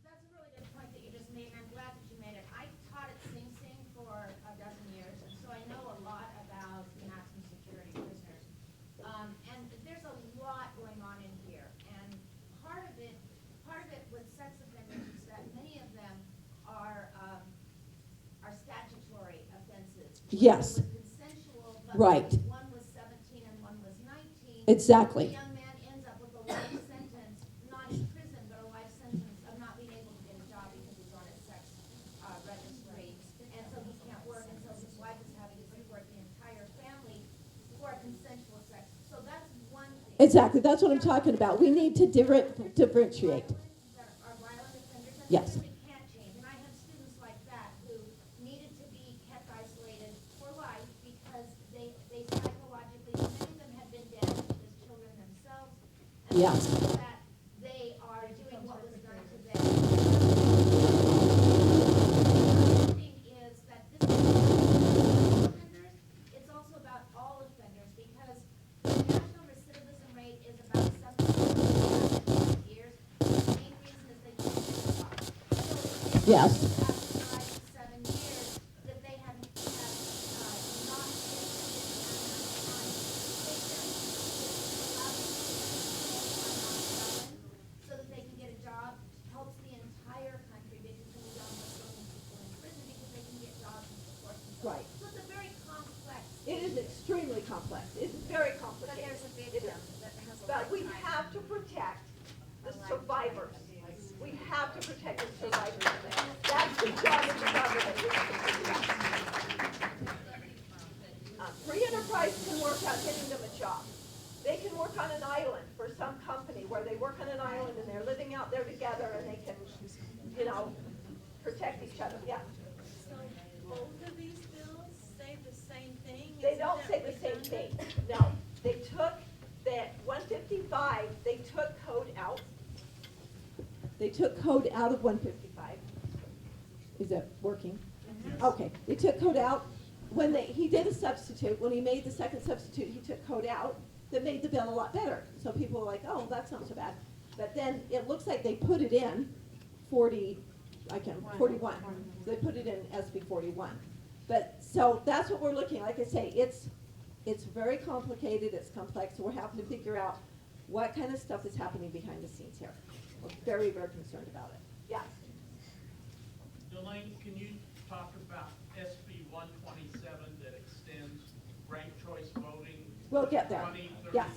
That's a really good point that you just made, and I'm glad that you made it. I taught at Sing Sing for a dozen years, and so I know a lot about maximum security prisoners. And there's a lot going on in here, and part of it with sex offenders is that many of them are statutory offenses.
Yes.
Consensual, but
right.
One was 17 and one was 19.
Exactly.
The young man ends up with a life sentence, not in prison, but a life sentence of not being able to get a job because he's on a sex registry, and so he can't work, and so his wife is having to support the entire family for a consensual sex. So that's one thing.
Exactly. That's what I'm talking about. We need to differentiate.
That are violent offenders, and
yes.
really can't change. And I have students like that who needed to be kept isolated for life because they psychologically, many of them had been damaged as children themselves. And
yes.
that they are doing what was done to them. The thing is that this is offenders, it's also about all offenders because the national recidivism rate is about 7 years. The main reason is they can't get a job. So
yes.
after 5 to 7 years that they have not been time, so that they can get a job, helps the entire country because then we don't have so many people in prison because they can get jobs and support themselves.
Right.
So it's a very complex.
It is extremely complex. It's very complicated.
But there's a victim that has a
But we
lifetime.
have to protect the survivors. We have to protect the survivors. That's the job of the government. Free enterprise can work out getting them a job. They can work on an island for some company where they work on an island and they're living out there together and they can, you know, protect each other. Yeah.
So both of these bills
say the same thing?
They
Isn't
don't
that
say the same
redundant?
thing, no. They took that 155, they took code out. They took code out of 155. Is that working? Okay, they took code out. When he did a substitute, when he made the second substitute, he took code out. That made the bill a lot better. So people were like, oh, that's not so bad. But then it looks like they put it in 41. They put it in SB 41. But, so that's what we're looking, like I say, it's very complicated, it's complex, so we're having to figure out what kind of stuff is happening behind the scenes here. We're very, very concerned about it. Yeah.
Delane, can you talk about SB 127 that extends ranked choice voting?
We'll get there.
2036?
Yes,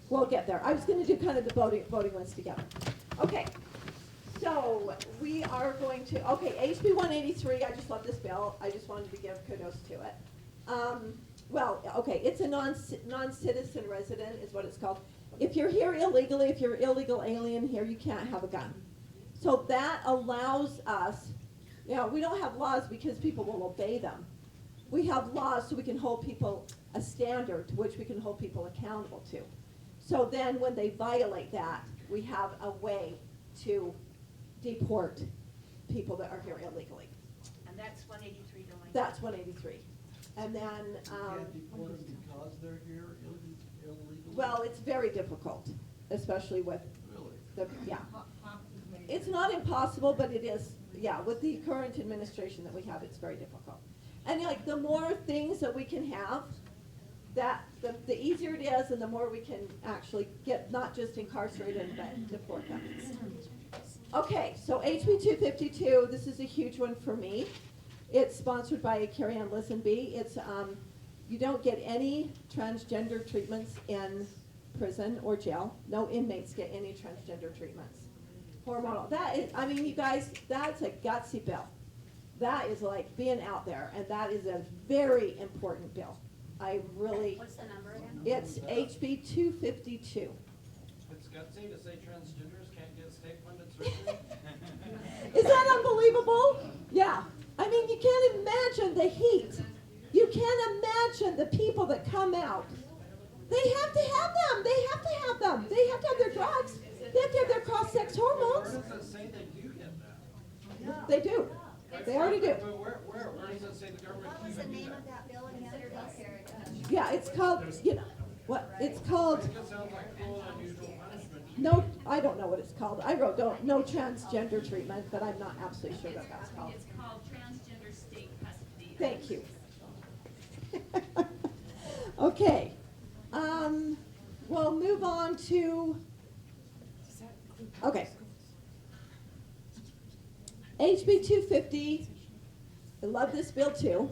we'll get there. I was going to do kind of the voting ones together. Okay, so we are going to, okay, HB 183, I just love this bill. I just wanted to give kudos to it. Well, okay, it's a non-citizen resident is what it's called. If you're here illegally, if you're illegal alien here, you can't have a gun. So that allows us, you know, we don't have laws because people will obey them. We have laws so we can hold people a standard to which we can hold people accountable to. So then when they violate that, we have a way to deport people that are here illegally.
And that's 183, Delane.
That's 183. And then,
Can't deport them because they're here illegally?
well, it's very difficult, especially with
Really?
the, yeah. It's not impossible, but it is, yeah, with the current administration that we have, it's very difficult. And like, the more things that we can have, the easier it is, and the more we can actually get, not just incarcerated, but deport them. Okay, so HB 252, this is a huge one for me. It's sponsored by Carrie Ann Lisenby. It's, you don't get any transgender treatments in prison or jail. No inmates get any transgender treatments. Hormonal, that is, I mean, you guys, that's a gutsy bill. That is like being out there, and that is a very important bill. I really.
What's the number again?
It's HB 252.
It's gutsy to say transgenders can't get state-funded surgery.
Is that unbelievable? Yeah. I mean, you can't imagine the heat. You can't imagine the people that come out. They have to have them. They have to have them. They have to have their drugs. They have to have their cross-sex hormones.
Where does it say they do get that?
They do. They already do.
But where does it say the government
What was the
can do
name
that?
of that bill again?
Yeah, it's called, you know, what, it's called,
It sounds like cruel and unusual punishment.
no, I don't know what it's called. I wrote, no transgender treatment, but I'm not absolutely sure what that's called.
It's called transgender state custody.
Thank you. Okay, we'll move on to, okay. HB 250, I love this bill too.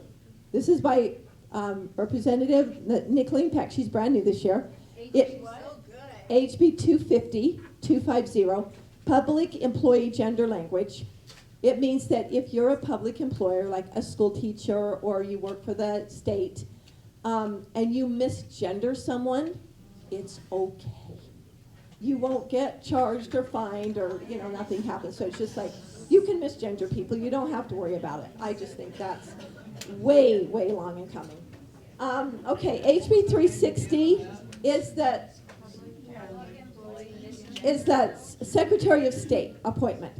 This is by Representative Nicolene Peck, she's brand new this year. HB 250, public employee gender language. It means that if you're a public employer, like a school teacher or you work for the state, and you misgender someone, it's okay. You won't get charged or fined or, you know, nothing happens. So it's just like, you can misgender people. You don't have to worry about it. I just think that's way, way long in coming. Okay, HB 360 is that Secretary of State appointment.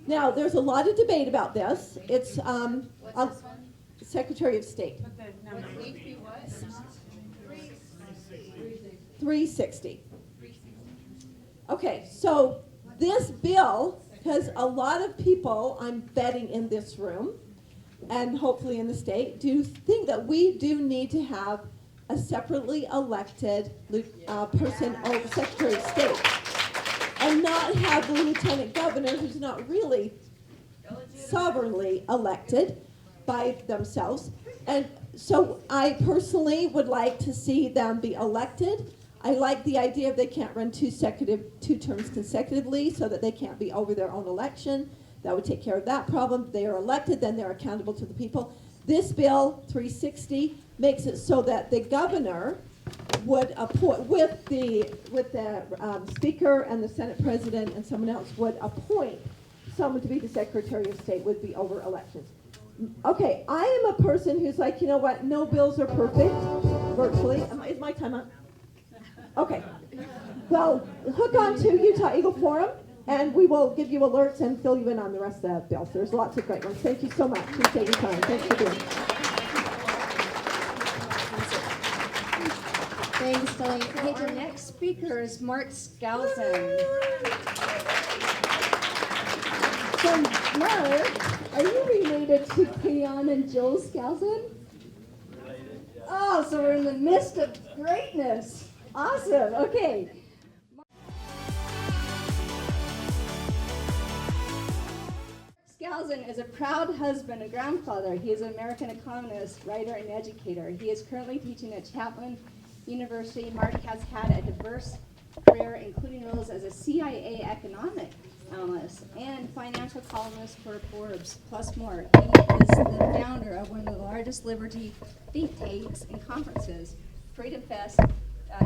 Now, there's a lot of debate about this. It's Secretary of State. 360. Okay, so this bill, because a lot of people, I'm betting in this room, and hopefully in the state, do think that we do need to have a separately elected person over Secretary of State, and not have the lieutenant governor, who's not really sovereignly elected by themselves. And so I personally would like to see them be elected. I like the idea of they can't run two terms consecutively, so that they can't be over their own election. That would take care of that problem. They are elected, then they're accountable to the people. This bill, 360, makes it so that the governor would appoint, with the Speaker and the Senate President and someone else would appoint someone to be the Secretary of State, would be over elections. Okay, I am a person who's like, you know what, no bills are perfect, virtually. Is my time up? Okay. Well, hook on to Utah Eagle Forum, and we will give you alerts and fill you in on the rest of the bills. There's lots of great ones. Thank you so much. Appreciate your time. Thanks for being here.
Thanks, Dolly. Hey, the next speaker is Mark Skousen.
So, Mark, are you related to Cleon and Jill Skousen?
Oh, so we're in the midst of greatness. Awesome. Okay. Skousen is a proud husband and grandfather. He is an American economist, writer, and educator. He is currently teaching at Chapman University. Mark has had a diverse career, including roles as a CIA economic analyst and financial columnist for Forbes, plus more. He is the founder of one of the largest liberty think tanks and conferences, Freedom Fest.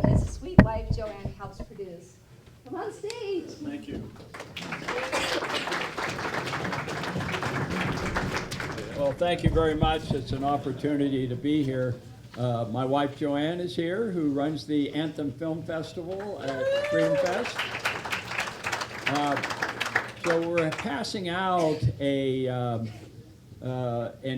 His sweet wife, Joanne, helps produce. Come on stage.
Thank you. Well, thank you very much. It's an opportunity to be here. My wife Joanne is here, who runs the Anthem Film Festival at Freedom Fest. So we're passing out an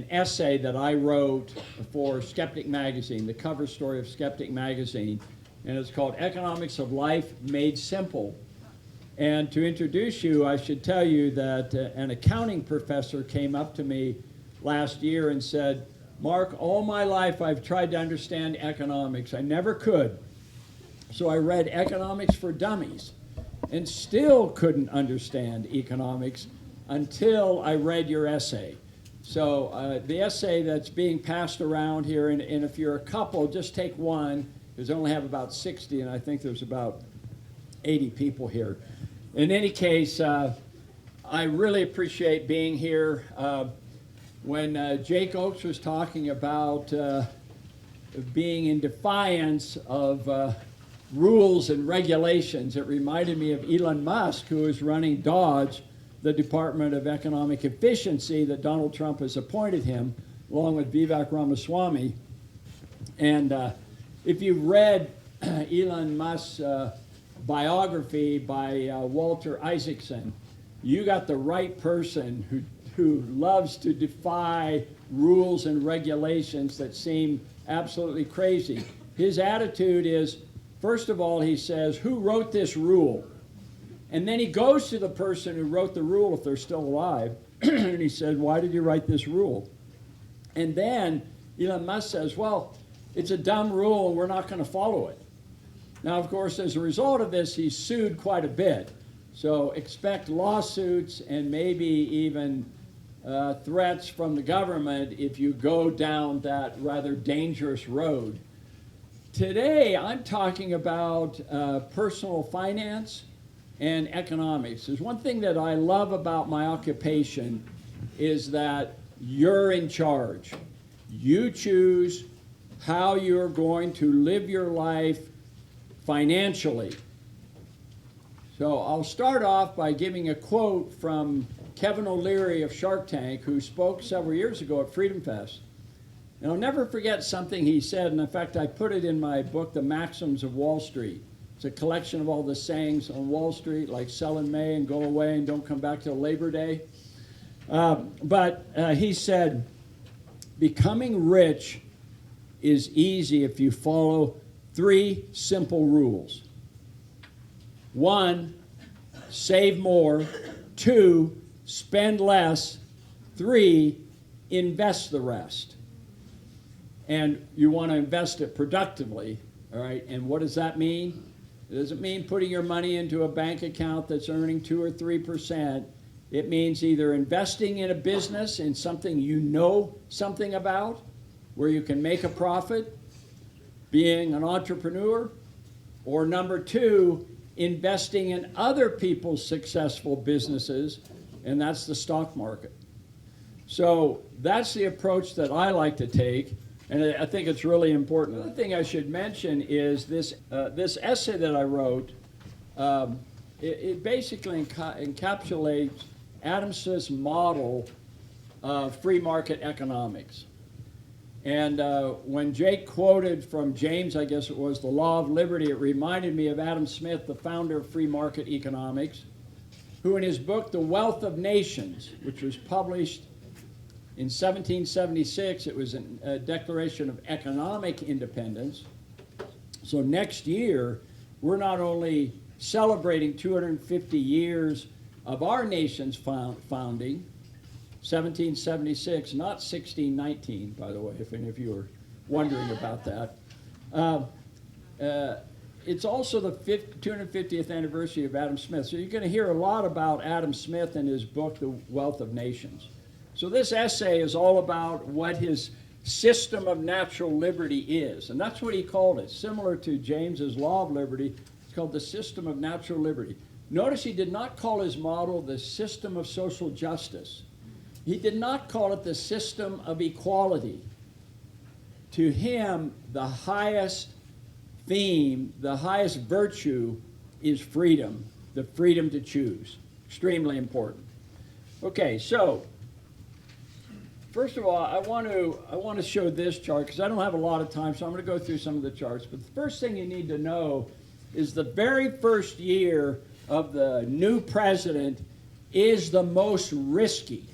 essay that I wrote for Skeptic Magazine, the cover story of Skeptic Magazine, and it's called Economics of Life Made Simple. And to introduce you, I should tell you that an accounting professor came up to me last year and said, Mark, all my life I've tried to understand economics. I never could. So I read Economics for Dummies and still couldn't understand economics until I read your essay. So the essay that's being passed around here, and if you're a couple, just take one, because I only have about 60, and I think there's about 80 people here. In any case, I really appreciate being here. When Jake Oakes was talking about being in defiance of rules and regulations, it reminded me of Elon Musk, who is running Dodge, the Department of Economic Efficiency that Donald Trump has appointed him, along with Vivek Ramaswamy. And if you've read Elon Musk's biography by Walter Isaacson, you got the right person who loves to defy rules and regulations that seem absolutely crazy. His attitude is, first of all, he says, who wrote this rule? And then he goes to the person who wrote the rule, if they're still alive, and he said, why did you write this rule? And then Elon Musk says, well, it's a dumb rule, and we're not going to follow it. Now, of course, as a result of this, he's sued quite a bit. So expect lawsuits and maybe even threats from the government if you go down that rather dangerous road. Today, I'm talking about personal finance and economics. There's one thing that I love about my occupation is that you're in charge. You choose how you're going to live your life financially. So I'll start off by giving a quote from Kevin O'Leary of Shark Tank, who spoke several years ago at Freedom Fest. And I'll never forget something he said, and in fact I put it in my book, The Maxims of Wall Street. It's a collection of all the sayings on Wall Street, like sell in May and go away and don't come back till Labor Day. But he said, becoming rich is easy if you follow 3 simple rules. 1, save more. 2, spend less. 3, invest the rest. And you want to invest it productively, all right? And what does that mean? It doesn't mean putting your money into a bank account that's earning 2 or 3%. It means either investing in a business, in something you know something about, where you can make a profit, being an entrepreneur, or number 2, investing in other people's successful businesses, and that's the stock market. So that's the approach that I like to take, and I think it's really important. The other thing I should mention is this essay that I wrote, it basically encapsulates Adam Smith's model of free market economics. And when Jake quoted from James, I guess it was, the law of liberty, it reminded me of Adam Smith, the founder of free market economics, who in his book, The Wealth of Nations, which was published in 1776, it was a declaration of economic independence. So next year, we're not only celebrating 250 years of our nation's founding, 1776, not 1619, by the way, if any of you are wondering about that. It's also the 250th anniversary of Adam Smith. So you're going to hear a lot about Adam Smith and his book, The Wealth of Nations. So this essay is all about what his system of natural liberty is. And that's what he called it. Similar to James's law of liberty, it's called the system of natural liberty. Notice he did not call his model the system of social justice. He did not call it the system of equality. To him, the highest theme, the highest virtue is freedom, the freedom to choose. Extremely important. Okay, so first of all, I want to show this chart because I don't have a lot of time, so I'm going to go through some of the charts. But the first thing you need to know is the very first year of the new president is the most risky.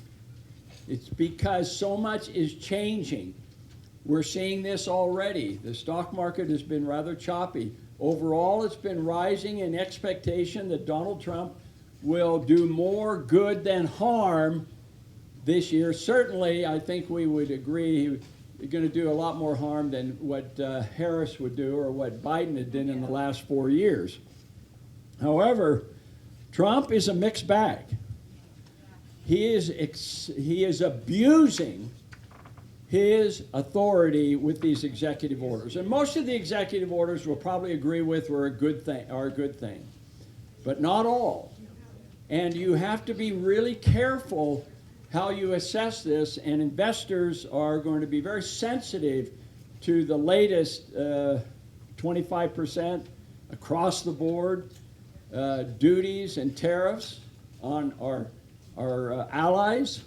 It's because so much is changing. We're seeing this already. The stock market has been rather choppy. Overall, it's been rising in expectation that Donald Trump will do more good than harm this year. Certainly, I think we would agree he's going to do a lot more harm than what Harris would do or what Biden had done in the last 4 years. However, Trump is a mixed bag. He is abusing his authority with these executive orders. And most of the executive orders we'll probably agree with are a good thing, but not all. And you have to be really careful how you assess this, and investors are going to be very sensitive to the latest 25% across the board duties and tariffs on our allies,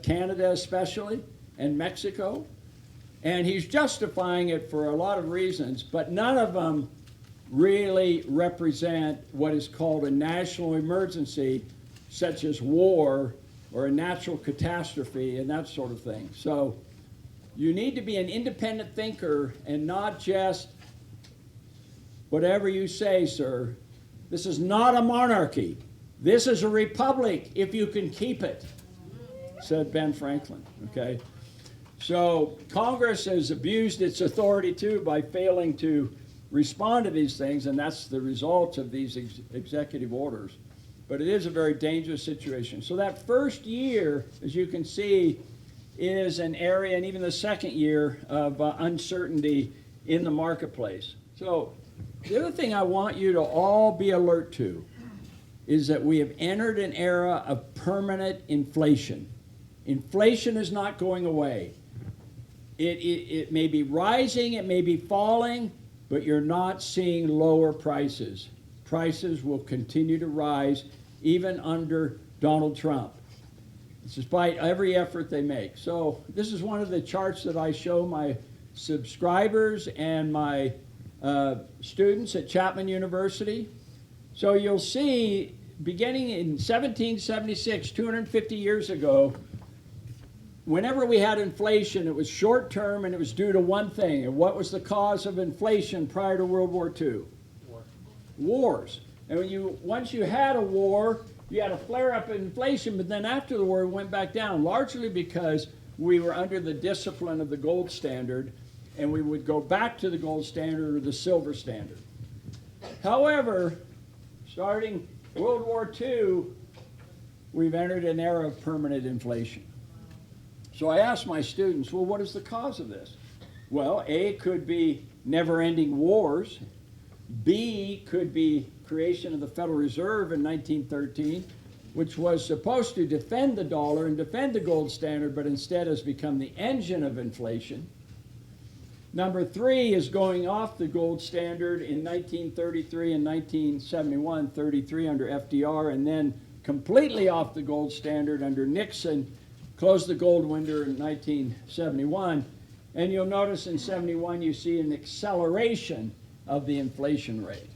Canada especially, and Mexico. And he's justifying it for a lot of reasons, but none of them really represent what is called a national emergency, such as war or a natural catastrophe and that sort of thing. So you need to be an independent thinker and not just whatever you say, sir. This is not a monarchy. This is a republic if you can keep it, said Ben Franklin, okay? So Congress has abused its authority too by failing to respond to these things, and that's the result of these executive orders. But it is a very dangerous situation. So that first year, as you can see, is an area, and even the second year, of uncertainty in the marketplace. So the other thing I want you to all be alert to is that we have entered an era of permanent inflation. Inflation is not going away. It may be rising, it may be falling, but you're not seeing lower prices. Prices will continue to rise even under Donald Trump, despite every effort they make. So this is one of the charts that I show my subscribers and my students at Chapman University. So you'll see, beginning in 1776, 250 years ago, whenever we had inflation, it was short term and it was due to one thing. And what was the cause of inflation prior to World War II? Wars. And once you had a war, you had a flare-up in inflation, but then after the war, it went back down, largely because we were under the discipline of the gold standard, and we would go back to the gold standard or the silver standard. However, starting World War II, we've entered an era of permanent inflation. So I asked my students, well, what is the cause of this? Well, A, could be never-ending wars. B, could be creation of the Federal Reserve in 1913, which was supposed to defend the dollar and defend the gold standard, but instead has become the engine of inflation. Number 3 is going off the gold standard in 1933 and 1971, 33 under FDR, and then completely off the gold standard under Nixon closed the gold window in 1971. And you'll notice in 71 you see an acceleration of the inflation rate.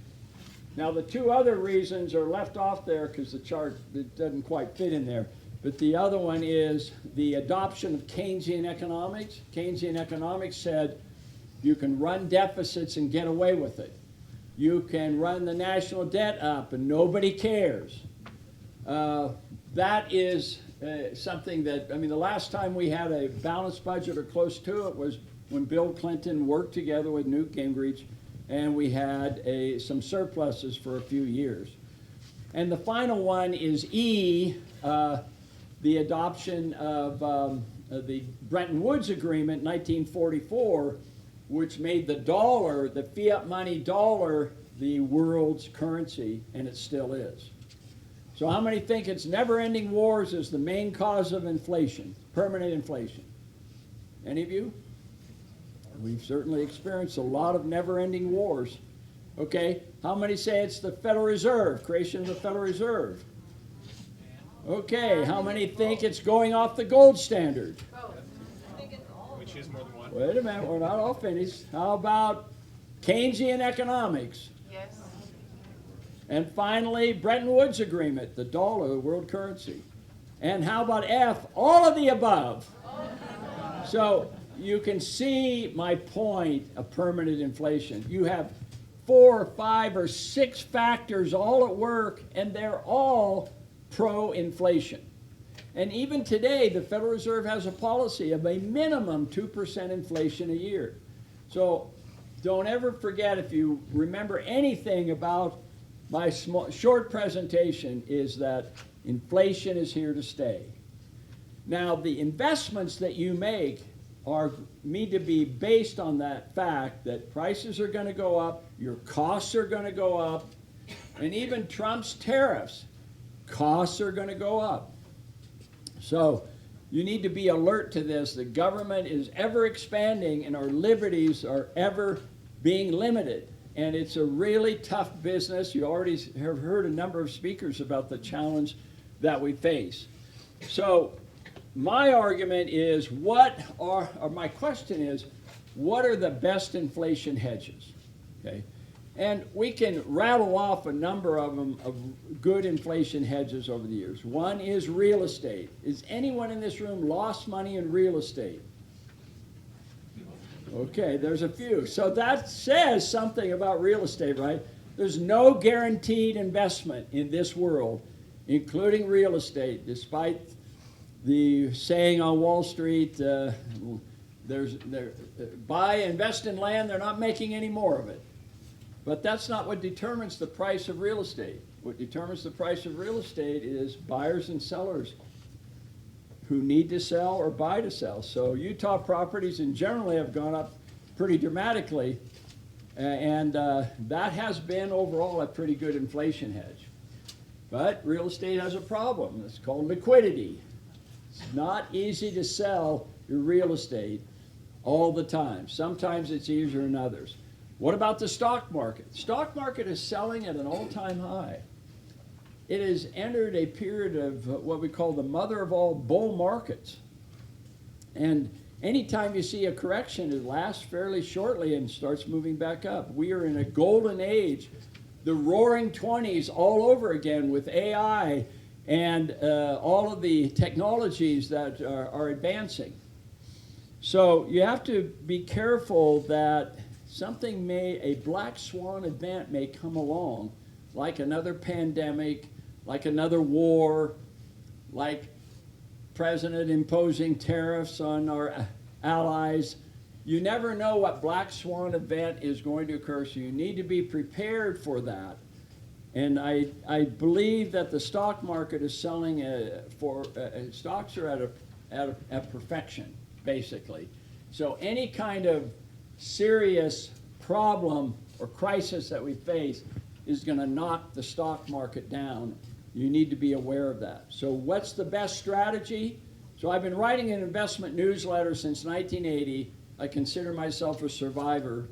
Now the two other reasons are left off there because the chart it doesn't quite fit in there. But the other one is the adoption of Keynesian economics. Keynesian economics said you can run deficits and get away with it. You can run the national debt up and nobody cares. That is something that, I mean, the last time we had a balanced budget or close to it was when Bill Clinton worked together with Newt Gingrich, and we had some surpluses for a few years. And the final one is E, the adoption of the Bretton Woods Agreement, 1944, which made the dollar, the fiat money dollar, the world's currency, and it still is. So how many think it's never-ending wars is the main cause of inflation, permanent inflation? Any of you? We've certainly experienced a lot of never-ending wars. Okay, how many say it's the Federal Reserve, creation of the Federal Reserve? Okay, how many think it's going off the gold standard?
We choose more than one.
Wait a minute, we're not all finished. How about Keynesian economics?
Yes.
And finally, Bretton Woods Agreement, the dollar, the world currency. And how about F, all of the above? So you can see my point of permanent inflation. You have 4 or 5 or 6 factors all at work, and they're all pro-inflation. And even today, the Federal Reserve has a policy of a minimum 2% inflation a year. So don't ever forget, if you remember anything about my short presentation, is that inflation is here to stay. Now, the investments that you make need to be based on that fact that prices are going to go up, your costs are going to go up, and even Trump's tariffs, costs are going to go up. So you need to be alert to this. The government is ever expanding and our liberties are ever being limited. And it's a really tough business. You already have heard a number of speakers about the challenge that we face. So my argument is, my question is, what are the best inflation hedges? Okay? And we can rattle off a number of them of good inflation hedges over the years. One is real estate. Is anyone in this room lost money in real estate? Okay, there's a few. So that says something about real estate, right? There's no guaranteed investment in this world, including real estate, despite the saying on Wall Street, invest in land, they're not making any more of it. But that's not what determines the price of real estate. What determines the price of real estate is buyers and sellers who need to sell or buy to sell. So Utah properties in general have gone up pretty dramatically, and that has been overall a pretty good inflation hedge. But real estate has a problem. It's called liquidity. It's not easy to sell your real estate all the time. Sometimes it's easier than others. What about the stock market? The stock market is selling at an all-time high. It has entered a period of what we call the mother of all bull markets. And anytime you see a correction, it lasts fairly shortly and starts moving back up. We are in a golden age, the roaring 20s all over again with AI and all of the technologies that are advancing. So you have to be careful that a black swan event may come along, like another pandemic, like another war, like president imposing tariffs on our allies. You never know what black swan event is going to occur, so you need to be prepared for that. And I believe that the stock market is selling stocks are at perfection, basically. So any kind of serious problem or crisis that we face is going to knock the stock market down. You need to be aware of that. So what's the best strategy? So I've been writing an investment newsletter since 1980. I consider myself a survivor.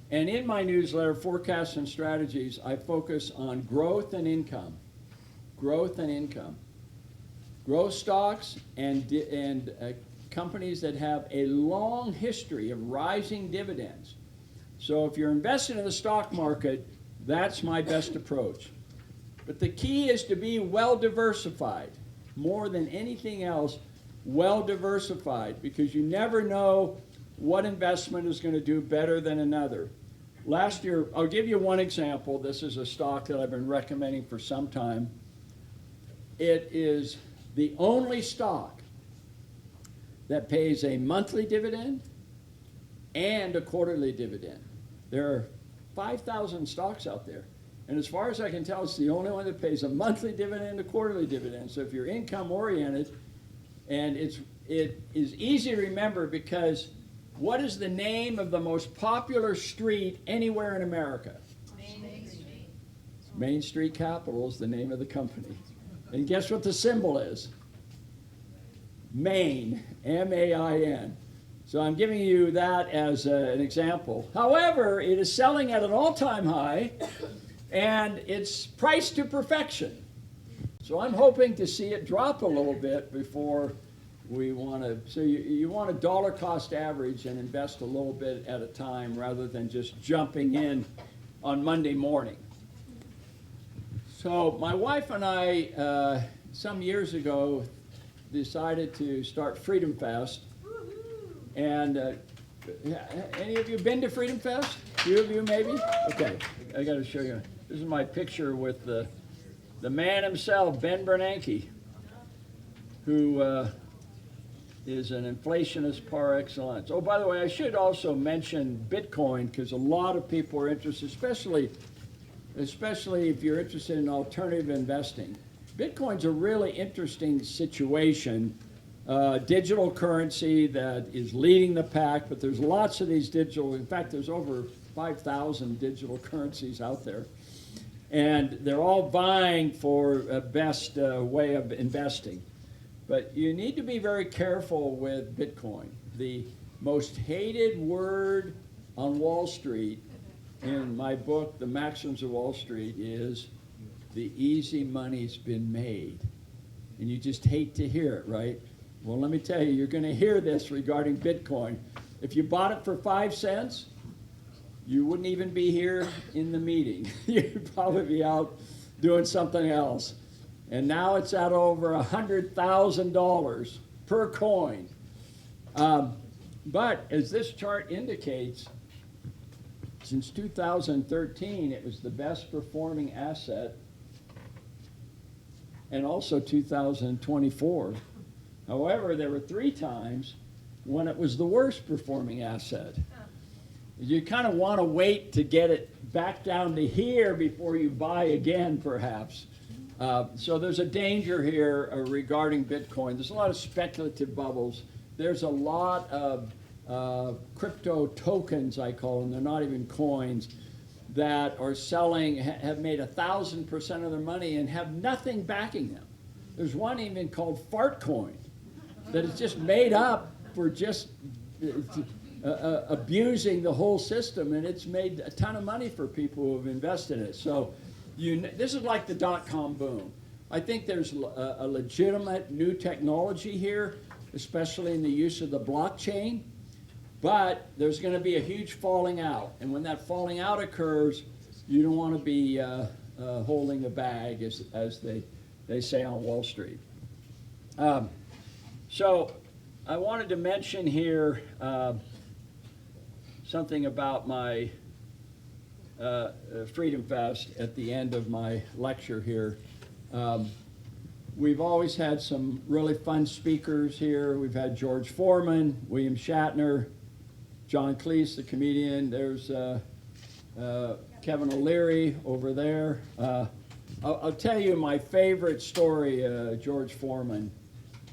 And in my newsletter, Forecasts and Strategies, I focus on growth and income. Growth and income. growth stocks and companies that have a long history of rising dividends. So if you're invested in the stock market, that's my best approach. But the key is to be well diversified, more than anything else, well diversified, because you never know what investment is going to do better than another. Last year, I'll give you one example. This is a stock that I've been recommending for some time. It is the only stock that pays a monthly dividend and a quarterly dividend. There are 5,000 stocks out there. And as far as I can tell, it's the only one that pays a monthly dividend and a quarterly dividend. So if you're income oriented, and it is easy to remember because what is the name of the most popular street anywhere in America? Main Street. Main Street Capital is the name of the company. And guess what the symbol is? Main, M-A-I-N. So I'm giving you that as an example. However, it is selling at an all-time high, and it's priced to perfection. So I'm hoping to see it drop a little bit before we want to. So you want a dollar cost average and invest a little bit at a time rather than just jumping in on Monday morning. So my wife and I, some years ago, decided to start Freedom Fest. And any of you been to Freedom Fest? A few of you maybe? Okay, I got to show you. This is my picture with the man himself, Ben Bernanke, who is an inflationist par excellence. Oh, by the way, I should also mention Bitcoin because a lot of people are interested, especially if you're interested in alternative investing. Bitcoin's a really interesting situation. Digital currency that is leading the pack, but there's lots of these digital, in fact, there's over 5,000 digital currencies out there. And they're all vying for a best way of investing. But you need to be very careful with Bitcoin. The most hated word on Wall Street in my book, The Maxims of Wall Street, is the easy money's been made. And you just hate to hear it, right? Well, let me tell you, you're going to hear this regarding Bitcoin. If you bought it for 5 cents, you wouldn't even be here in the meeting. You'd probably be out doing something else. And now it's at over $100,000 per coin. But as this chart indicates, since 2013, it was the best performing asset, and also 2024. However, there were 3 times when it was the worst performing asset. You kind of want to wait to get it back down to here before you buy again, perhaps. So there's a danger here regarding Bitcoin. There's a lot of speculative bubbles. There's a lot of crypto tokens, I call them. They're not even coins, that are selling, have made 1,000% of their money and have nothing backing them. There's one even called Fartcoin that is just made up for just abusing the whole system, and it's made a ton of money for people who have invested in it. So this is like the dot-com boom. I think there's a legitimate new technology here, especially in the use of the blockchain, but there's going to be a huge falling out. And when that falling out occurs, you don't want to be holding the bag, as they say on Wall Street. So I wanted to mention here something about my Freedom Fest at the end of my lecture here. We've always had some really fun speakers here. We've had George Foreman, William Shatner, John Cleese, the comedian. There's Kevin O'Leary over there. I'll tell you my favorite story, George Foreman.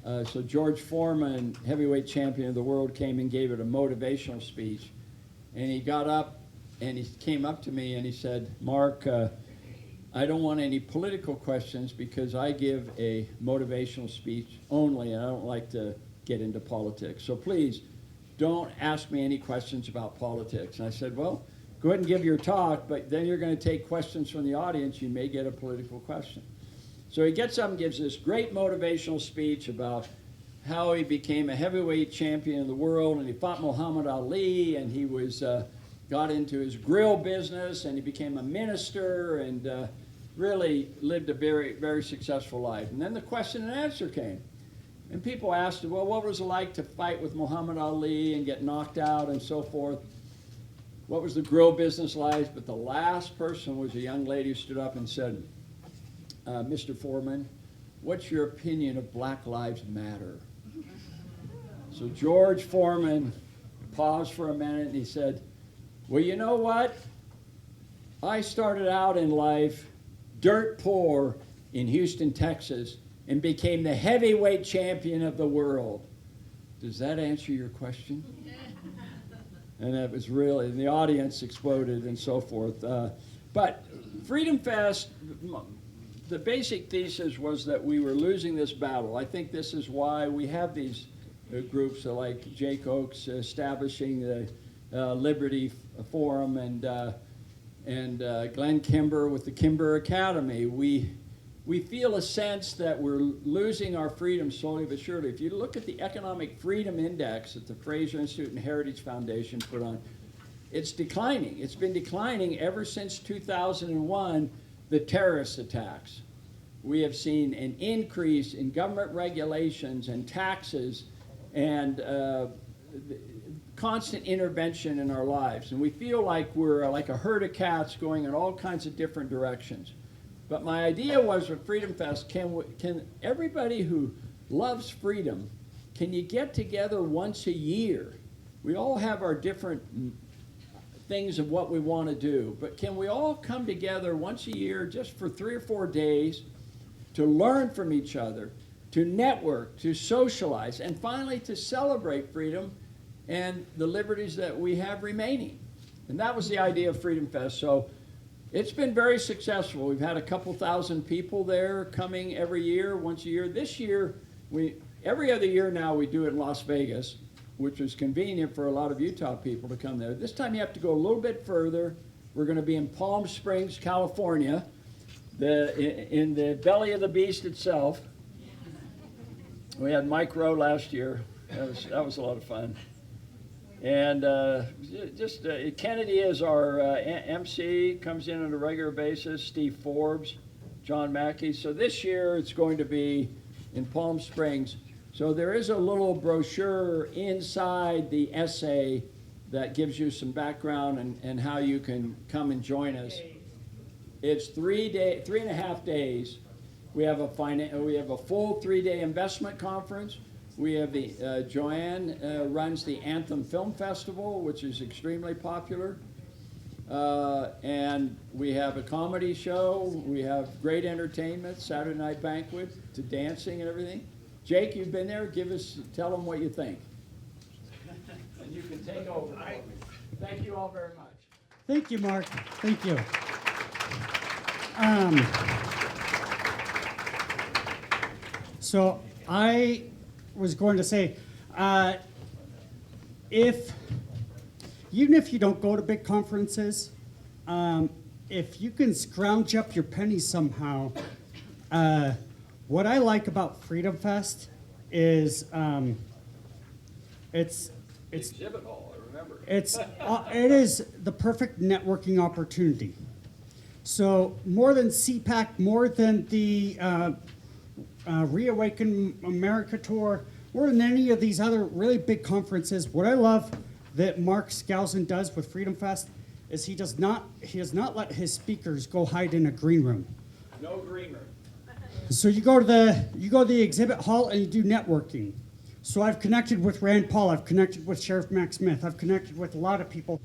So George Foreman, heavyweight champion of the world, came and gave it a motivational speech. And he got up and he came up to me and he said, "Mark, I don't want any political questions because I give a motivational speech only and I don't like to get into politics. So please don't ask me any questions about politics." And I said, "Well, go ahead and give your talk, but then you're going to take questions from the audience. You may get a political question." So he gets up and gives this great motivational speech about how he became a heavyweight champion of the world, and he fought Muhammad Ali, and he was got into his grill business, and he became a minister, and really lived a very, very successful life. And then the question and answer came. And people asked him, well, what was it like to fight with Muhammad Ali and get knocked out and so forth? What was the grill business like? But the last person was a young lady who stood up and said, Mr. Foreman, what's your opinion of Black Lives Matter? So George Foreman paused for a minute and he said, well, you know what? I started out in life dirt poor in Houston, Texas, and became the heavyweight champion of the world. Does that answer your question? And that was really, and the audience exploded and so forth. But Freedom Fest, the basic thesis was that we were losing this battle. I think this is why we have these groups like Jake Oaks establishing the Liberty Forum and Glenn Kimber with the Kimber Academy. We feel a sense that we're losing our freedom slowly but surely. If you look at the Economic Freedom Index that the Fraser Institute and Heritage Foundation put on, it's declining. It's been declining ever since 2001, the terrorist attacks. We have seen an increase in government regulations and taxes and constant intervention in our lives. And we feel like we're like a herd of cats going in all kinds of different directions. But my idea was with Freedom Fest, can everybody who loves freedom, can you get together once a year? We all have our different things of what we want to do, but can we all come together once a year just for 3 or 4 days to learn from each other, to network, to socialize, and finally to celebrate freedom and the liberties that we have remaining? And that was the idea of Freedom Fest. So it's been very successful. We've had a couple thousand people there coming every year, once a year. This year, every other year now we do it in Las Vegas, which is convenient for a lot of Utah people to come there. This time you have to go a little bit further. We're going to be in Palm Springs, California, in the belly of the beast itself. We had Mike Rowe last year. That was a lot of fun. And Kennedy is our MC, comes in on a regular basis, Steve Forbes, John Mackey. So this year it's going to be in Palm Springs. So there is a little brochure inside the essay that gives you some background and how you can come and join us. It's 3.5 days. We have a full 3-day investment conference. We have Joanne runs the Anthem Film Festival, which is extremely popular. And we have a comedy show. We have great entertainment, Saturday night banquet, to dancing and everything. Jake, you've been there. Tell them what you think. And you can take over. Thank you all very much.
Thank you, Mark. Thank you. So I was going to say, even if you don't go to big conferences, if you can scrounge up your pennies somehow, what I like about Freedom Fest is it's
Exhibit hall, I remember.
it is the perfect networking opportunity. So more than CPAC, more than the Reawaken America Tour, more than any of these other really big conferences, what I love that Mark Skousen does with Freedom Fest is he does not let his speakers go hide in a green room.
No green room.
So you go to the exhibit hall and you do networking. So I've connected with Rand Paul, I've connected with Sheriff Max Smith, I've connected with a lot of people.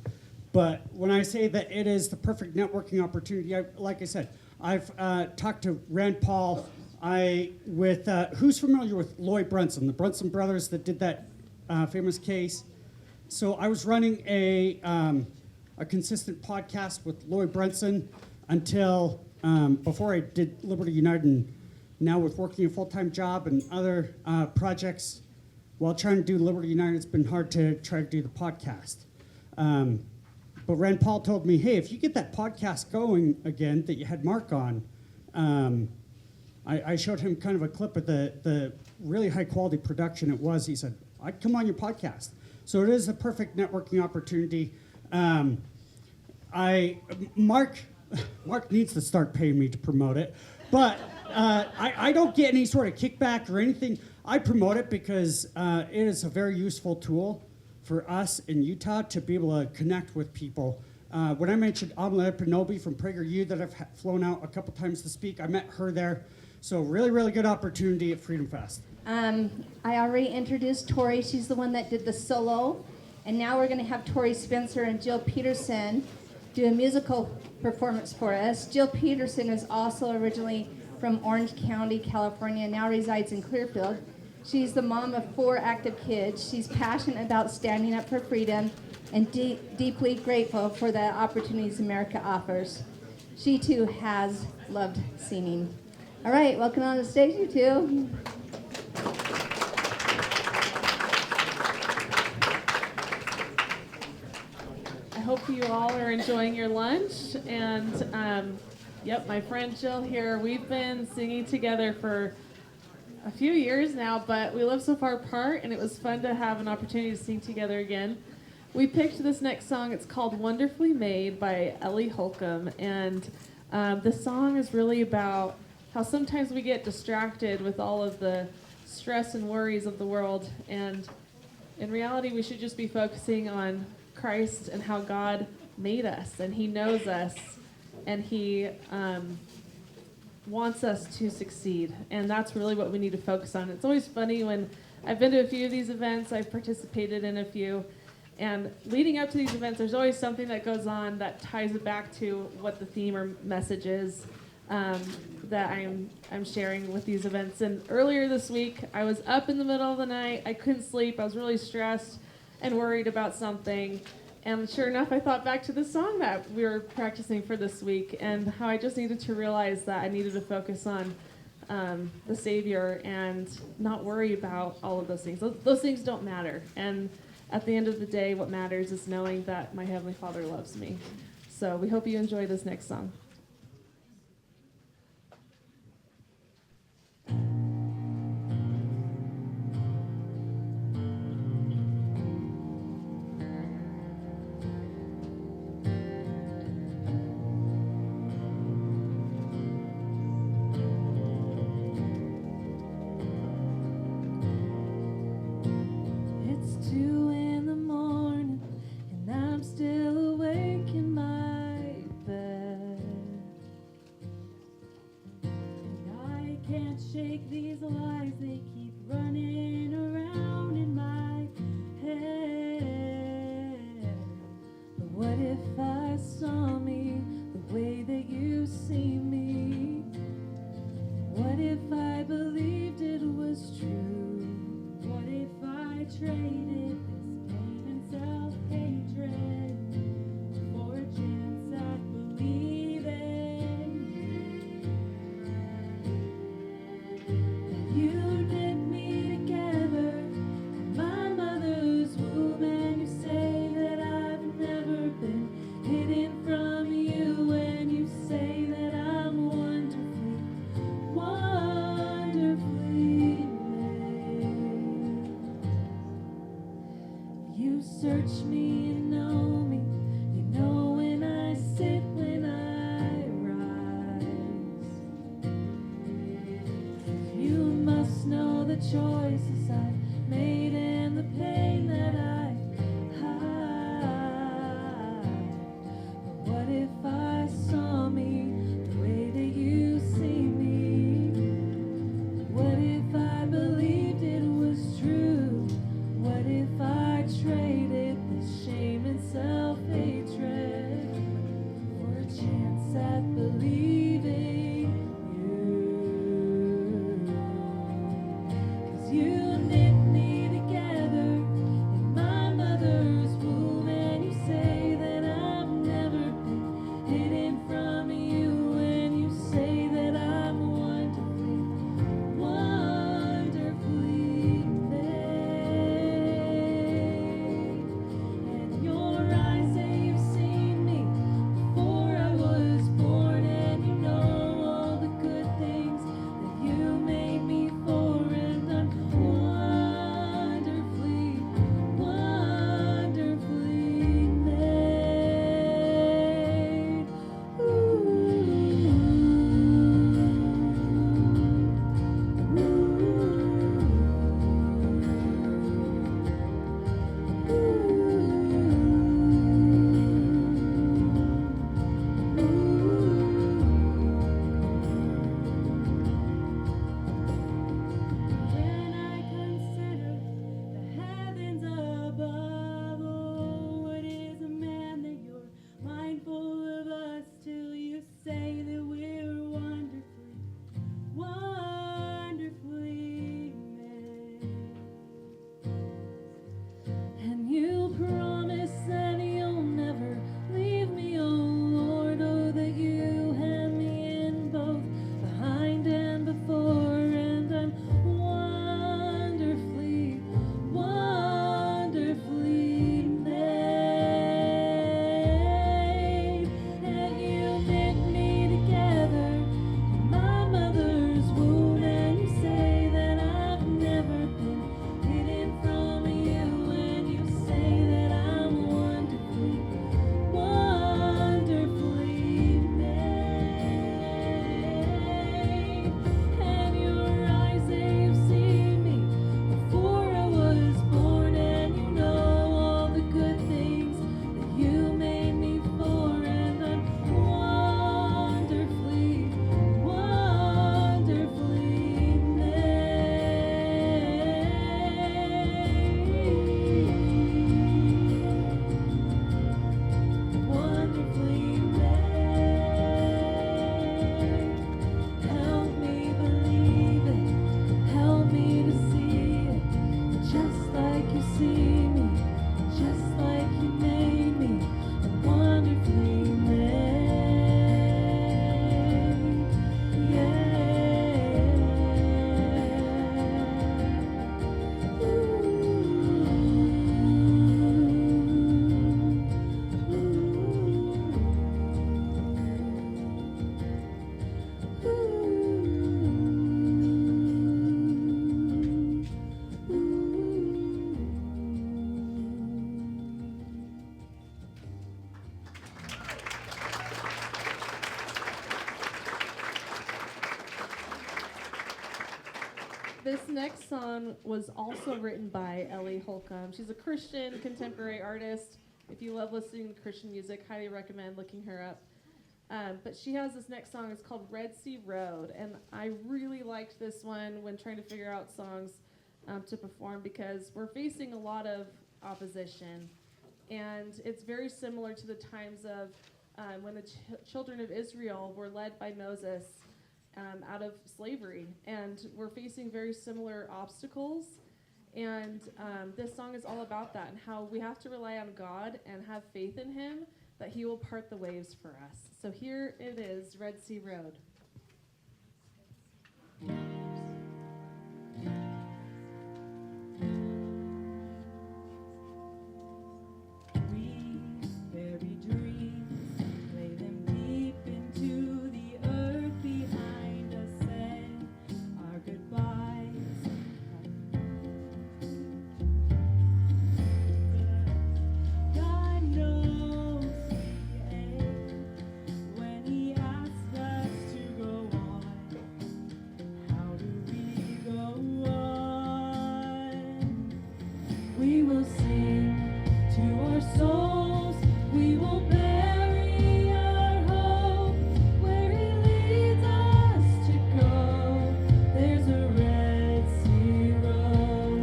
But when I say that it is the perfect networking opportunity, like I said, I've talked to Rand Paul. Who's familiar with Lloyd Brunson, the Brunson brothers that did that famous case? So I was running a consistent podcast with Lloyd Brunson until before I did Liberty United, and now with working a full-time job and other projects while trying to do Liberty United, it's been hard to try to do the podcast. But Rand Paul told me, hey, if you get that podcast going again that you had Mark on, I showed him kind of a clip of the really high quality production it was. He said, I'd come on your podcast. So it is a perfect networking opportunity. Mark needs to start paying me to promote it, but I don't get any sort of kickback or anything. I promote it because it is a very useful tool for us in Utah to be able to connect with people. When I mentioned Amala Pinobi from PragerU that I've flown out a couple times to speak, I met her there. So really, really good opportunity at Freedom Fest.
I already introduced Tori. She's the one that did the solo. And now we're going to have Tori Spencer and Jill Peterson do a musical performance for us. Jill Peterson is also originally from Orange County, California, now resides in Clearfield. She's the mom of 4 active kids. She's passionate about standing up for freedom and deeply grateful for the opportunities America offers. She too has loved singing. All right, welcome on the stage, you two.
I hope you all are enjoying your lunch. And yep, my friend Jill here, we've been singing together for a few years now, but we live so far apart, and it was fun to have an opportunity to sing together again. We picked this next song. It's called Wonderfully Made by Ellie Holcomb. And the song is really about how sometimes we get distracted with all of the stress and worries of the world. And in reality, we should just be focusing on Christ and how God made us, and He knows us, and He wants us to succeed. And that's really what we need to focus on. It's always funny when I've been to a few of these events, I've participated in a few, and leading up to these events, there's always something that goes on that ties it back to what the theme or message is that I'm sharing with these events. And earlier this week, I was up in the middle of the night. I couldn't sleep. I was really stressed and worried about something. And sure enough, I thought back to the song that we were practicing for this week and how I just needed to realize that I needed to focus on the Savior and not worry about all of those things. Those things don't matter. And at the end of the day, what matters is knowing that my Heavenly Father loves me. So we hope you enjoy this next song.
It's 2 in the morning and I'm still awake in my bed. And I can't shake these lies, they keep running around in my head. But what if I saw me the way that you see me? What if I believed it was true? What if I traded this pain and self-hatred for a chance at believing that you knit me together in my mother's womb, and you say that I've never been hidden from you, and you say that I'm wonderfully, wonderfully made. You search me and know me, you know when I sit, when I rise. You must know the choices I've made and the pain that I hide. But what if I saw me the way that you see me? What if I believed it was true? What if I traded this shame and self-hatred for a chance at believing you? 'Cause you knit me together in my mother's womb, and you say that I've never been hidden from you, and you say that I'm wonderfully, wonderfully made.
This next song was also written by Ellie Holcomb. She's a Christian contemporary artist. If you love listening to Christian music, highly recommend looking her up. But she has this next song. It's called Red Sea Road, and I really liked this one when trying to figure out songs to perform because we're facing a lot of opposition, and it's very similar to the times of when the children of Israel were led by Moses out of slavery, and we're facing very similar obstacles. And this song is all about that and how we have to rely on God and have faith in Him that He will part the waves for us. So here it is, Red Sea Road.
We will sing to our souls. We will bury our hope where He leads us to go. There's a Red Sea road.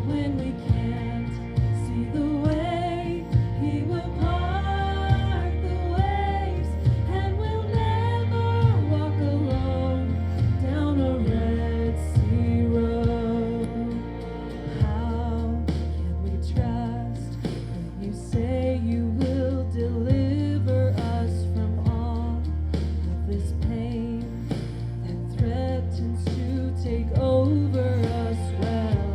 When we can't see the way, He will part the waves, and we'll never walk alone down a Red Sea road. How can we trust when you say you will deliver us from all of this pain that threatens to take over us? Well,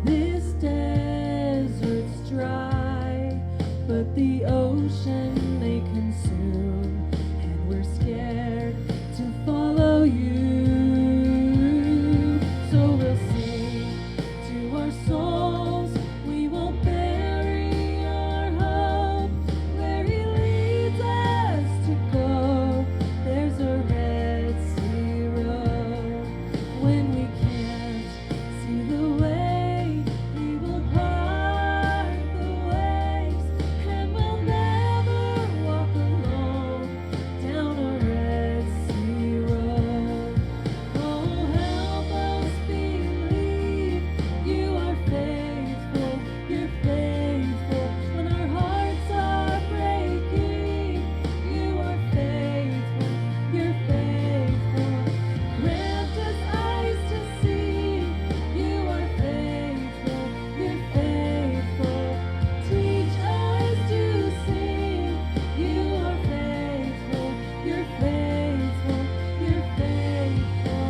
this desert's dry, but the ocean may consume, and we're scared to follow you. So we'll sing to our souls. We won't bury our hope where He leads us to go. There's a Red Sea road. When we can't see the way, He will part the waves, and we'll never walk alone down a Red Sea road. Oh, help us believe You are faithful, You're faithful. When our hearts are breaking, You are faithful, You're faithful. Grant us eyes to see, You are faithful, You're faithful. Teach us to sing, You are faithful, You're faithful, You're faithful.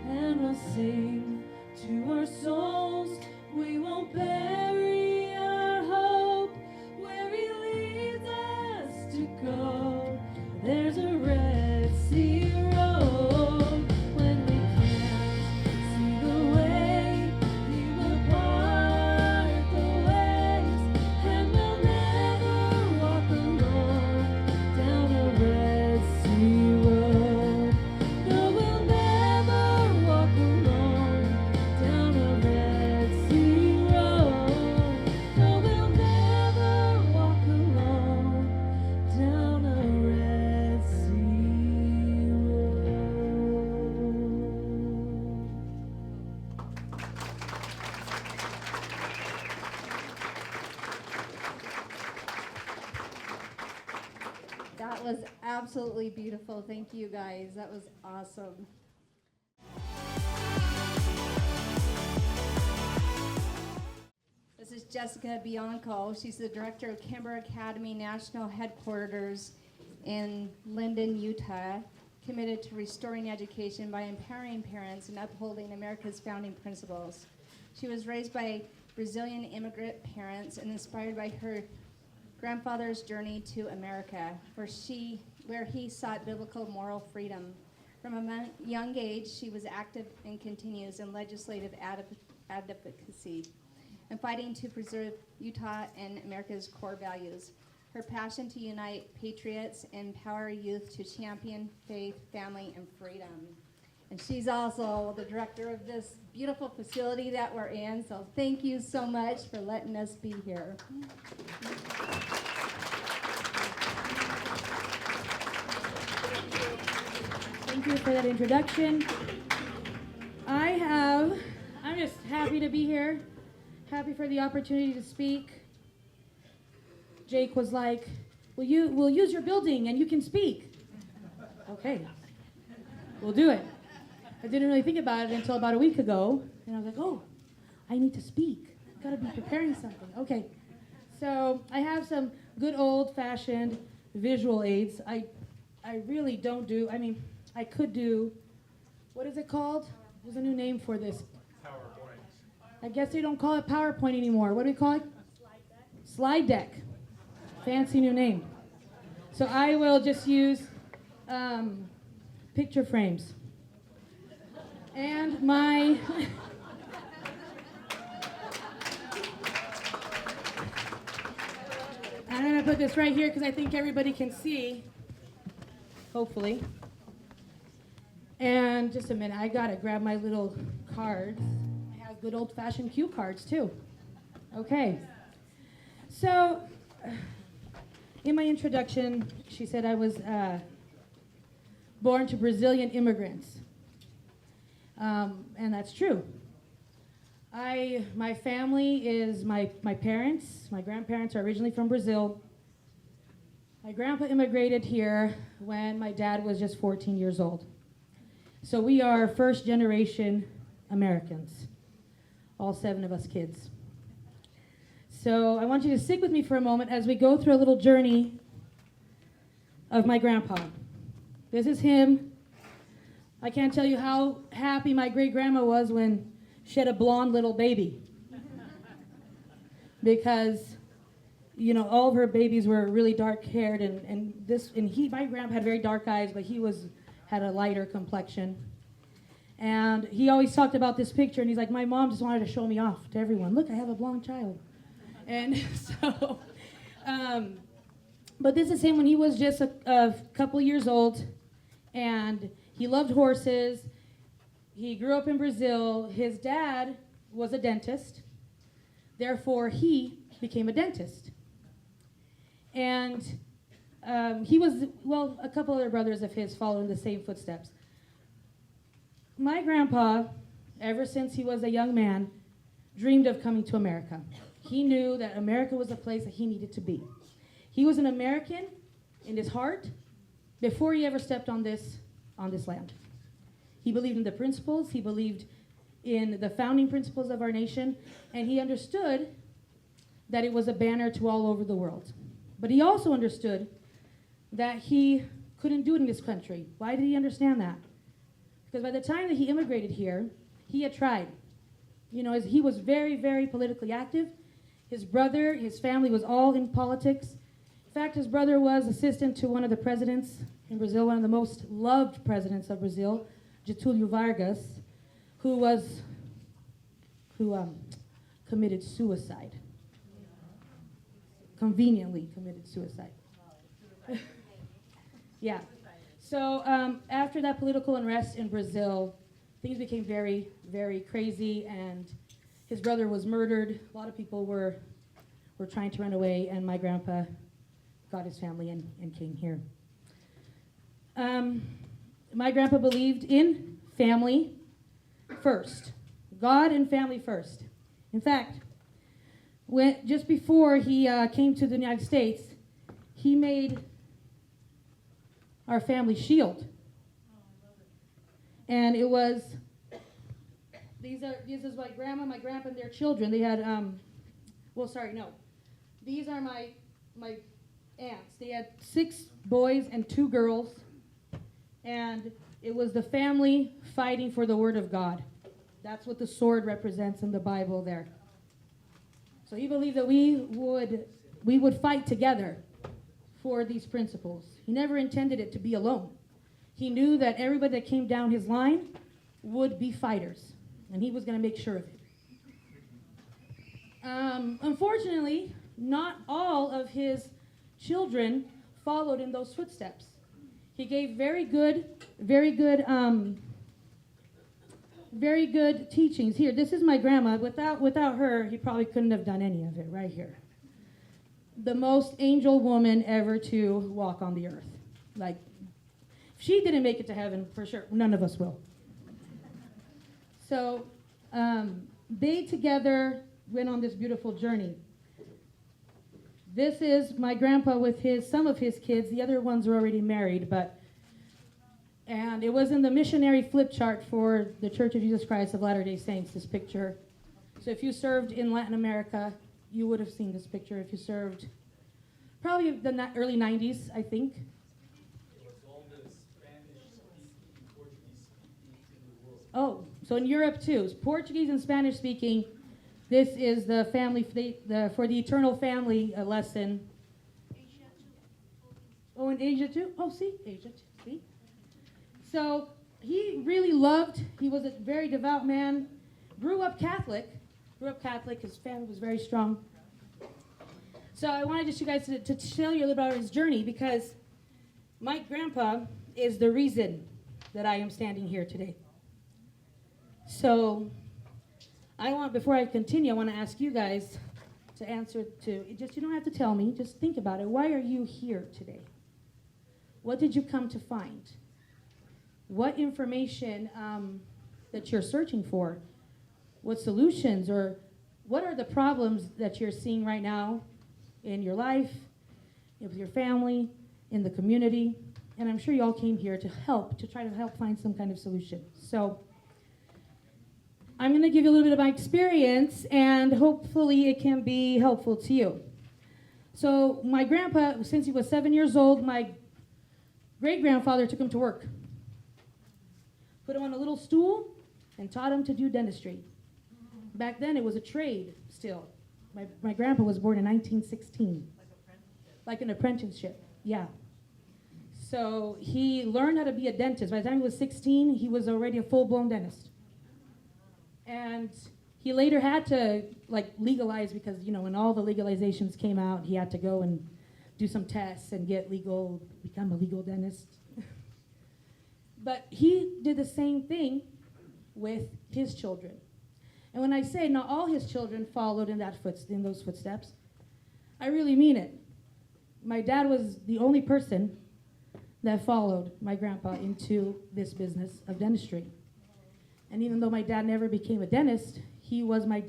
And we'll sing to our souls. We won't bury our hope where He leads us to go. There's a Red Sea road. When we can't see the way, He will part the waves, and we'll never walk alone down a Red Sea road. No, we'll never walk alone down a Red Sea road. No, we'll never walk alone down a Red Sea
That was absolutely beautiful. Thank you guys. That was awesome. This is Jessica Bianco. She's the director of Kimber Academy National Headquarters in Linden, Utah, committed to restoring education by empowering parents and upholding America's founding principles. She was raised by Brazilian immigrant parents and inspired by her grandfather's journey to America, where he sought biblical moral freedom. From a young age, she was active and continues in legislative advocacy and fighting to preserve Utah and America's core values. Her passion to unite patriots and empower youth to champion faith, family, and freedom. And she's also the director of this beautiful facility that we're in, so thank you so much for letting us be here.
Thank you for that introduction. I'm just happy to be here, happy for the opportunity to speak. Jake was like, we'll use your building and you can speak. Okay, we'll do it. I didn't really think about it until about a week ago, and I was like, oh, I need to speak. Gotta be preparing something. Okay, so I have some good old-fashioned visual aids. I really don't do, I could do, what is it called? There's a new name for this. PowerPoint. I guess they don't call it PowerPoint anymore. What do we call it? Slide deck. Fancy new name. So I will just use picture frames. And my I'm going to put this right here because I think everybody can see, hopefully. And just a minute, I got to grab my little cards. I have good old-fashioned cue cards, too. Okay. So, in my introduction, she said I was born to Brazilian immigrants. And that's true. My family is my parents. My grandparents are originally from Brazil. My grandpa immigrated here when my dad was just 14 years old. So we are first generation Americans, all 7 of us kids. So I want you to stick with me for a moment as we go through a little journey of my grandpa. This is him. I can't tell you how happy my great-grandma was when she had a blonde little baby. Because, all of her babies were really dark-haired, my grandpa had very dark eyes, but he had a lighter complexion. And he always talked about this picture, and he's like, my mom just wanted to show me off to everyone. Look, I have a blonde child. And so, but this is him when he was just a couple years old, and he loved horses. He grew up in Brazil. His dad was a dentist. Therefore, he became a dentist. And he was, a couple other brothers of his followed in the same footsteps. My grandpa, ever since he was a young man, dreamed of coming to America. He knew that America was a place that he needed to be. He was an American in his heart before he ever stepped on this land. He believed in the principles, he believed in the founding principles of our nation, and he understood that it was a banner to all over the world. But he also understood that he couldn't do it in this country. Why did he understand that? Because by the time that he immigrated here, he had tried. He was very, very politically active. His brother, his family was all in politics. In fact, his brother was assistant to one of the presidents in Brazil, one of the most loved presidents of Brazil, Getúlio Vargas, who committed suicide. Conveniently committed suicide. Yeah. So after that political unrest in Brazil, things became very, very crazy, and his brother was murdered. A lot of people were trying to run away, and my grandpa got his family and came here. My grandpa believed in family first. God and family first. In fact, just before he came to the United States, he made our family shield. And it was, this is my grandma, my grandpa, and their children. They had, These are my aunts. They had 6 boys and 2 girls. And it was the family fighting for the word of God. That's what the sword represents in the Bible there. So he believed that we would fight together for these principles. He never intended it to be alone. He knew that everybody that came down his line would be fighters, and he was going to make sure of it. Unfortunately, not all of his children followed in those footsteps. He gave very good teachings. Here, this is my grandma. Without her, he probably couldn't have done any of it right here. The most angel woman ever to walk on the earth. Like, if she didn't make it to heaven, for sure, none of us will. So, they together went on this beautiful journey. This is my grandpa with some of his kids. The other ones were already married, and it was in the missionary flip chart for the Church of Jesus Christ of Latter-day Saints, this picture. So if you served in Latin America, you would have seen this picture. If you served, probably the early 90s, I think. Oh, so in Europe too, Portuguese and Spanish speaking. This is the family, for the eternal family lesson. Oh, in Asia too? Oh, see, Asia too, see? So he really loved, he was a very devout man, grew up Catholic, his family was very strong. So I wanted just you guys to tell you a little about his journey, because my grandpa is the reason that I am standing here today. So before I continue, I want to ask you guys to answer you don't have to tell me, just think about it. Why are you here today? What did you come to find? What information that you're searching for? What solutions, or what are the problems that you're seeing right now in your life, with your family, in the community? And I'm sure you all came here to try to help find some kind of solution. So I'm going to give you a little bit of my experience, and hopefully it can be helpful to you. So my grandpa, since he was 7 years old, my great-grandfather took him to work. Put him on a little stool and taught him to do dentistry. Back then it was a trade still. My grandpa was born in 1916. Like an apprenticeship, yeah. So he learned how to be a dentist. By the time he was 16, he was already a full-blown dentist. And he later had to legalize, because when all the legalizations came out, he had to go and do some tests and become a legal dentist. But he did the same thing with his children. And when I say not all his children followed in those footsteps, I really mean it. My dad was the only person that followed my grandpa into this business of dentistry. And even though my dad never became a dentist, he was my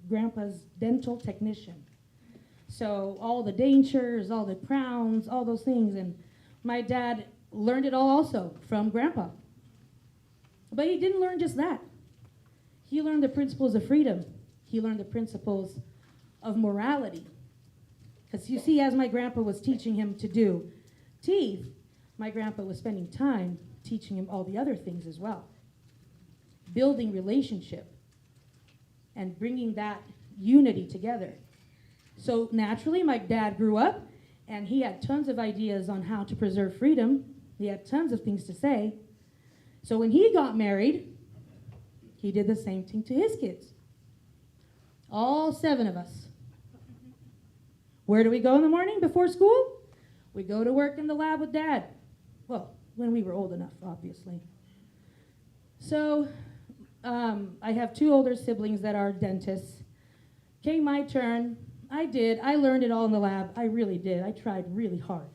grandpa's dental technician. So all the dentures, all the crowns, all those things. And my dad learned it all also from grandpa. But he didn't learn just that. He learned the principles of freedom. He learned the principles of morality. Because you see, as my grandpa was teaching him to do teeth, my grandpa was spending time teaching him all the other things as well. Building relationship and bringing that unity together. So naturally, my dad grew up, and he had tons of ideas on how to preserve freedom. He had tons of things to say. So when he got married, he did the same thing to his kids. All 7 of us. Where do we go in the morning before school? We go to work in the lab with Dad. Well, when we were old enough, obviously. So I have 2 older siblings that are dentists. Came my turn. I learned it all in the lab. I really did. I tried really hard.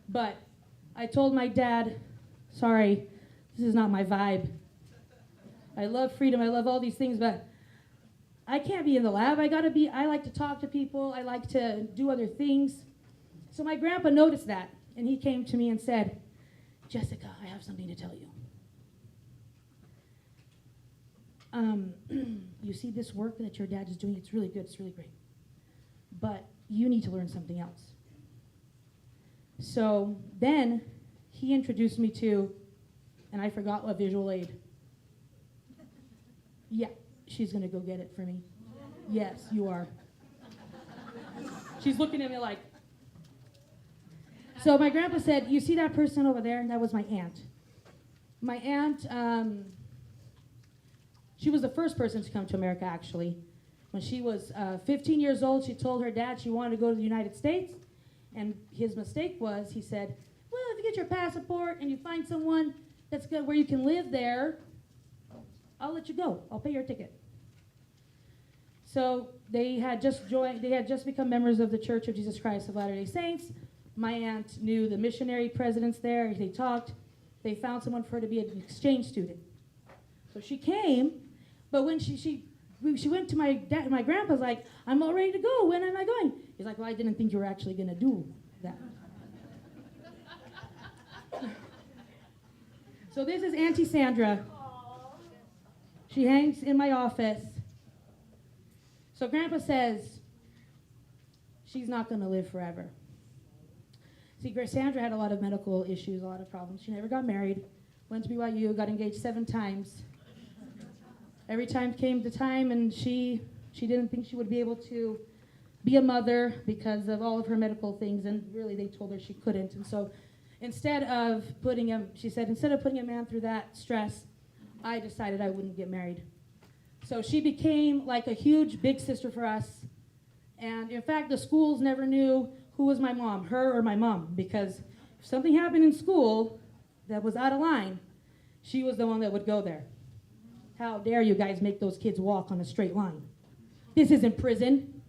But I told my dad, sorry, this is not my vibe. I love freedom. I love all these things, but I can't be in the lab. I like to talk to people. I like to do other things. So my grandpa noticed that, and he came to me and said, Jessica, I have something to tell you. You see this work that your dad is doing? It's really good. It's really great. But you need to learn something else. So then he introduced me to, and I forgot what visual aid. Yeah, she's going to go get it for me. Yes, you are. She's looking at me like. So my grandpa said, you see that person over there? That was my aunt. My aunt, she was the first person to come to America, actually. When she was 15 years old, she told her dad she wanted to go to the United States, And his mistake was, he said, well, if you get your passport and you find someone that's good where you can live there, I'll let you go. I'll pay your ticket. So they had just become members of the Church of Jesus Christ of Latter-day Saints. My aunt knew the missionary presidents there. They talked. They found someone for her to be an exchange student. So she came, but when she went to my dad, my grandpa's like, I'm all ready to go. When am I going? He's like, well, I didn't think you were actually going to do that. So this is Auntie Sandra. She hangs in my office. So Grandpa says she's not going to live forever. See, Sandra had a lot of medical issues, a lot of problems. She never got married, went to BYU, got engaged 7 times. Every time came the time, and she didn't think she would be able to be a mother because of all of her medical things, and really they told her she couldn't. And so instead of putting a man through that stress, I decided I wouldn't get married. So she became like a huge big sister for us. And in fact, the schools never knew who was my mom, her or my mom, because if something happened in school that was out of line, she was the one that would go there. How dare you guys make those kids walk on a straight line? This isn't prison.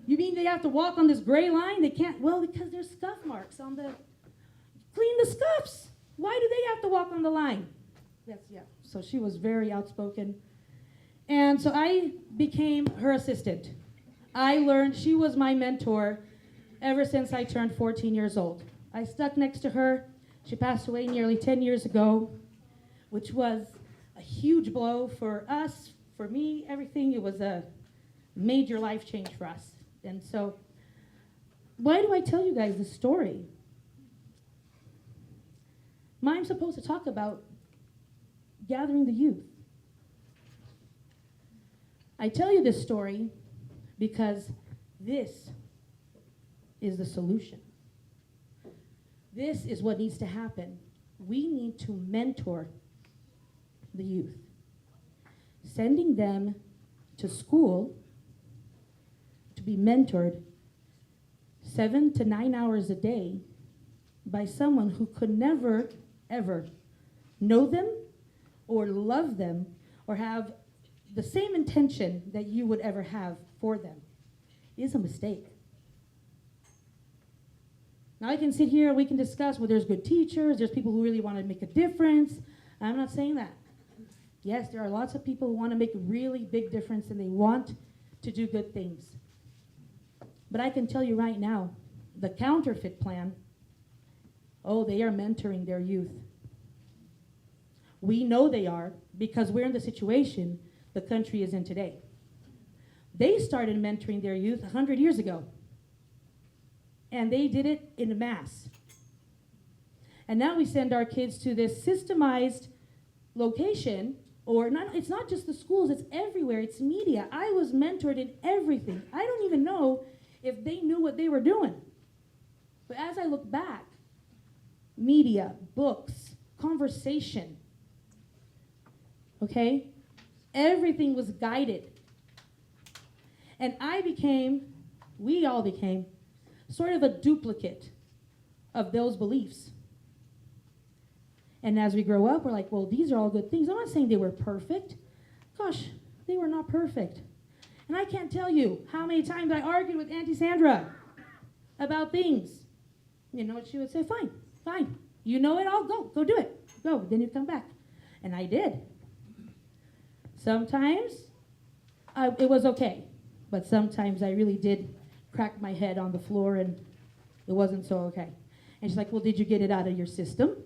You mean they have to walk on this gray line? They can't, well, because there's scuff marks on the, clean the scuffs. Why do they have to walk on the line? So she was very outspoken. And so I became her assistant. I learned, she was my mentor ever since I turned 14 years old. I stuck next to her. She passed away nearly 10 years ago, which was a huge blow for us, for me, everything. It was a major life change for us. And so, why do I tell you guys this story? I'm supposed to talk about gathering the youth. I tell you this story because this is the solution. This is what needs to happen. We need to mentor the youth. Sending them to school to be mentored 7 to 9 hours a day by someone who could never, ever know them or love them or have the same intention that you would ever have for them is a mistake. Now I can sit here and we can discuss, well, there's good teachers, there's people who really want to make a difference. I'm not saying that. Yes, there are lots of people who want to make a really big difference and they want to do good things. But I can tell you right now, the counterfeit plan, they are mentoring their youth. We know they are because we're in the situation the country is in today. They started mentoring their youth 100 years ago. And they did it in mass. And now we send our kids to this systemized location, it's not just the schools, it's everywhere, it's media. I was mentored in everything. I don't even know if they knew what they were doing. But as I look back, media, books, conversation, okay? Everything was guided. And we all became sort of a duplicate of those beliefs. And as we grow up, we're like, well, these are all good things. I'm not saying they were perfect. Gosh, they were not perfect. And I can't tell you how many times I argued with Auntie Sandra about things. You know what she would say? Fine. You know it all, go do it. Go, then you come back. And I did. Sometimes it was okay, but sometimes I really did crack my head on the floor and it wasn't so okay. And she's like, well, did you get it out of your system?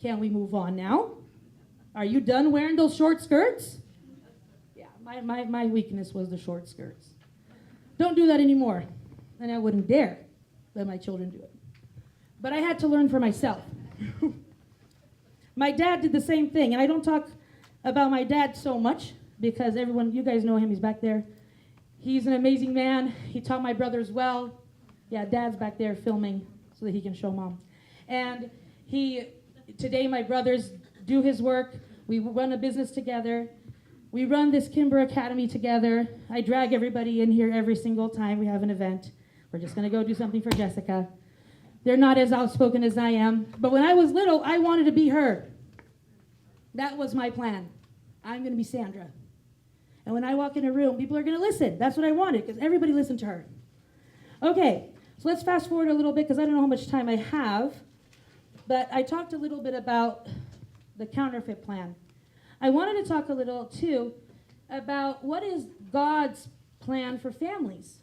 Can we move on now? Are you done wearing those short skirts? Yeah, my weakness was the short skirts. Don't do that anymore. And I wouldn't dare let my children do it. But I had to learn for myself. My dad did the same thing, and I don't talk about my dad so much because you guys know him, he's back there. He's an amazing man. He taught my brothers well. Yeah, Dad's back there filming so that he can show Mom. And today my brothers do his work. We run a business together. We run this Kimber Academy together. I drag everybody in here every single time we have an event. We're just going to go do something for Jessica. They're not as outspoken as I am. But when I was little, I wanted to be her. That was my plan. I'm going to be Sandra. And when I walk in a room, people are going to listen. That's what I wanted, because everybody listened to her. Okay, so let's fast forward a little bit, because I don't know how much time I have. But I talked a little bit about the counterfeit plan. I wanted to talk a little, too, about what is God's plan for families.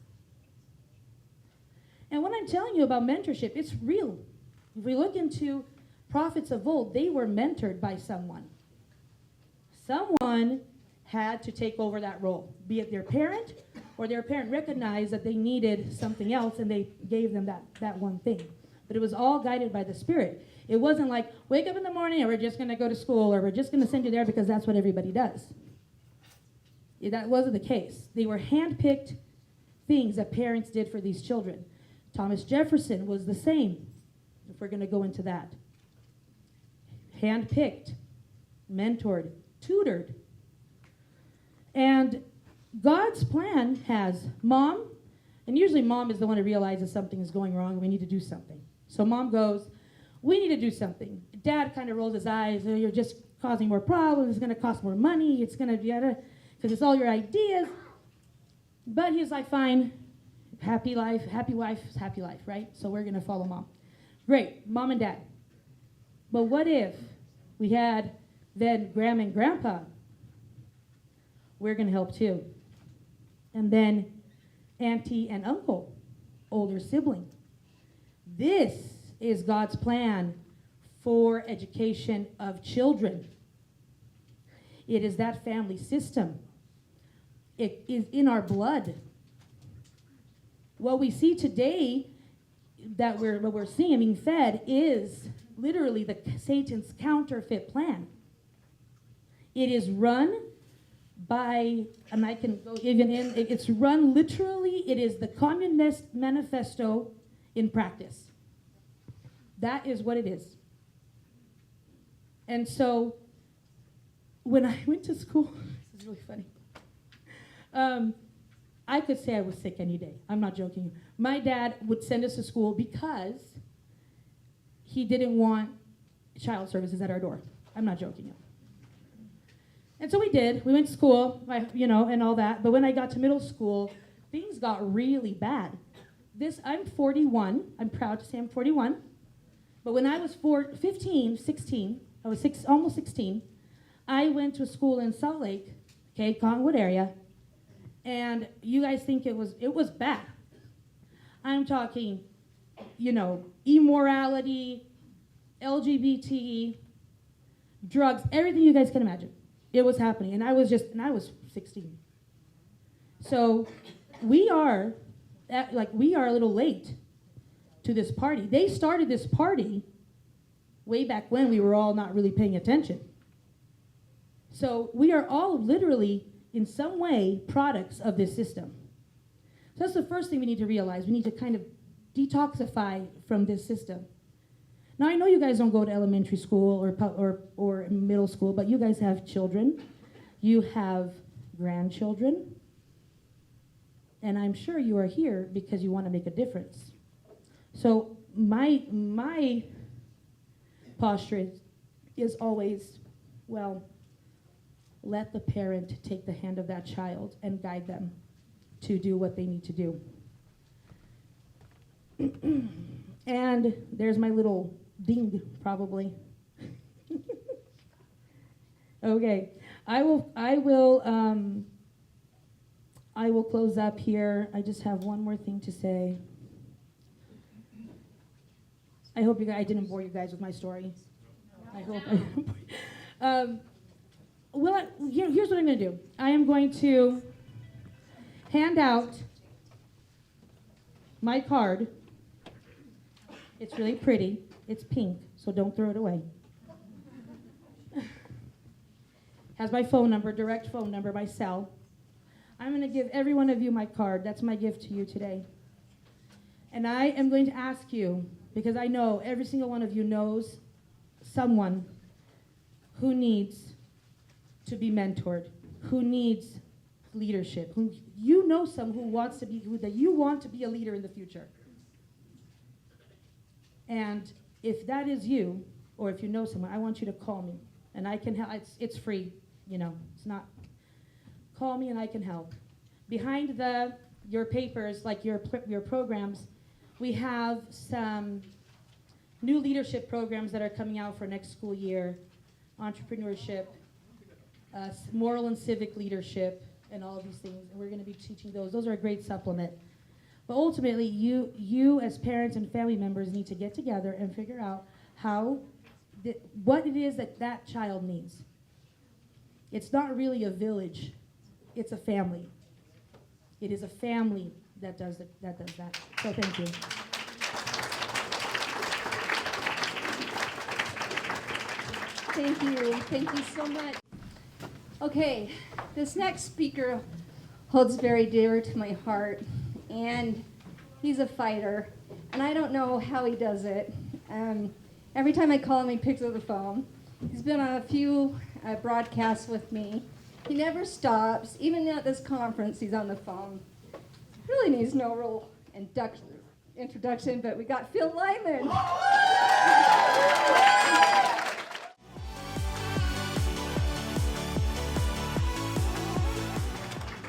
And when I'm telling you about mentorship, it's real. If we look into prophets of old, they were mentored by someone. Someone had to take over that role, be it their parent, or their parent recognized that they needed something else and they gave them that one thing. But it was all guided by the Spirit. It wasn't like, wake up in the morning and we're just going to go to school, or we're just going to send you there because that's what everybody does. That wasn't the case. They were handpicked things that parents did for these children. Thomas Jefferson was the same, if we're going to go into that. Handpicked, mentored, tutored. And God's plan has mom, and usually mom is the one who realizes something is going wrong and we need to do something. So mom goes, we need to do something. Dad kind of rolls his eyes, oh, you're just causing more problems, it's going to cost more money, it's going to be, because it's all your ideas. But he's like, fine. Happy life, happy wife, happy life, right? So we're going to follow mom. Great, mom and dad. But what if we had then grandma and grandpa? We're going to help too. And then auntie and uncle, older sibling. This is God's plan for education of children. It is that family system. It is in our blood. What we see today, what we're seeing being fed, is literally Satan's counterfeit plan. It is run by, and I can go even in, it's run literally, it is the Communist Manifesto in practice. That is what it is. And so, when I went to school, this is really funny. I could say I was sick any day. I'm not joking. My dad would send us to school because he didn't want child services at our door. I'm not joking. And so we did. We went to school, and all that. But when I got to middle school, things got really bad. I'm 41. I'm proud to say I'm 41. But when I was 16, I was almost 16, I went to a school in Salt Lake, Cottonwood area. And you guys think it was bad. I'm talking, immorality, LGBT, drugs, everything you guys can imagine. It was happening, and I was 16. So we are a little late to this party. They started this party way back when we were all not really paying attention. So we are all literally, in some way, products of this system. So that's the first thing we need to realize. We need to kind of detoxify from this system. Now, I know you guys don't go to elementary school or middle school, but you guys have children. You have grandchildren. And I'm sure you are here because you want to make a difference. So my posture is always, let the parent take the hand of that child and guide them to do what they need to do. And there's my little ding, probably. Okay, I will close up here. I just have one more thing to say. I hope I didn't bore you guys with my story. I hope I didn't bore you. Here's what I'm going to do. I am going to hand out my card. It's really pretty. It's pink, so don't throw it away. Has my phone number, direct phone number, my cell. I'm going to give every one of you my card. That's my gift to you today. And I am going to ask you, because I know every single one of you knows someone who needs to be mentored, who needs leadership, who you know some who wants to be, that you want to be a leader in the future. And if that is you, or if you know someone, I want you to call me, and I can help. It's free, you know. It's not. Call me and I can help. Behind your papers, like your programs, we have some new leadership programs that are coming out for next school year, entrepreneurship, moral and civic leadership, and all of these things. And we're going to be teaching those. Those are a great supplement. But ultimately, you as parents and family members need to get together and figure out what it is that child needs. It's not really a village. It's a family. It is a family that does that. So thank you.
Thank you. Thank you so much. Okay, this next speaker holds very dear to my heart, and he's a fighter, and I don't know how he does it. Every time I call him, he picks up the phone. He's been on a few broadcasts with me. He never stops. Even at this conference, he's on the phone. Really needs no real introduction, but we got Phil Lyman.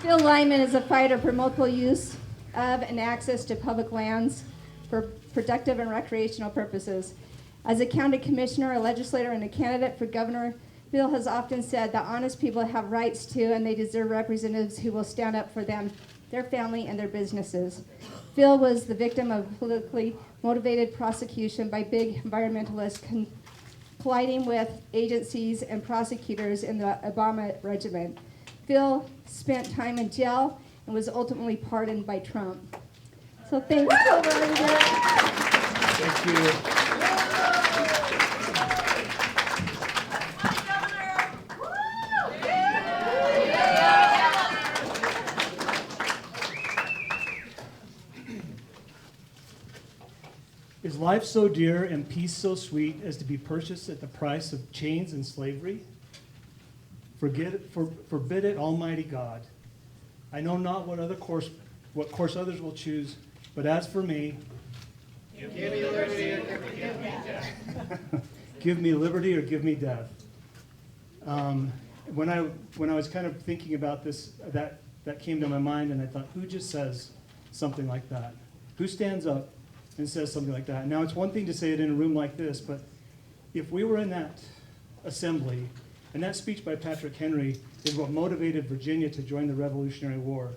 Phil Lyman is a fighter for multiple use of and access to public lands for productive and recreational purposes. As a county commissioner, a legislator, and a candidate for governor, Phil has often said that honest people have rights too, and they deserve representatives who will stand up for them, their family, and their businesses. Phil was the victim of politically motivated prosecution by big environmentalists colliding with agencies and prosecutors in the Obama regime. Phil spent time in jail and was ultimately pardoned by Trump. So thanks, Phil.
Thank you.
Is life so dear and peace so sweet as to be purchased at the price of chains and slavery? Forbid it, Almighty God. I know not what course others will choose, but as for me, give me liberty or give me death. Give me liberty or give me death. When I was kind of thinking about this, that came to my mind, and I thought, who just says something like that? Who stands up and says something like that? Now, it's one thing to say it in a room like this, but if we were in that assembly, and that speech by Patrick Henry is what motivated Virginia to join the Revolutionary War.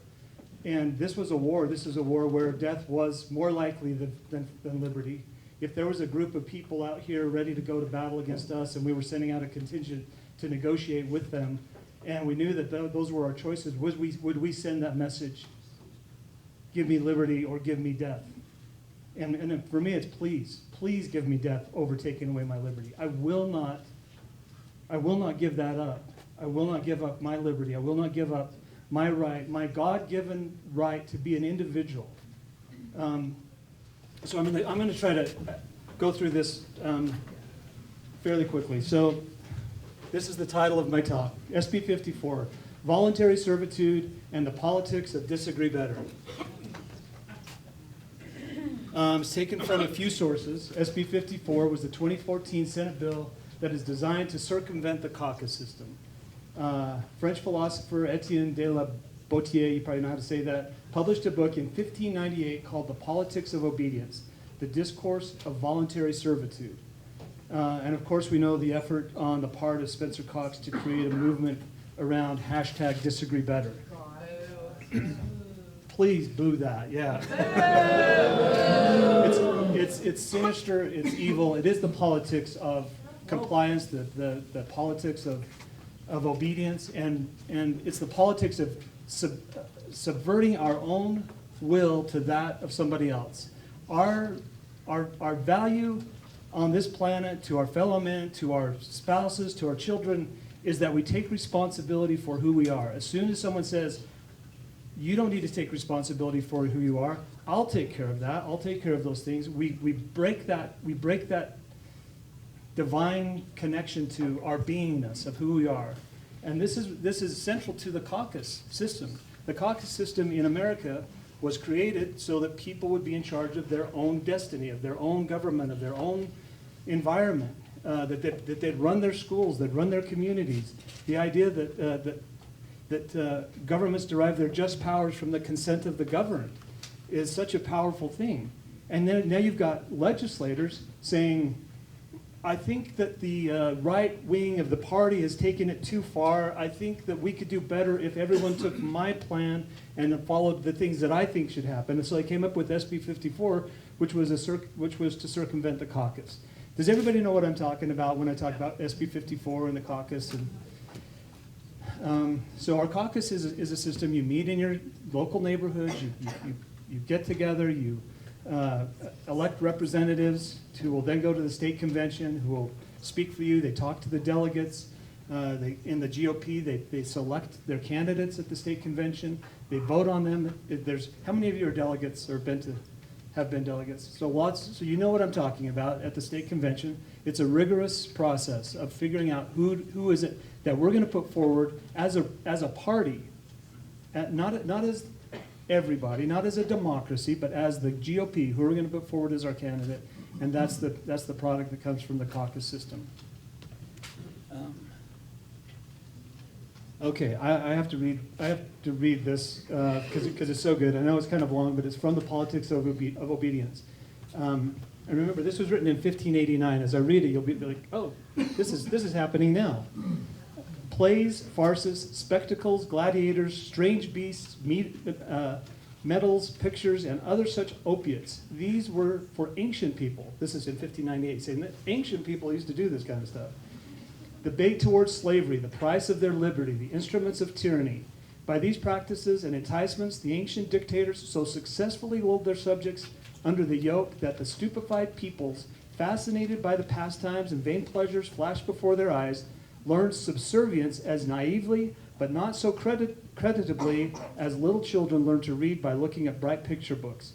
And this is a war where death was more likely than liberty. If there was a group of people out here ready to go to battle against us, and we were sending out a contingent to negotiate with them, and we knew that those were our choices, would we send that message? Give me liberty or give me death. And for me, it's please give me death over taking away my liberty. I will not give that up. I will not give up my liberty. I will not give up my right, my God-given right to be an individual. So I'm going to try to go through this fairly quickly. So this is the title of my talk, SB 54, Voluntary Servitude and the Politics of Disagree Better. It's taken from a few sources. SB 54 was the 2014 Senate bill that is designed to circumvent the caucus system. French philosopher Etienne de la Boétie, you probably know how to say that, published a book in 1598 called The Politics of Obedience, the Discourse of Voluntary Servitude. And of course we know the effort on the part of Spencer Cox to create a movement around #DisagreeBetter. Please boo that, yeah. It's sinister, it's evil, it is the politics of compliance, the politics of obedience, and it's the politics of subverting our own will to that of somebody else. Our value on this planet to our fellow men, to our spouses, to our children, is that we take responsibility for who we are. As soon as someone says, you don't need to take responsibility for who you are, I'll take care of that, I'll take care of those things. We break that divine connection to our beingness of who we are. And this is central to the caucus system. The caucus system in America was created so that people would be in charge of their own destiny, of their own government, of their own environment, that they'd run their schools, they'd run their communities. The idea that governments derive their just powers from the consent of the governed is such a powerful thing. And then now you've got legislators saying, I think that the right wing of the party has taken it too far. I think that we could do better if everyone took my plan and followed the things that I think should happen. And so they came up with SB 54, which was to circumvent the caucus. Does everybody know what I'm talking about when I talk about SB 54 and the caucus? And so our caucus is a system. You meet in your local neighborhoods. You get together. You elect representatives who will then go to the state convention, who will speak for you. They talk to the delegates. In the GOP, they select their candidates at the state convention. They vote on them. How many of you are delegates or have been delegates? So you know what I'm talking about at the state convention. It's a rigorous process of figuring out who is it that we're going to put forward as a party, not as everybody, not as a democracy, but as the GOP, who are we going to put forward as our candidate, and that's the product that comes from the caucus system. Okay, I have to read this because it's so good. I know it's kind of long, but it's from the Politics of Obedience. And remember, this was written in 1589. As I read it, you'll be like, oh, this is happening now. Plays, farces, spectacles, gladiators, strange beasts, medals, pictures, and other such opiates. These were for ancient people. This is in 1598, saying that ancient people used to do this kind of stuff. The bait towards slavery, the price of their liberty, the instruments of tyranny. By these practices and enticements, the ancient dictators so successfully lulled their subjects under the yoke that the stupefied peoples, fascinated by the pastimes and vain pleasures flashed before their eyes, learned subservience as naively, but not so creditably as little children learn to read by looking at bright picture books.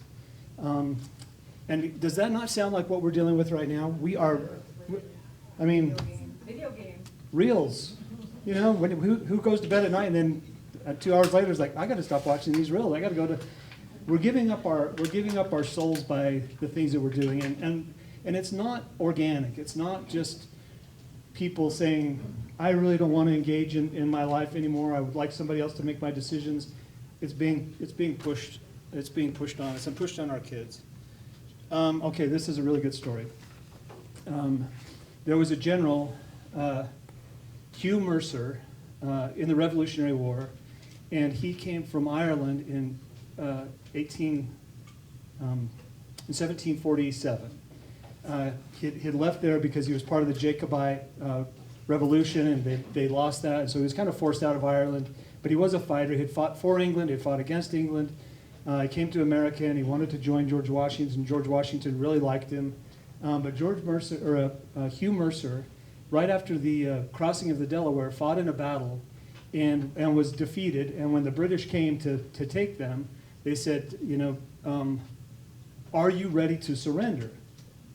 And does that not sound like what we're dealing with right now?
Video game.
Reels. You know, who goes to bed at night and then 2 hours later is like, I got to stop watching these reels. I got to go to. We're giving up our souls by the things that we're doing, and it's not organic. It's not just people saying, I really don't want to engage in my life anymore. I would like somebody else to make my decisions. It's being pushed. It's being pushed on us and pushed on our kids. Okay, this is a really good story. There was a general, Hugh Mercer, in the Revolutionary War, and he came from Ireland in 1747. He had left there because he was part of the Jacobite Revolution, and they lost that, and so he was kind of forced out of Ireland. But he was a fighter. He had fought for England. He had fought against England. He came to America, and he wanted to join George Washington. George Washington really liked him. But Hugh Mercer, right after the crossing of the Delaware, fought in a battle and was defeated. And when the British came to take them, they said, are you ready to surrender?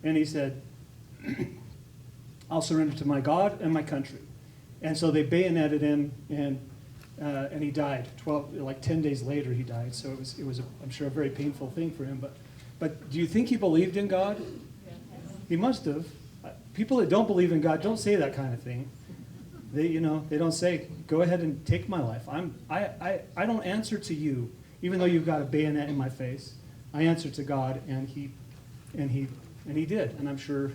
And he said, I'll surrender to my God and my country. And so they bayoneted him, and he died. 10 days later, he died. So it was I'm sure, a very painful thing for him. But do you think he believed in God? He must have. People that don't believe in God don't say that kind of thing. They don't say, go ahead and take my life. I don't answer to you, even though you've got a bayonet in my face. I answer to God, and he did, and I'm sure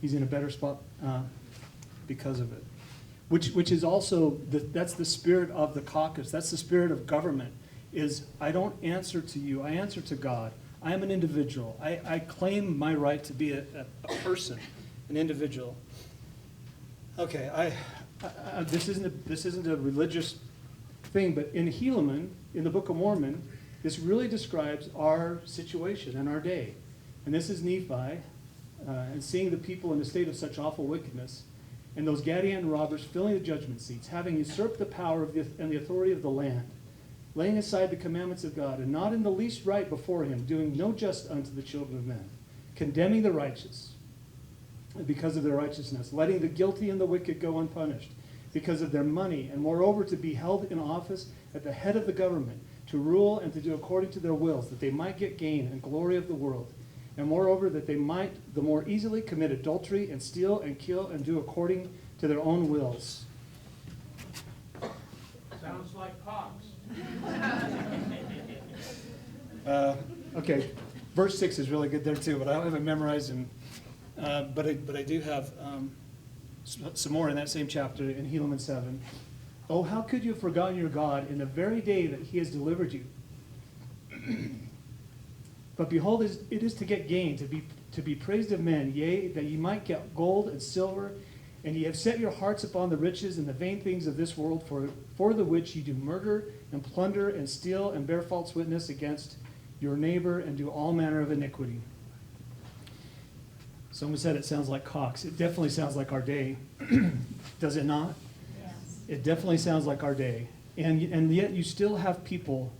he's in a better spot because of it. Which is also that's the spirit of the caucus. That's the spirit of government. Is I don't answer to you. I answer to God. I am an individual. I claim my right to be a person, an individual. Okay, this isn't a religious thing, but in Helaman, in the Book of Mormon, this really describes our situation and our day. And this is Nephi, and seeing the people in a state of such awful wickedness, and those Gadian robbers filling the judgment seats, having usurped the power and the authority of the land, laying aside the commandments of God, and not in the least right before him, doing no just unto the children of men, condemning the righteous because of their righteousness, letting the guilty and the wicked go unpunished, because of their money, and moreover to be held in office at the head of the government, to rule and to do according to their wills, that they might get gain and glory of the world, and moreover that they might the more easily commit adultery and steal and kill and do according to their own wills.
Sounds like Cox.
Okay, verse 6 is really good there too, but I don't have it memorized, but I do have some more in that same chapter in Helaman 7. Oh, how could you have forgotten your God in the very day that he has delivered you? But behold, it is to get gain, to be praised of men, yea, that ye might get gold and silver, and ye have set your hearts upon the riches and the vain things of this world, for the which ye do murder and plunder and steal and bear false witness against your neighbor and do all manner of iniquity. Someone said it sounds like Cox. It definitely sounds like our day. Does it not? Yes. It definitely sounds like our day. And yet you still have people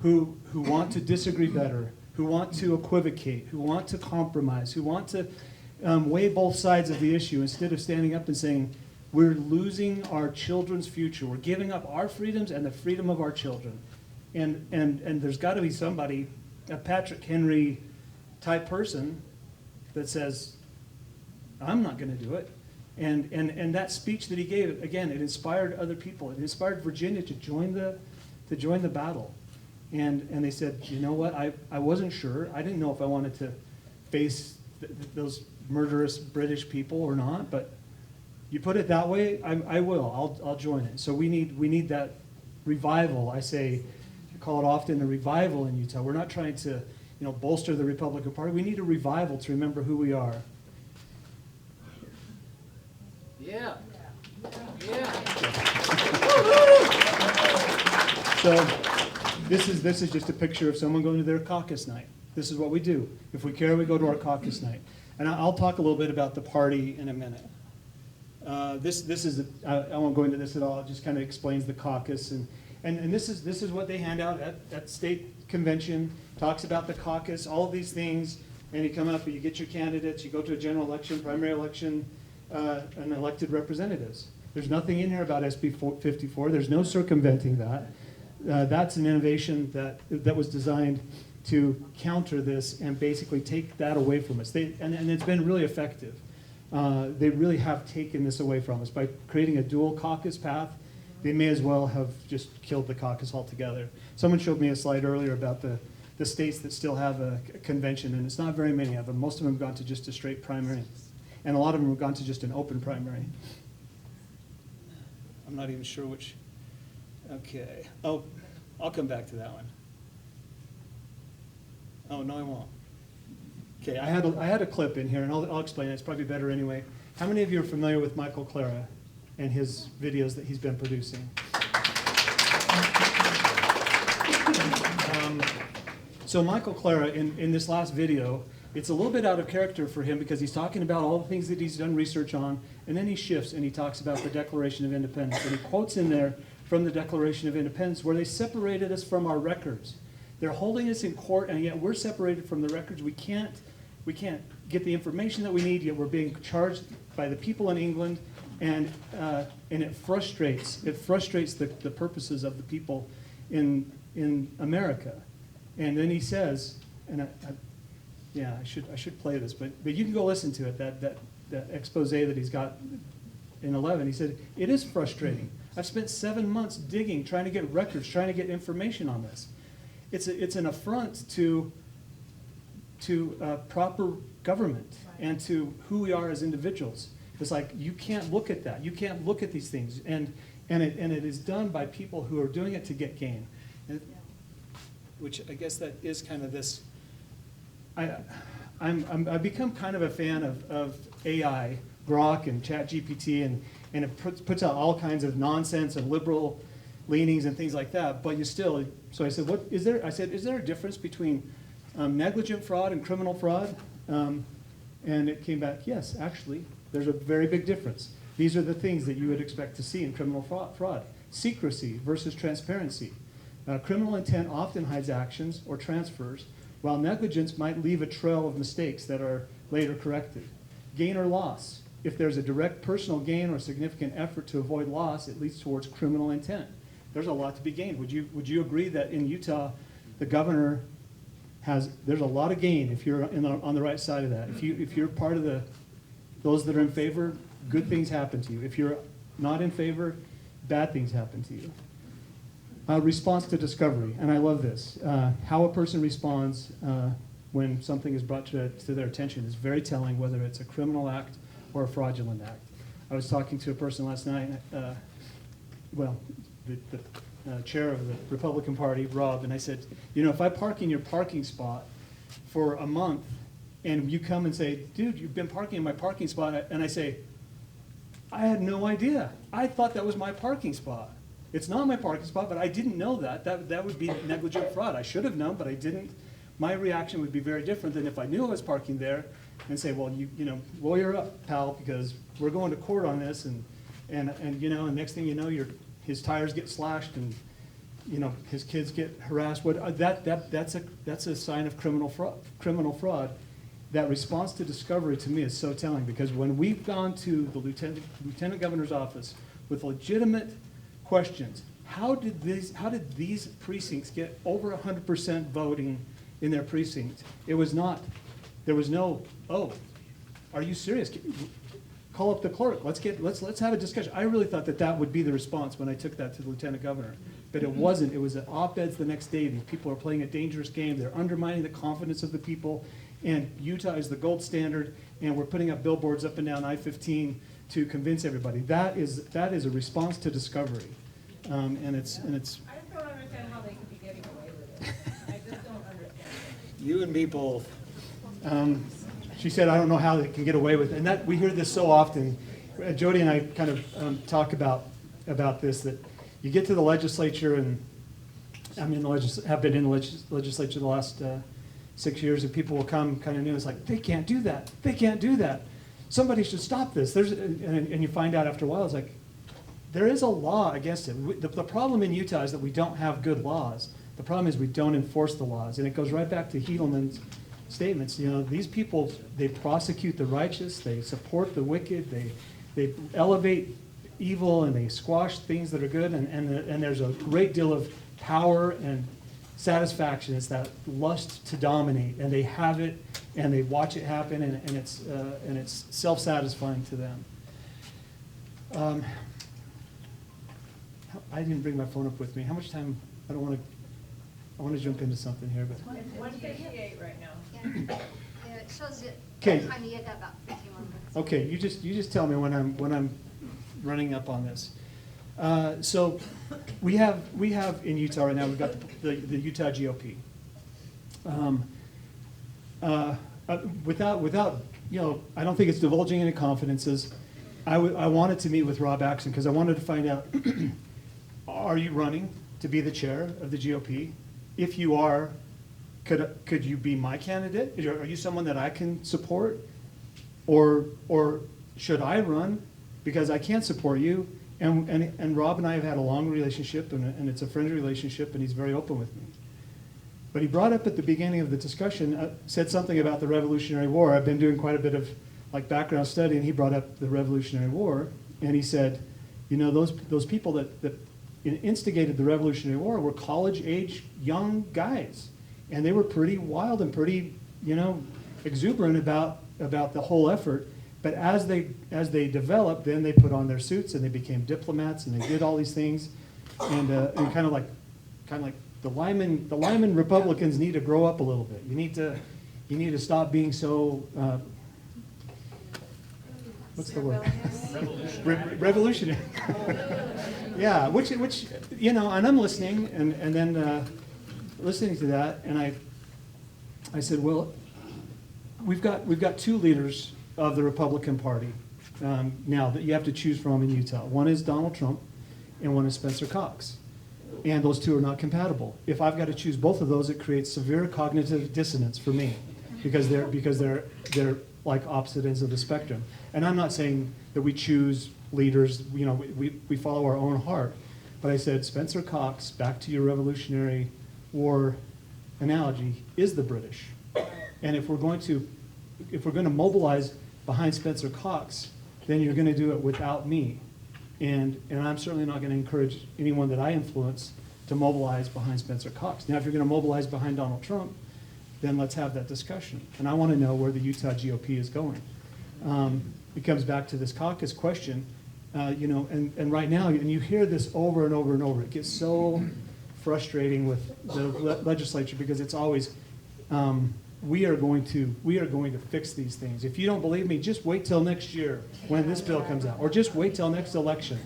who want to disagree better, who want to equivocate, who want to compromise, who want to weigh both sides of the issue instead of standing up and saying, we're losing our children's future. We're giving up our freedoms and the freedom of our children. And there's got to be somebody, a Patrick Henry type person, that says, I'm not going to do it. And that speech that he gave, again, it inspired other people. It inspired Virginia to join the battle. And they said, you know what, I wasn't sure. I didn't know if I wanted to face those murderous British people or not, but you put it that way, I will. I'll join it. So we need that revival. I call it often a revival in Utah. We're not trying to, bolster the Republican Party. We need a revival to remember who we are.
Yeah.
So this is just a picture of someone going to their caucus night. This is what we do. If we care, we go to our caucus night. And I'll talk a little bit about the party in a minute. I won't go into this at all. It just kind of explains the caucus. And this is what they hand out at state convention, talks about the caucus, all of these things. And you come up and you get your candidates, you go to a general election, primary election, and elected representatives. There's nothing in here about SB 54. There's no circumventing that. That's an innovation that was designed to counter this and basically take that away from us. And it's been really effective. They really have taken this away from us. By creating a dual caucus path, they may as well have just killed the caucus altogether. Someone showed me a slide earlier about the states that still have a convention, and it's not very many of them. Most of them have gone to just a straight primary, and a lot of them have gone to just an open primary. I'm not even sure which. Okay. Oh, I'll come back to that one. Oh, no, I won't. Okay, I had a clip in here, and I'll explain it. It's probably better anyway. How many of you are familiar with Michael Clara and his videos that he's been producing? So Michael Clara, in this last video, it's a little bit out of character for him because he's talking about all the things that he's done research on, and then he shifts and he talks about the Declaration of Independence. And he quotes in there from the Declaration of Independence where they separated us from our records. They're holding us in court, and yet we're separated from the records. We can't get the information that we need, yet we're being charged by the people in England, and it frustrates the purposes of the people in America. And then he says, and I should play this, but you can go listen to it, that expose that he's got in 11. He said, it is frustrating. I've spent 7 months digging, trying to get records, trying to get information on this. It's an affront to proper government and to who we are as individuals. It's like, you can't look at that. You can't look at these things. And it is done by people who are doing it to get gain. Which I guess that is kind of this. I've become kind of a fan of AI, Grok and ChatGPT, and it puts out all kinds of nonsense and liberal leanings and things like that. But you still. So I said, what is there? I said, is there a difference between negligent fraud and criminal fraud? And it came back, yes, actually, there's a very big difference. These are the things that you would expect to see in criminal fraud. Secrecy versus transparency. Criminal intent often hides actions or transfers, while negligence might leave a trail of mistakes that are later corrected. Gain or loss. if there's a direct personal gain or significant effort to avoid loss, it leads towards criminal intent. There's a lot to be gained. Would you agree that in Utah, the governor there's a lot of gain if you're on the right side of that. If you're part of those that are in favor, good things happen to you. If you're not in favor, bad things happen to you. Response to discovery, and I love this. How a person responds when something is brought to their attention is very telling, whether it's a criminal act or a fraudulent act. I was talking to a person last night, the chair of the Republican Party, Rob, and I said, if I park in your parking spot for a month and you come and say, dude, you've been parking in my parking spot, and I say, I had no idea. I thought that was my parking spot. It's not my parking spot, but I didn't know that. That would be negligent fraud. I should have known, but I didn't. My reaction would be very different than if I knew I was parking there and say, well, lawyer up, pal, because we're going to court on this, and next thing you know, his tires get slashed, and his kids get harassed. That's a sign of criminal fraud. That response to discovery to me is so telling, because when we've gone to the lieutenant governor's office with legitimate questions, how did these precincts get over 100% voting in their precinct? There was no, oh, are you serious? Call up the clerk. Let's have a discussion. I really thought that would be the response when I took that to the lieutenant governor, but it wasn't. It was at op-eds the next day. These people are playing a dangerous game. They're undermining the confidence of the people, and Utah is the gold standard, and we're putting up billboards up and down I-15 to convince everybody. That is a response to discovery, and it's.
I just don't understand how they could be getting away with it. I just don't understand.
You and me both. She said, I don't know how they can get away with it. And that we hear this so often. Jody and I kind of talk about this, that you get to the legislature, and I mean, have been in the legislature the last 6 years, and people will come kind of new. It's like, they can't do that. They can't do that. Somebody should stop this. And you find out after a while, it's like, there is a law against it. The problem in Utah is that we don't have good laws. The problem is we don't enforce the laws. And it goes right back to Hiedelman's statements. These people, they prosecute the righteous, they support the wicked, they elevate evil, and they squash things that are good, and there's a great deal of power and satisfaction. It's that lust to dominate, and they have it, and they watch it happen, and it's self-satisfying to them. I didn't bring my phone up with me. How much time? I want to jump into something here, but.
It's 1:58 right now.
Yeah, it shows it.
Okay.
Time you got about 15 more minutes.
Okay, you just tell me when I'm running up on this. So we have in Utah right now, we've got the Utah GOP. Without I don't think it's divulging any confidences. I wanted to meet with Rob Axson because I wanted to find out, are you running to be the chair of the GOP? If you are, could you be my candidate? Are you someone that I can support? Or should I run because I can't support you? And Rob and I have had a long relationship, and it's a friendly relationship, and he's very open with me. But he brought up at the beginning of the discussion, said something about the Revolutionary War. I've been doing quite a bit of background study, and he brought up the Revolutionary War, and he said, those people that instigated the Revolutionary War were college-age young guys, and they were pretty wild and pretty, exuberant about the whole effort. But as they developed, then they put on their suits and they became diplomats and they did all these things, and kind of like the Lyman Republicans need to grow up a little bit. You need to stop being so. What's the word? Revolutionary. Yeah, which and I'm listening and then listening to that, and I said, well, we've got two leaders of the Republican Party now that you have to choose from in Utah. One is Donald Trump, and one is Spencer Cox, and those two are not compatible. If I've got to choose both of those, it creates severe cognitive dissonance for me, because they're like opposite ends of the spectrum. And I'm not saying that we choose leaders, we follow our own heart. But I said, Spencer Cox, back to your Revolutionary War analogy, is the British. And if we're going to mobilize behind Spencer Cox, then you're gonna do it without me. And I'm certainly not gonna encourage anyone that I influence to mobilize behind Spencer Cox. Now, if you're gonna mobilize behind Donald Trump, then let's have that discussion. And I wanna know where the Utah GOP is going. It comes back to this caucus question, you know, and right now, and you hear this over and over and over, it gets so frustrating with the legislature because it's always, we are going to fix these things. If you don't believe me, just wait till next year when this bill comes out, or just wait till next election.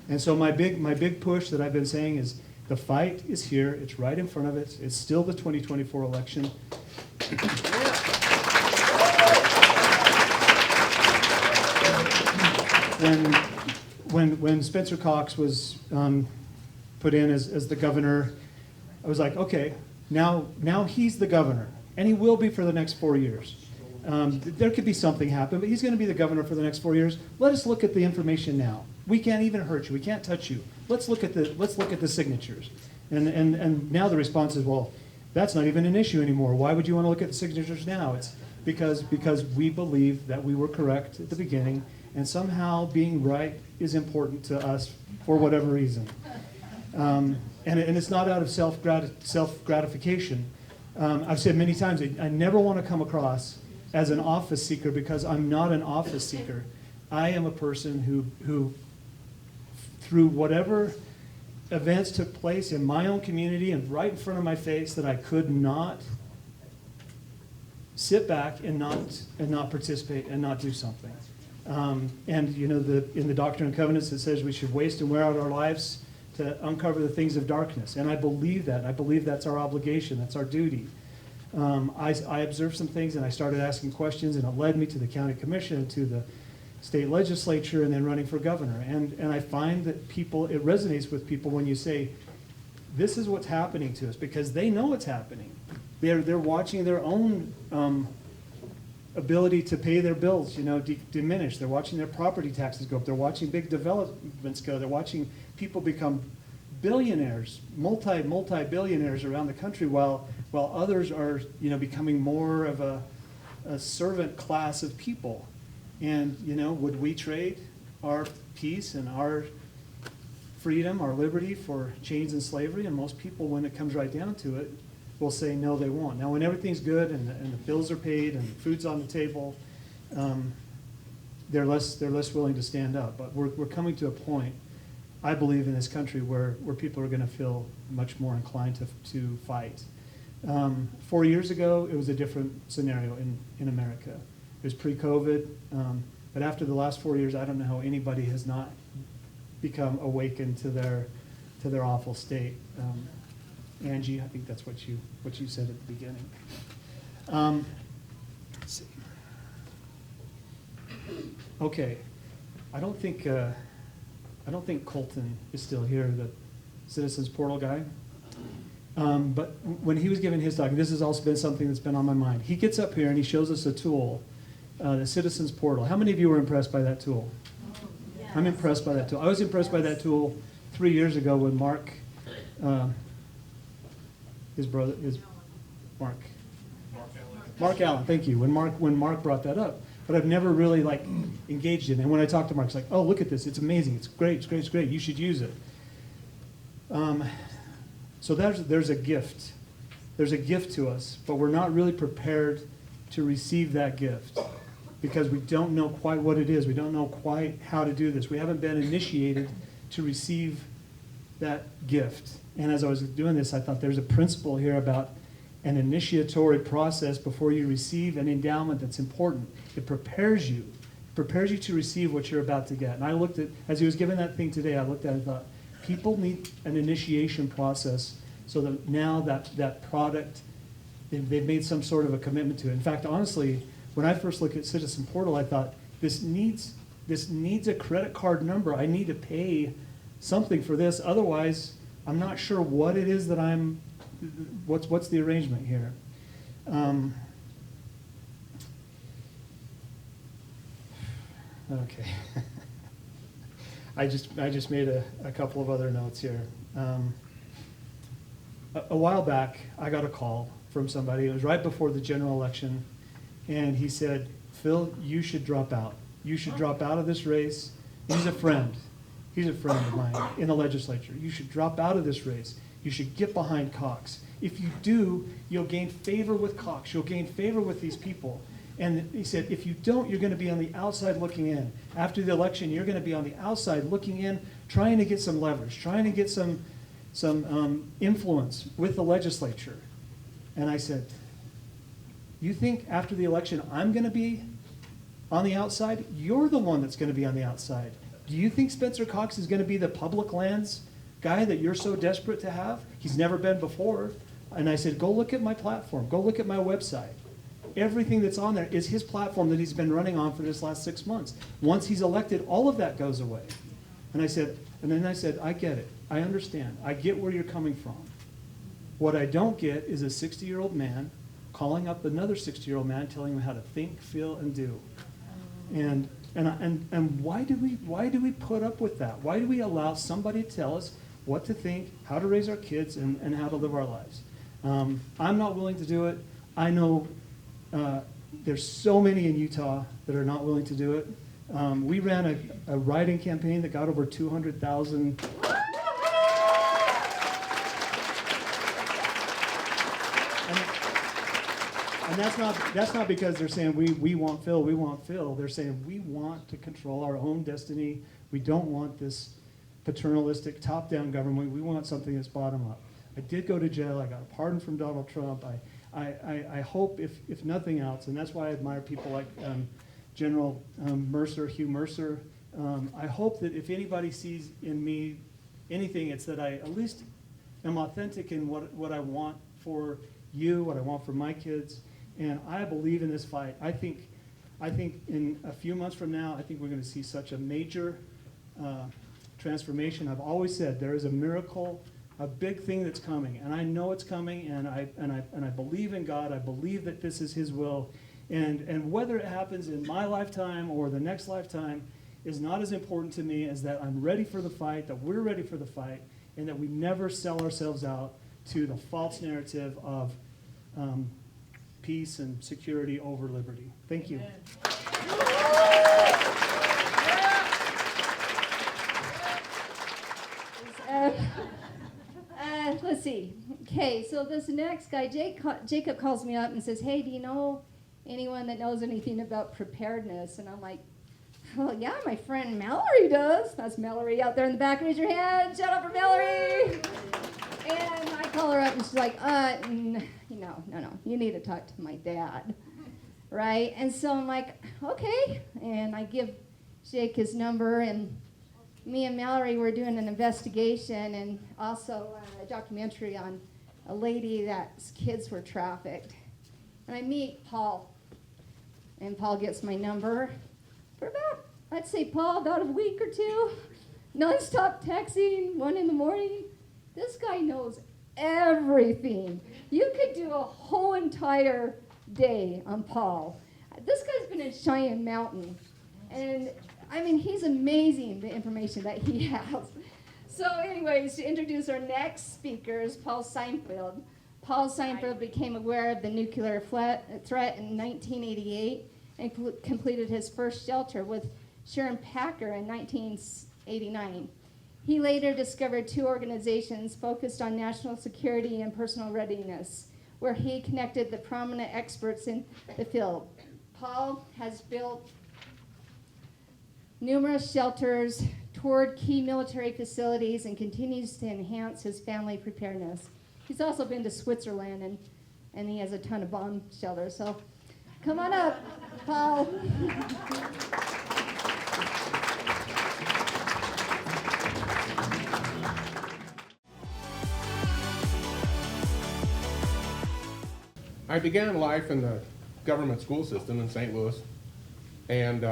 And so my big push that I've been saying is the fight is here. It's right in front of us. It's still the 2024 election. When Spencer Cox was put in as the governor, I was like, okay, now he's the governor, and he will be for the next 4 years. There could be something happen, but he's going to be the governor for the next 4 years. Let us look at the information now. We can't even hurt you. We can't touch you. Let's look at the signatures. And now the response is, well, that's not even an issue anymore. Why would you want to look at the signatures now? It's because we believe that we were correct at the beginning, and somehow being right is important to us for whatever reason. And it's not out of self-gratification. I've said many times, I never want to come across as an office seeker because I'm not an office seeker. I am a person who through whatever events took place in my own community and right in front of my face that I could not sit back and not participate and not do something. And you know, in the Doctrine and Covenants it says we should waste and wear out our lives to uncover the things of darkness. And I believe that. I believe that's our obligation. That's our duty. I observed some things and I started asking questions, and it led me to the county commission, to the state legislature, and then running for governor. And I find that it resonates with people when you say, this is what's happening to us, because they know it's happening. They're watching their own ability to pay their bills, diminish. They're watching their property taxes go up. They're watching big developments go. They're watching people become billionaires, multi-billionaires around the country, while others are, becoming more of a servant class of people. And, would we trade our peace and our freedom, our liberty for chains and slavery? And most people, when it comes right down to it, will say no, they won't. Now, when everything's good and the bills are paid and food's on the table, they're less willing to stand up. But we're coming to a point, I believe, in this country where people are going to feel much more inclined to fight. 4 years ago, it was a different scenario in America. It was pre-COVID, but after the last 4 years, I don't know how anybody has not become awakened to their awful state. Angie, I think that's what you said at the beginning. Let's see. Okay, I don't think Colton is still here, the Citizens Portal guy. But when he was giving his talk, and this has also been something that's been on my mind, he gets up here and he shows us a tool, the Citizens Portal. How many of you were impressed by that tool? Yes. I'm impressed by that tool. I was impressed by that tool 3 years ago when Mark, Mark Allen, thank you. When Mark brought that up. But I've never really engaged in it. And when I talked to Mark, it's like, oh, look at this. It's amazing. It's great. It's great. It's great. You should use it. So there's a gift. There's a gift to us, but we're not really prepared to receive that gift because we don't know quite what it is. We don't know quite how to do this. We haven't been initiated to receive that gift. And as I was doing this, I thought there's a principle here about an initiatory process before you receive an endowment that's important. It prepares you to receive what you're about to get. And I looked at, as he was giving that thing today, I looked at it and thought, people need an initiation process so that now that product, they've made some sort of a commitment to it. In fact, honestly, when I first looked at Citizen Portal, I thought, this needs a credit card number. I need to pay something for this. Otherwise, I'm not sure what it is that what's the arrangement here. Okay. I just made a couple of other notes here. A while back, I got a call from somebody. It was right before the general election, and he said, Phil, you should drop out. you should drop out of this race. He's a friend. He's a friend of mine in the legislature. You should drop out of this race. You should get behind Cox. If you do, you'll gain favor with Cox. You'll gain favor with these people. And he said, if you don't, you're going to be on the outside looking in. After the election, you're going to be on the outside looking in, trying to get some leverage, trying to get some influence with the legislature. And I said, you think after the election I'm going to be on the outside? You're the one that's going to be on the outside. Do you think Spencer Cox is going to be the public lands guy that you're so desperate to have? He's never been before. And I said, go look at my platform. Go look at my website. Everything that's on there is his platform that he's been running on for this last 6 months. Once he's elected, all of that goes away. And then I said, I get it. I understand. I get where you're coming from. What I don't get is a 60-year-old man calling up another 60-year-old man telling him how to think, feel, and do. And why do we put up with that? Why do we allow somebody to tell us what to think, how to raise our kids, and how to live our lives? I'm not willing to do it. I know there's so many in Utah that are not willing to do it. We ran a write-in campaign that got over 200,000. And that's not because they're saying we want Phil, we want Phil. They're saying we want to control our own destiny. We don't want this paternalistic top-down government. We want something that's bottom-up. I did go to jail. I got a pardon from Donald Trump. I hope, if nothing else, and that's why I admire people like General Mercer, Hugh Mercer. I hope that if anybody sees in me anything, it's that I at least am authentic in what I want for you, what I want for my kids. And I believe in this fight. I think in a few months from now, I think we're going to see such a major transformation. I've always said there is a miracle, a big thing that's coming, and I know it's coming, and I believe in God. I believe that this is His will, and whether it happens in my lifetime or the next lifetime is not as important to me as that I'm ready for the fight, that we're ready for the fight, and that we never sell ourselves out to the false narrative of peace and security over liberty. Thank you.
Let's see. Okay, so this next guy, Jacob calls me up and says, hey, do you know anyone that knows anything about preparedness? And I'm like, well, yeah, my friend Mallory does. That's Mallory out there in the back. Raise your hand. Shout out for Mallory. And I call her up and she's like, no, you need to talk to my dad, right? And so I'm like, okay. And I give Jake his number, and me and Mallory were doing an investigation and also a documentary on a lady that's kids were trafficked. And I meet Paul, and Paul gets my number for about, I'd say, Paul, about a week or two, nonstop texting, 1 a.m. This guy knows everything. You could do a whole entire day on Paul. This guy's been in Cheyenne Mountain, and I mean, he's amazing, the information that he has. So anyways, to introduce our next speaker is Paul Seinfeld. Paul Seinfeld became aware of the nuclear threat in 1988 and completed his first shelter with Sharon Packer in 1989. He later discovered 2 organizations focused on national security and personal readiness, where he connected the prominent experts in the field. Paul has built numerous shelters, toured key military facilities, and continues to enhance his family preparedness. He's also been to Switzerland, and he has a ton of bomb shelters. So come on up, Paul.
I began life in the government school system in St. Louis, and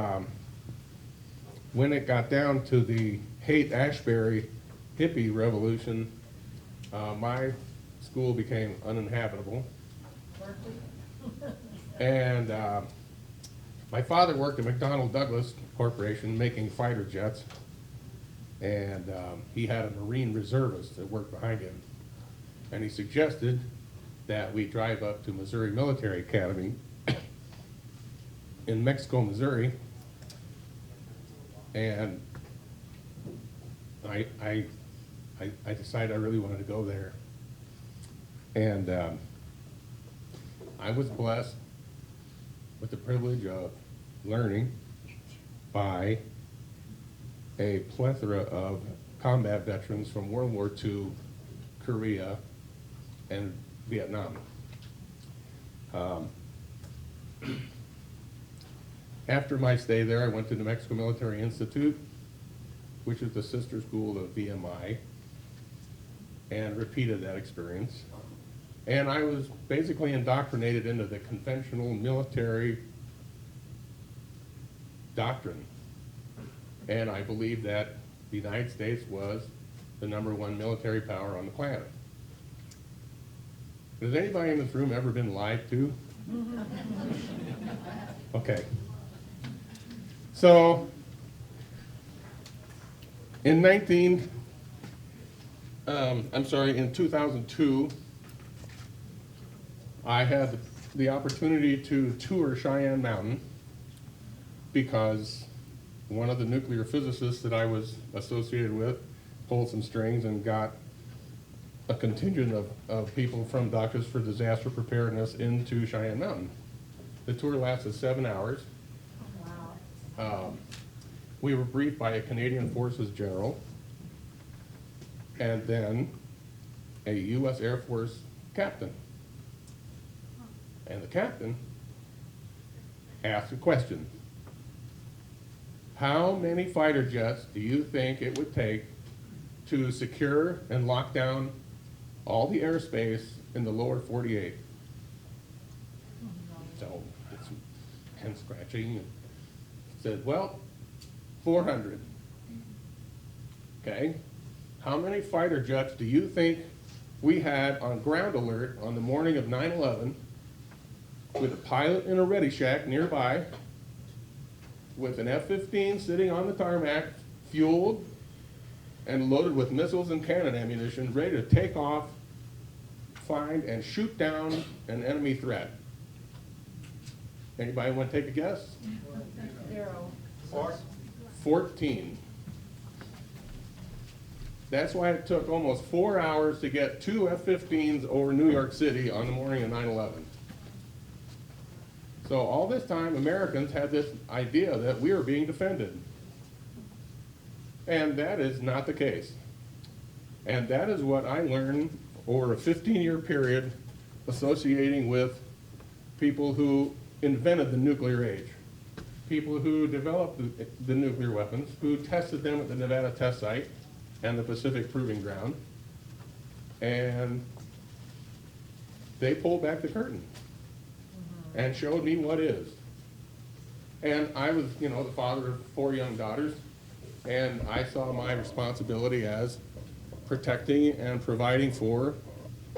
when it got down to the Haight-Ashbury hippie revolution, my school became uninhabitable. And my father worked at McDonnell Douglas Corporation making fighter jets, and he had a Marine reservist that worked behind him. And he suggested that we drive up to Missouri Military Academy in Mexico, Missouri, And I decided I really wanted to go there. And I was blessed with the privilege of learning by a plethora of combat veterans from World War II, Korea, and Vietnam. After my stay there, I went to New Mexico Military Institute, which is the sister school of VMI, and repeated that experience. And I was basically indoctrinated into the conventional military doctrine. And I believed that the United States was the #1 military power on the planet. Has anybody in this room ever been lied to? Okay. So, in 2002, I had the opportunity to tour Cheyenne Mountain because one of the nuclear physicists that I was associated with pulled some strings and got a contingent of people from Doctors for Disaster Preparedness into Cheyenne Mountain. The tour lasted 7 hours. We were briefed by a Canadian Forces general and then a U.S. Air Force captain. And the captain asked a question. How many fighter jets do you think it would take to secure and lock down all the airspace in the lower 48? So it's hand scratching. And said, well, 400. Okay. How many fighter jets do you think we had on ground alert on the morning of 9/11 with a pilot in a ready shack nearby with an F-15 sitting on the tarmac, fueled and loaded with missiles and cannon ammunition, ready to take off, find and shoot down an enemy threat? Anybody want to take a guess? 14. That's why it took almost 4 hours to get 2 F-15s over New York City on the morning of 9/11. So all this time, Americans had this idea that we were being defended. And that is not the case. And that is what I learned over a 15-year period associating with people who invented the nuclear age, people who developed the nuclear weapons, who tested them at the Nevada test site and the Pacific Proving Ground, and they pulled back the curtain and showed me what is. And I was, the father of 4 young daughters, and I saw my responsibility as protecting and providing for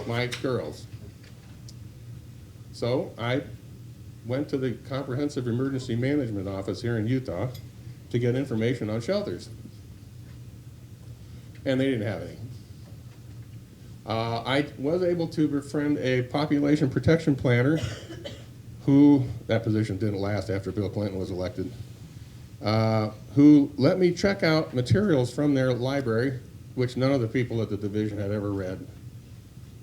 my girls. So I went to the Comprehensive Emergency Management Office here in Utah to get information on shelters. And they didn't have any. I was able to befriend a population protection planner who, that position didn't last after Bill Clinton was elected, who let me check out materials from their library, which none of the people at the division had ever read.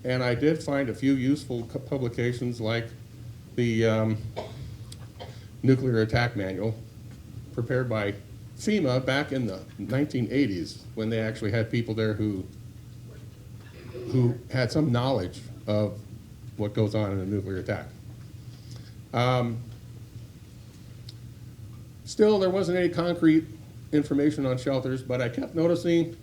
And I did find a few useful publications like the Nuclear Attack Manual, prepared by FEMA back in the 1980s, when they actually had people there who had some knowledge of what goes on in a nuclear attack. Still, there wasn't any concrete information on shelters, but I kept noticing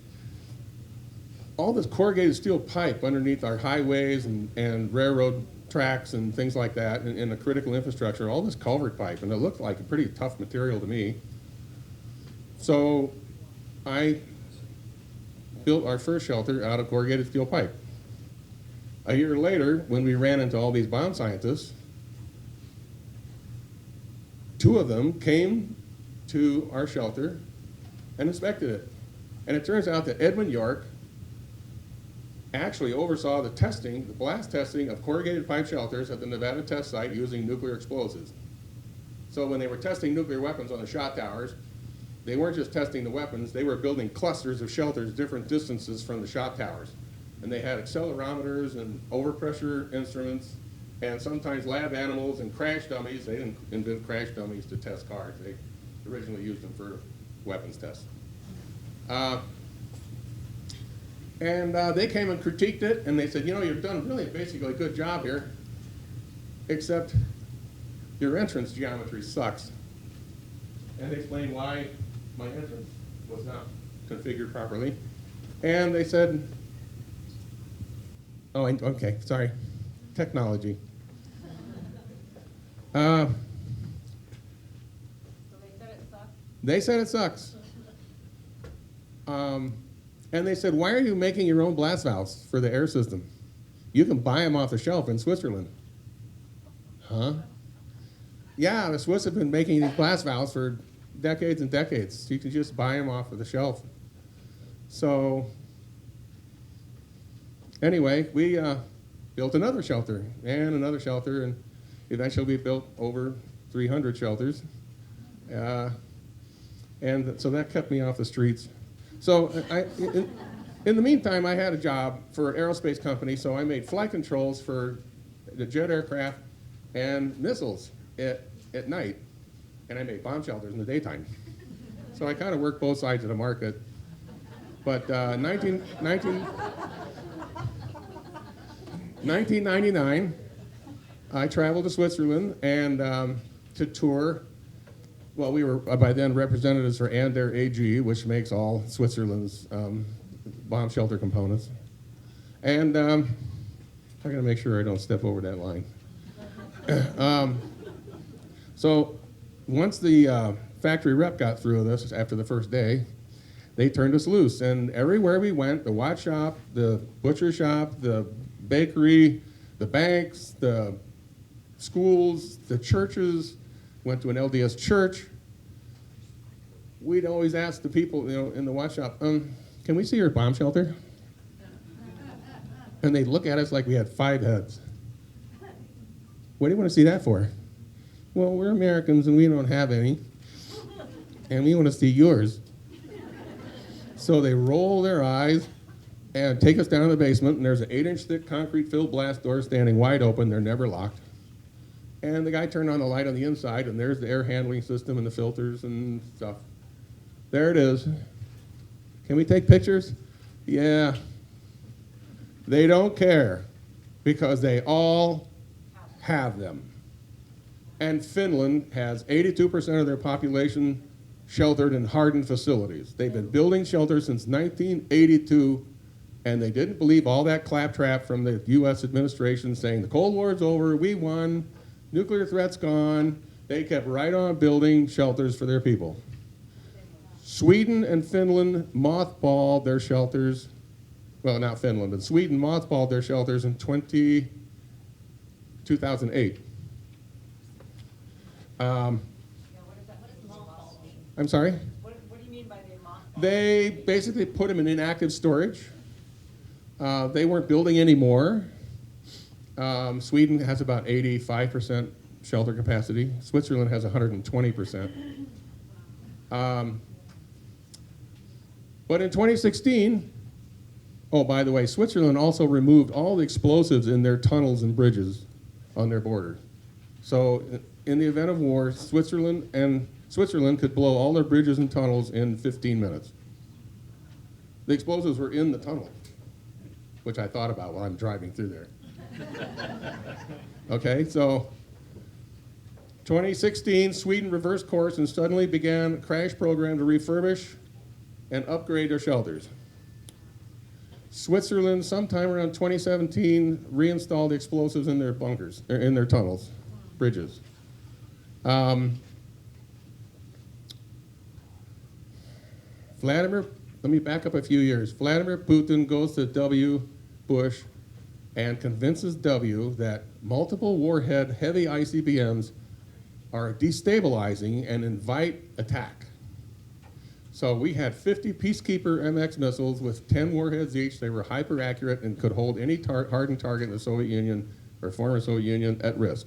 all this corrugated steel pipe underneath our highways and railroad tracks and things like that, and the critical infrastructure, all this culvert pipe, and it looked like a pretty tough material to me. So I built our first shelter out of corrugated steel pipe. A year later, when we ran into all these bomb scientists, 2 of them came to our shelter and inspected it. And it turns out that Edwin York actually oversaw the blast testing of corrugated pipe shelters at the Nevada test site using nuclear explosives. So when they were testing nuclear weapons on the shot towers, they weren't just testing the weapons, they were building clusters of shelters different distances from the shot towers. And they had accelerometers and overpressure instruments and sometimes lab animals and crash dummies. They didn't invent crash dummies to test cars. They originally used them for weapons tests. They came and critiqued it, and they said, you know, you've done really basically a good job here, except your entrance geometry sucks. And they explained why my entrance was not configured properly. And they said, oh, okay, sorry, technology. They said it sucks. And they said, why are you making your own blast valves for the air system? You can buy them off the shelf in Switzerland. Huh? Yeah, the Swiss have been making these blast valves for decades and decades. You can just buy them off of the shelf. So anyway, we built another shelter, and eventually we built over 300 shelters. And so that kept me off the streets. So in the meantime, I had a job for an aerospace company, so I made flight controls for the jet aircraft and missiles at night, and I made bomb shelters in the daytime. So I kind of worked both sides of the market. But 1999, I traveled to Switzerland and to tour. Well, we were by then representatives for Ander AG, which makes all Switzerland's bomb shelter components. And I'm going to make sure I don't step over that line. So once the factory rep got through with us after the first day, they turned us loose. And everywhere we went, the watch shop, the butcher shop, the bakery, the banks, the schools, the churches, went to an LDS church, we'd always ask the people, you know, in the watch shop, can we see your bomb shelter? And they'd look at us like we had 5 heads. What do you want to see that for? Well, we're Americans and we don't have any, and we want to see yours. So they roll their eyes and take us down to the basement, and there's an 8-inch thick concrete-filled blast door standing wide open. They're never locked. And the guy turned on the light on the inside, and there's the air handling system and the filters and stuff. There it is. Can we take pictures? Yeah. They don't care because they all have them. And Finland has 82% of their population sheltered in hardened facilities. They've been building shelters since 1982, and they didn't believe all that claptrap from the US administration saying the Cold War's over, we won, nuclear threat's gone. They kept right on building shelters for their people. Sweden and Finland mothballed their shelters. Well, not Finland, but Sweden mothballed their shelters in 2008. I'm sorry?
What do you mean by the mothball?
They basically put them in inactive storage. They weren't building anymore. Sweden has about 85% shelter capacity. Switzerland has 120%. But in 2016, oh, by the way, Switzerland also removed all the explosives in their tunnels and bridges on their border. So in the event of war, Switzerland could blow all their bridges and tunnels in 15 minutes. The explosives were in the tunnel, which I thought about while I'm driving through there. Okay, so 2016, Sweden reversed course and suddenly began a crash program to refurbish and upgrade their shelters. Switzerland, sometime around 2017, reinstalled explosives in their bunkers, in their tunnels, bridges. Let me back up a few years. Vladimir Putin goes to W. Bush and convinces W that multiple warhead heavy ICBMs are destabilizing and invite attack. So we had 50 Peacekeeper MX missiles with 10 warheads each. They were hyper accurate and could hold any hardened target in the Soviet Union or former Soviet Union at risk.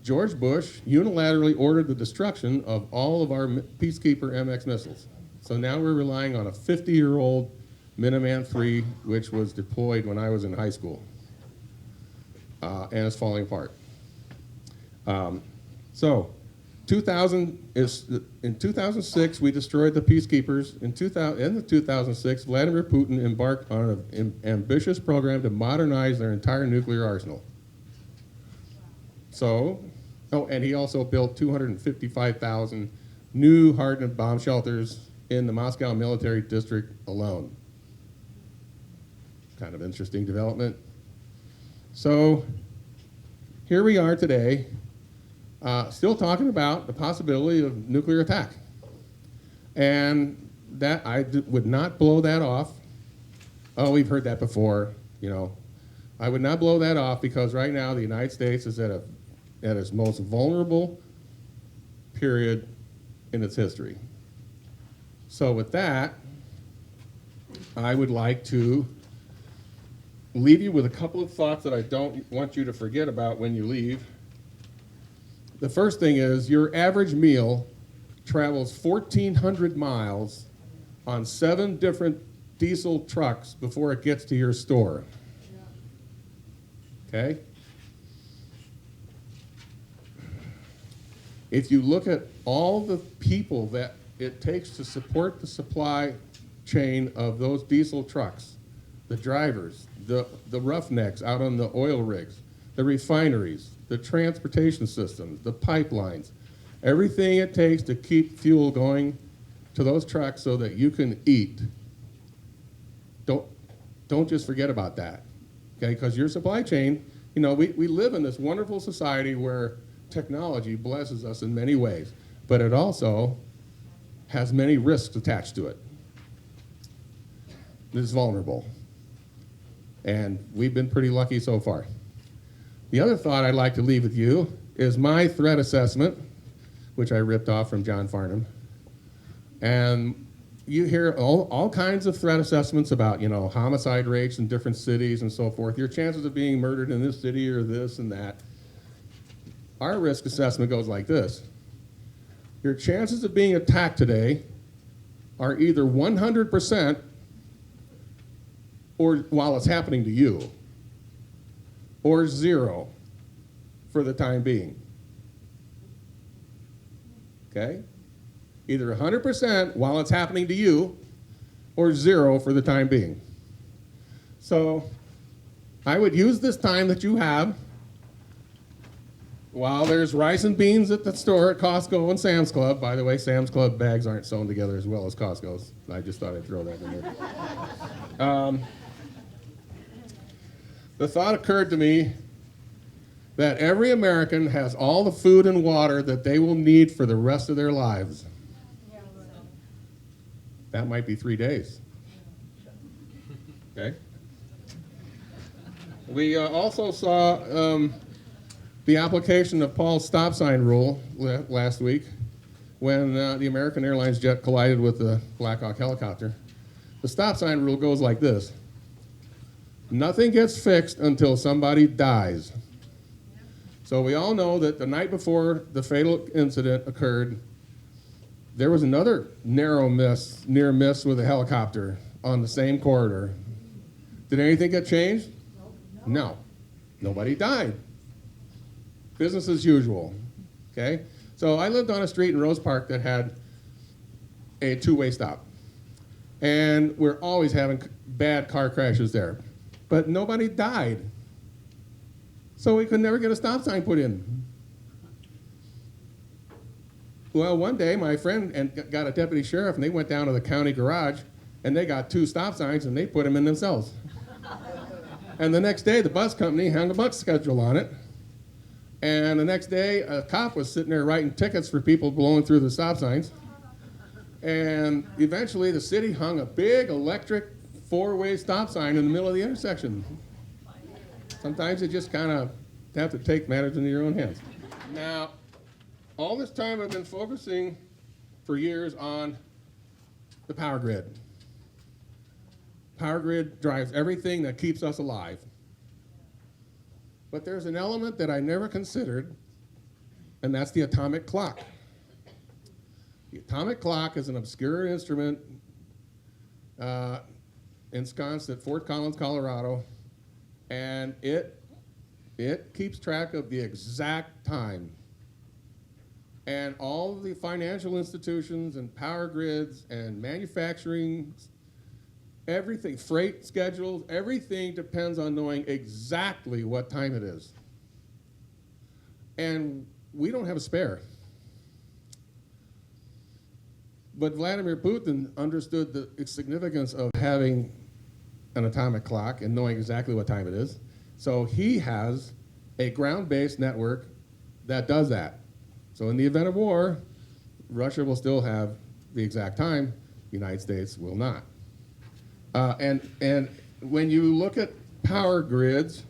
George Bush unilaterally ordered the destruction of all of our Peacekeeper MX missiles. So now we're relying on a 50-year-old Minuteman III, which was deployed when I was in high school, and it's falling apart. In 2006, we destroyed the Peacekeepers. In 2006, Vladimir Putin embarked on an ambitious program to modernize their entire nuclear arsenal. And he also built 255,000 new hardened bomb shelters in the Moscow military district alone. Kind of interesting development. So here we are today, still talking about the possibility of nuclear attack. And that I would not blow that off. Oh, we've heard that before, you know. I would not blow that off because right now the United States is at its most vulnerable period in its history. So with that, I would like to leave you with a couple of thoughts that I don't want you to forget about when you leave. The first thing is your average meal travels 1,400 miles on 7 different diesel trucks before it gets to your store. Okay? If you look at all the people that it takes to support the supply chain of those diesel trucks, the drivers, the roughnecks out on the oil rigs, the refineries, the transportation systems, the pipelines, everything it takes to keep fuel going to those trucks so that you can eat. Don't just forget about that, okay? Because your supply chain, you know, we live in this wonderful society where technology blesses us in many ways, but it also has many risks attached to it. It's vulnerable. And we've been pretty lucky so far. The other thought I'd like to leave with you is my threat assessment, which I ripped off from John Farnham. And you hear all kinds of threat assessments about, you know, homicide rates in different cities and so forth, your chances of being murdered in this city or this and that. Our risk assessment goes like this. Your chances of being attacked today are either 100% or while it's happening to you, or 0 for the time being. Okay? Either 100% while it's happening to you, or 0 for the time being. So I would use this time that you have while there's rice and beans at the store at Costco and Sam's Club. By the way, Sam's Club bags aren't sewn together as well as Costco's. I just thought I'd throw that in there. The thought occurred to me that every American has all the food and water that they will need for the rest of their lives. That might be 3 days. Okay? We also saw the application of Paul's stop sign rule last week when the American Airlines jet collided with the Black Hawk helicopter. The stop sign rule goes like this. Nothing gets fixed until somebody dies. So we all know that the night before the fatal incident occurred, there was another near miss with a helicopter on the same corridor. Did anything get changed? No. Nobody died. Business as usual, okay? So I lived on a street in Rose Park that had a 2-way stop. And we're always having bad car crashes there. But nobody died. So we could never get a stop sign put in. Well, one day my friend got a deputy sheriff and they went down to the county garage and they got 2 stop signs and they put them in themselves. And the next day the bus company hung a bus schedule on it. And the next day a cop was sitting there writing tickets for people blowing through the stop signs. And eventually the city hung a big electric 4-way stop sign in the middle of the intersection. Sometimes you just kind of have to take matters into your own hands. Now, all this time I've been focusing for years on the power grid. Power grid drives everything that keeps us alive. But there's an element that I never considered, and that's the atomic clock. The atomic clock is an obscure instrument ensconced at Fort Collins, Colorado, and it keeps track of the exact time. And all of the financial institutions and power grids and manufacturing, everything, freight schedules, everything depends on knowing exactly what time it is. And we don't have a spare. But Vladimir Putin understood the significance of having an atomic clock and knowing exactly what time it is. So he has a ground-based network that does that. So in the event of war, Russia will still have the exact time, the United States will not. And when you look at power grids,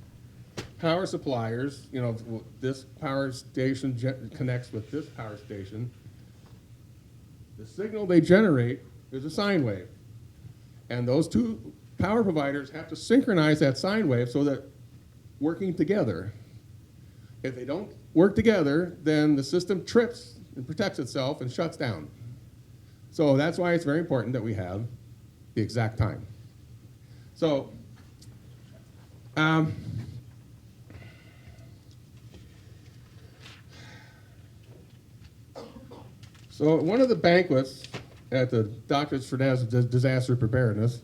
power suppliers, you know, this power station connects with this power station, the signal they generate is a sine wave. And those two power providers have to synchronize that sine wave so that working together. If they don't work together, then the system trips and protects itself and shuts down. So that's why it's very important that we have the exact time. So, so one of the banquets at the Doctors for Disaster Preparedness,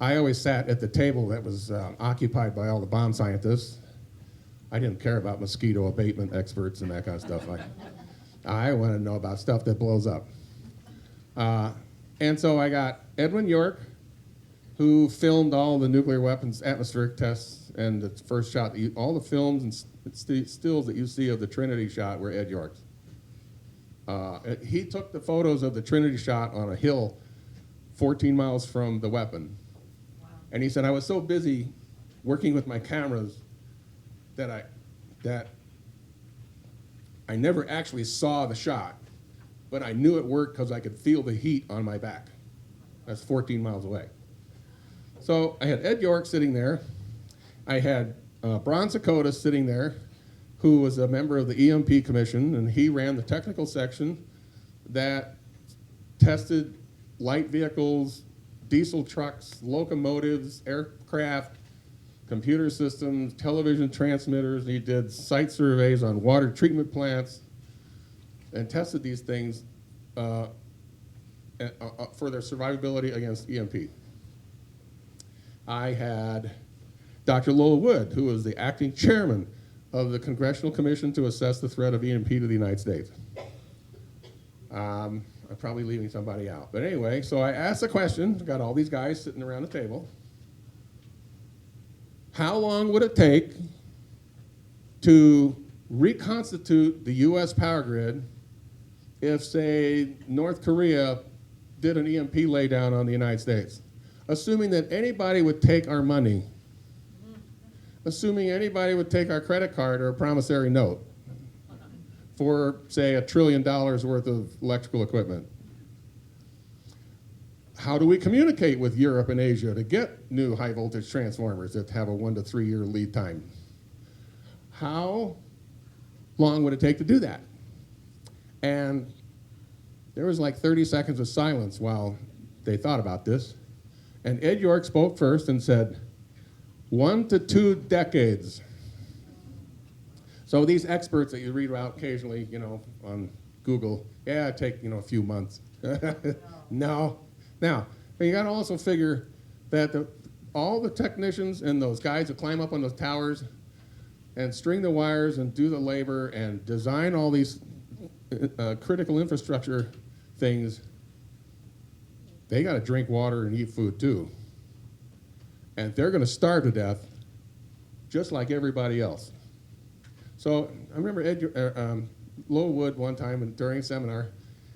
I always sat at the table that was occupied by all the bomb scientists. I didn't care about mosquito abatement experts and that kind of stuff. I wanted to know about stuff that blows up. And so I got Edwin York, who filmed all the nuclear weapons atmospheric tests and the first shot, all the films and stills that you see of the Trinity shot were Ed York's. He took the photos of the Trinity shot on a hill 14 miles from the weapon. Wow. And he said, I was so busy working with my cameras that I never actually saw the shot, but I knew it worked because I could feel the heat on my back. That's 14 miles away. So I had Ed York sitting there. I had Bron Sakota sitting there, who was a member of the EMP Commission, and he ran the technical section that tested light vehicles, diesel trucks, locomotives, aircraft, computer systems, television transmitters. He did site surveys on water treatment plants and tested these things for their survivability against EMP. I had Dr. Lowell Wood, who was the acting chairman of the Congressional Commission to assess the threat of EMP to the United States. I'm probably leaving somebody out. But anyway, so I asked the question, got all these guys sitting around the table. How long would it take to reconstitute the US power grid if, say, North Korea did an EMP laydown on the United States? Assuming that anybody would take our money, assuming anybody would take our credit card or a promissory note for, say, $1 trillion worth of electrical equipment. How do we communicate with Europe and Asia to get new high voltage transformers that have a 1 to 3 year lead time? How long would it take to do that? And there was like 30 seconds of silence while they thought about this. And Ed York spoke first and said, 1 to 2 decades. So these experts that you read about occasionally, you know, on Google, yeah, it'd take, you know, a few months. No. Now, you got to also figure that all the technicians and those guys that climb up on those towers and string the wires and do the labor and design all these critical infrastructure things, they got to drink water and eat food too. And they're going to starve to death just like everybody else. So I remember Lowell Wood one time during a seminar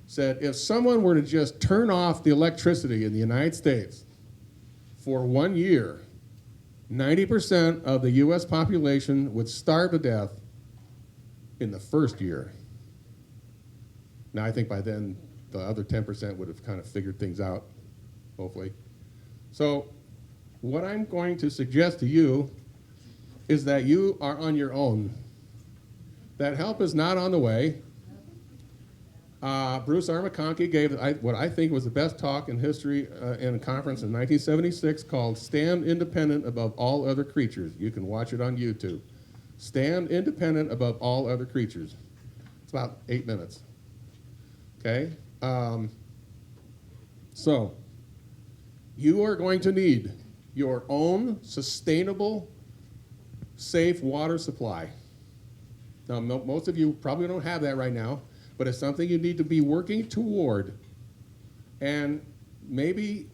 said, if someone were to just turn off the electricity in the United States for 1 year, 90% of the US population would starve to death in the first year. Now I think by then the other 10% would have kind of figured things out, hopefully. So what I'm going to suggest to you is that you are on your own. That help is not on the way. Bruce R. McConkie gave what I think was the best talk in history in a conference in 1976 called Stand Independent Above All Other Creatures. You can watch it on YouTube. Stand independent above all other creatures. It's about 8 minutes. Okay? So, you are going to need your own sustainable, safe water supply. Now, most of you probably don't have that right now, but it's something you need to be working toward. And maybe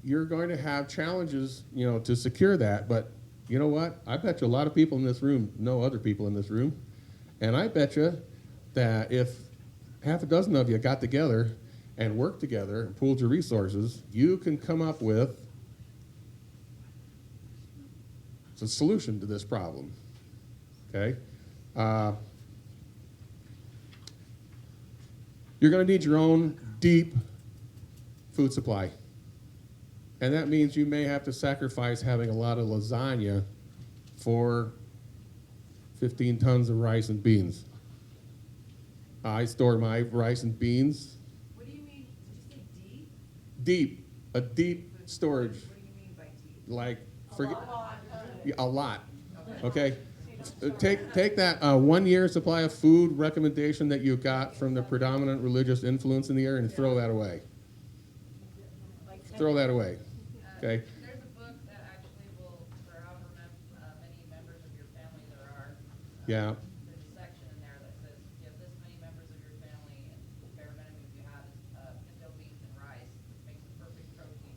you're going to have challenges, to secure that, but you know what? I bet you a lot of people in this room know other people in this room. And I bet you that if half a dozen of you got together and worked together and pooled your resources, you can come up with a solution to this problem, okay? You're going to need your own deep food supply. And that means you may have to sacrifice having a lot of lasagna for 15 tons of rice and beans. I store my rice and beans.
What do you mean? Did you say deep?
Deep, a deep storage.
What do you mean by deep?
Like,
A lot.
a lot. Okay? Take that 1 year supply of food recommendation that you got from the predominant religious influence in the area and throw that away. Throw that away. Okay?
There's a book that actually will, for however many members of your family there are.
Yeah.
There's a section in there that says you have this many members of your family, and the bare minimum you have is pinto beans and rice, which makes the perfect protein.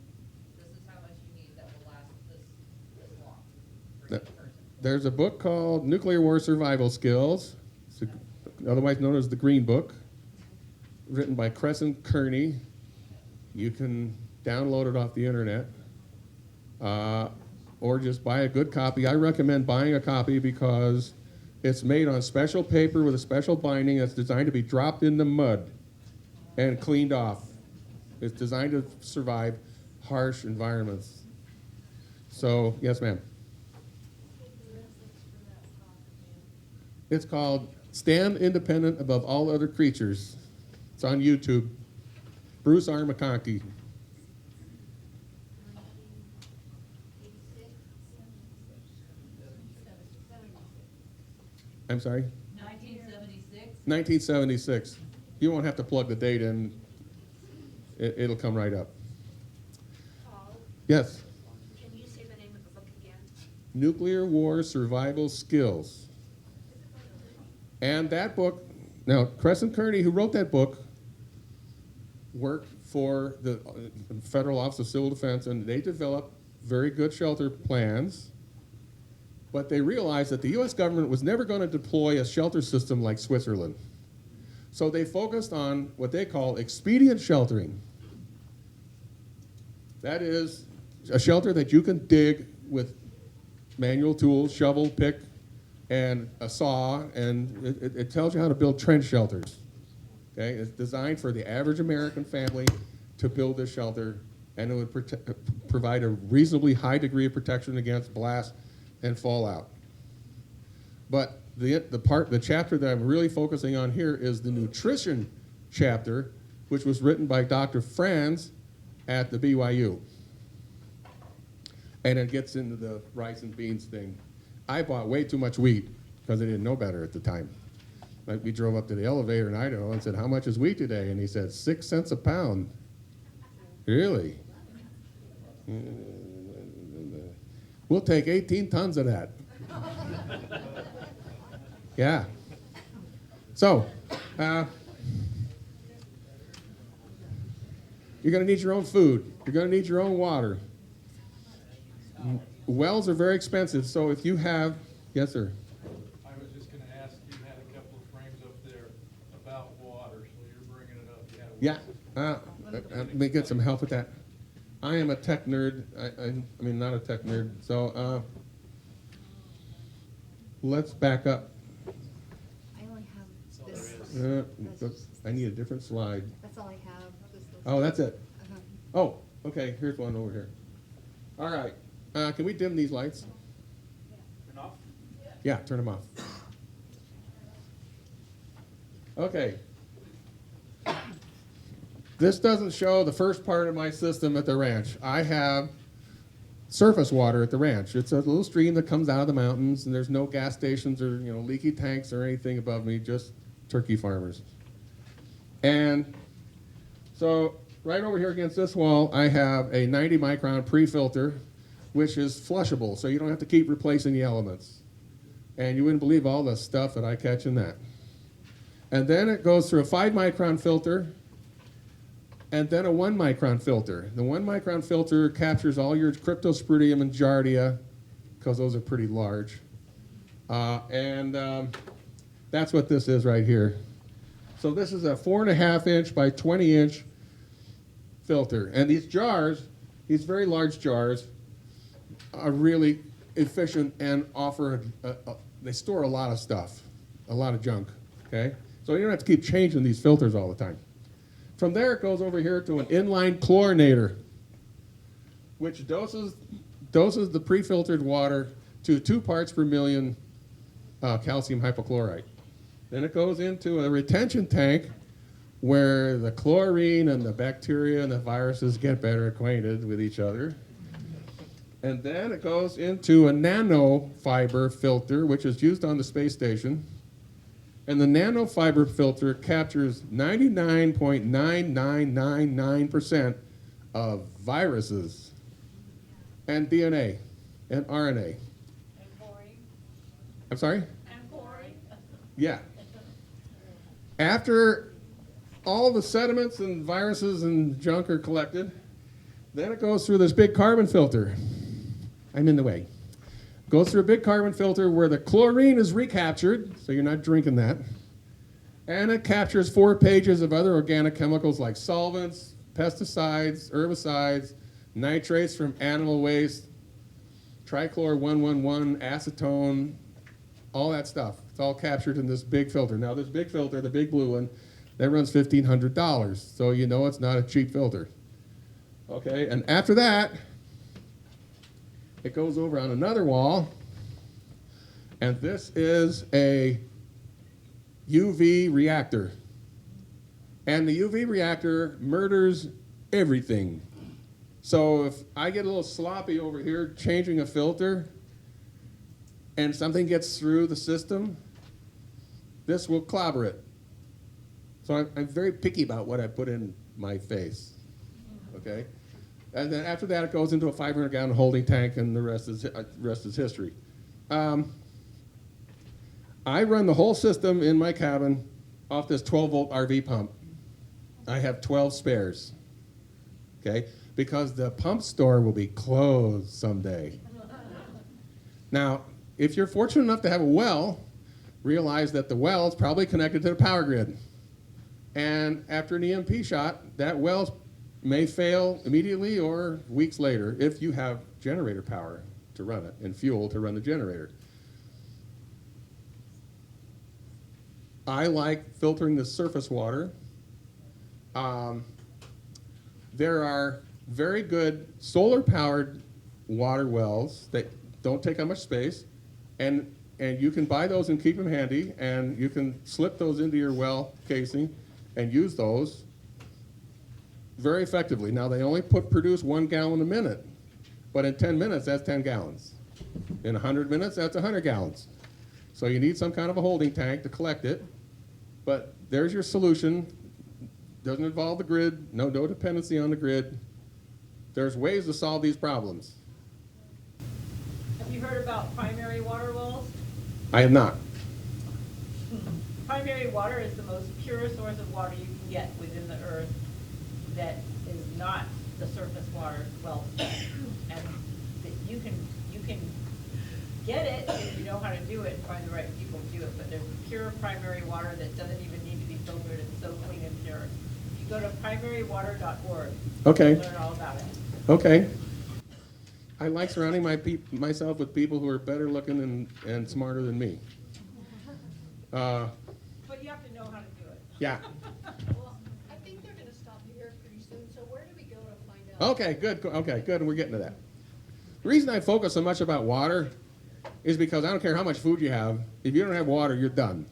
This is how much you need that will last this long for each person.
There's a book called Nuclear War Survival Skills, otherwise known as the Green Book, written by Crescent Kearney. You can download it off the internet, or just buy a good copy. I recommend buying a copy because it's made on special paper with a special binding that's designed to be dropped in the mud and cleaned off. It's designed to survive harsh environments. So, yes, ma'am. It's called Stand Independent Above All Other Creatures. It's on YouTube. Bruce R. McConkie. I'm sorry?
1976.
1976. You won't have to plug the date in. It'll come right up.
Paul,
Yes.
can you say the name of the book again?
Nuclear War Survival Skills. And that book, now Crescent Kearney, who wrote that book, worked for the Federal Office of Civil Defense, and they developed very good shelter plans. But they realized that the U.S. government was never going to deploy a shelter system like Switzerland. So they focused on what they call expedient sheltering. That is a shelter that you can dig with manual tools, shovel, pick, and a saw, and it tells you how to build trench shelters. Okay? It's designed for the average American family to build this shelter, and it would provide a reasonably high degree of protection against blast and fallout. But the chapter that I'm really focusing on here is the nutrition chapter, which was written by Dr. Franz at the BYU. And it gets into the rice and beans thing. I bought way too much wheat because I didn't know better at the time. Like we drove up to the elevator in Idaho and said, "How much is wheat today?" And he said, 6 cents a pound. Really? We'll take 18 tons of that. Yeah. So, you're going to need your own food. You're going to need your own water. Wells are very expensive, so if you have, yes, sir.
I was just going to ask, you had a couple of frames up there about water, so you're bringing it up.
Yeah, let me get some help with that. I am a tech nerd. I mean, not a tech nerd. So let's back up.
I only have this.
I need a different slide.
That's all I have.
Oh, that's it.
Uh-huh.
Oh, okay. Here's one over here. All right. Can we dim these lights?
Turn off?
Yeah, turn them off. Okay. This doesn't show the first part of my system at the ranch. I have surface water at the ranch. It's a little stream that comes out of the mountains, and there's no gas stations or leaky tanks or anything above me, just turkey farmers. And so right over here against this wall, I have a 90 micron pre-filter, which is flushable, so you don't have to keep replacing the elements. And you wouldn't believe all the stuff that I catch in that. And then it goes through a 5 micron filter, and then a 1 micron filter. The 1 micron filter captures all your Cryptosporidium and Giardia, because those are pretty large. That's what this is right here. So this is a 4.5 inch by 20 inch filter. And these jars, these very large jars, are really efficient and offer, they store a lot of stuff, a lot of junk, okay? So you don't have to keep changing these filters all the time. From there, it goes over here to an inline chlorinator, which doses the pre-filtered water to 2 parts per million calcium hypochlorite. Then it goes into a retention tank where the chlorine and the bacteria and the viruses get better acquainted with each other. And then it goes into a nanofiber filter, which is used on the space station. And the nanofiber filter captures 99.9999% of viruses and DNA and RNA.
And chlorine.
I'm sorry?
And chlorine.
Yeah. After all the sediments and viruses and junk are collected, then it goes through this big carbon filter. I'm in the way. Goes through a big carbon filter where the chlorine is recaptured, so you're not drinking that. And it captures 4 pages of other organic chemicals like solvents, pesticides, herbicides, nitrates from animal waste, trichlor-111, acetone, all that stuff. It's all captured in this big filter. Now this big filter, the big blue one, that runs $1,500, so you know it's not a cheap filter. Okay, and after that, it goes over on another wall, and this is a UV reactor. And the UV reactor murders everything. So if I get a little sloppy over here changing a filter and something gets through the system, this will clobber it. So I'm very picky about what I put in my face, okay? And then after that, it goes into a 500-gallon holding tank, and the rest is history. I run the whole system in my cabin off this 12-volt RV pump. I have 12 spares, okay? Because the pump store will be closed someday. Now, if you're fortunate enough to have a well, realize that the well is probably connected to the power grid. And after an EMP shot, that well may fail immediately or weeks later if you have generator power to run it and fuel to run the generator. I like filtering the surface water. There are very good solar-powered water wells that don't take up much space, and you can buy those and keep them handy, and you can slip those into your well casing and use those very effectively. Now, they only produce 1 gallon a minute, but in 10 minutes, that's 10 gallons. In 100 minutes, that's 100 gallons. So you need some kind of a holding tank to collect it, but there's your solution. Doesn't involve the grid, no dependency on the grid. There's ways to solve these problems.
Have you heard about primary water wells?
I have not.
Primary water is the most pure source of water you can get within the earth that is not the surface water well stuff. And that you can get it if you know how to do it and find the right people to do it. But there's pure primary water that doesn't even need to be filtered. It's so clean and pure. If you go to primarywater.org,
Okay.
learn all about it.
Okay. I like surrounding myself with people who are better looking and smarter than me.
But you have to know how to do it.
Yeah.
Well, I think they're gonna stop here pretty soon, so where do we go to find out?
Okay, good. Okay, good. We're getting to that. The reason I focus so much about water is because I don't care how much food you have. If you don't have water, you're done.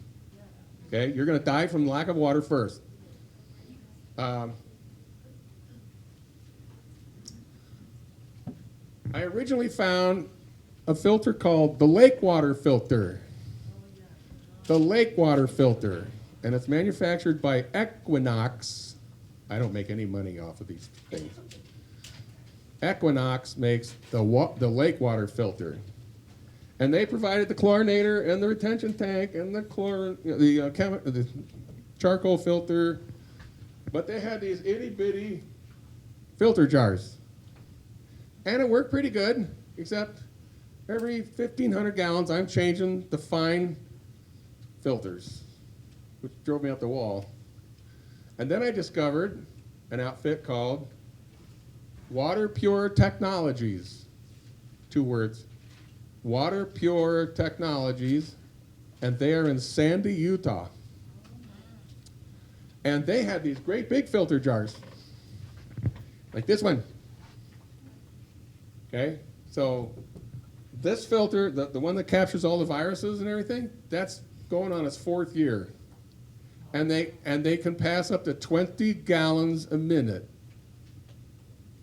Okay, you're going to die from lack of water first. I originally found a filter called the lake water filter. The lake water filter. And it's manufactured by Equinox. I don't make any money off of these things. Equinox makes the lake water filter. And they provided the chlorinator and the retention tank and the charcoal filter. But they had these itty bitty filter jars. And it worked pretty good, except every 1,500 gallons, I'm changing the fine filters, which drove me up the wall. And then I discovered an outfit called Water Pure Technologies. 2 words. Water Pure Technologies, and they are in Sandy, Utah. And they had these great big filter jars, like this one. Okay, so this filter, the one that captures all the viruses and everything, that's going on its 4th year. And they can pass up to 20 gallons a minute.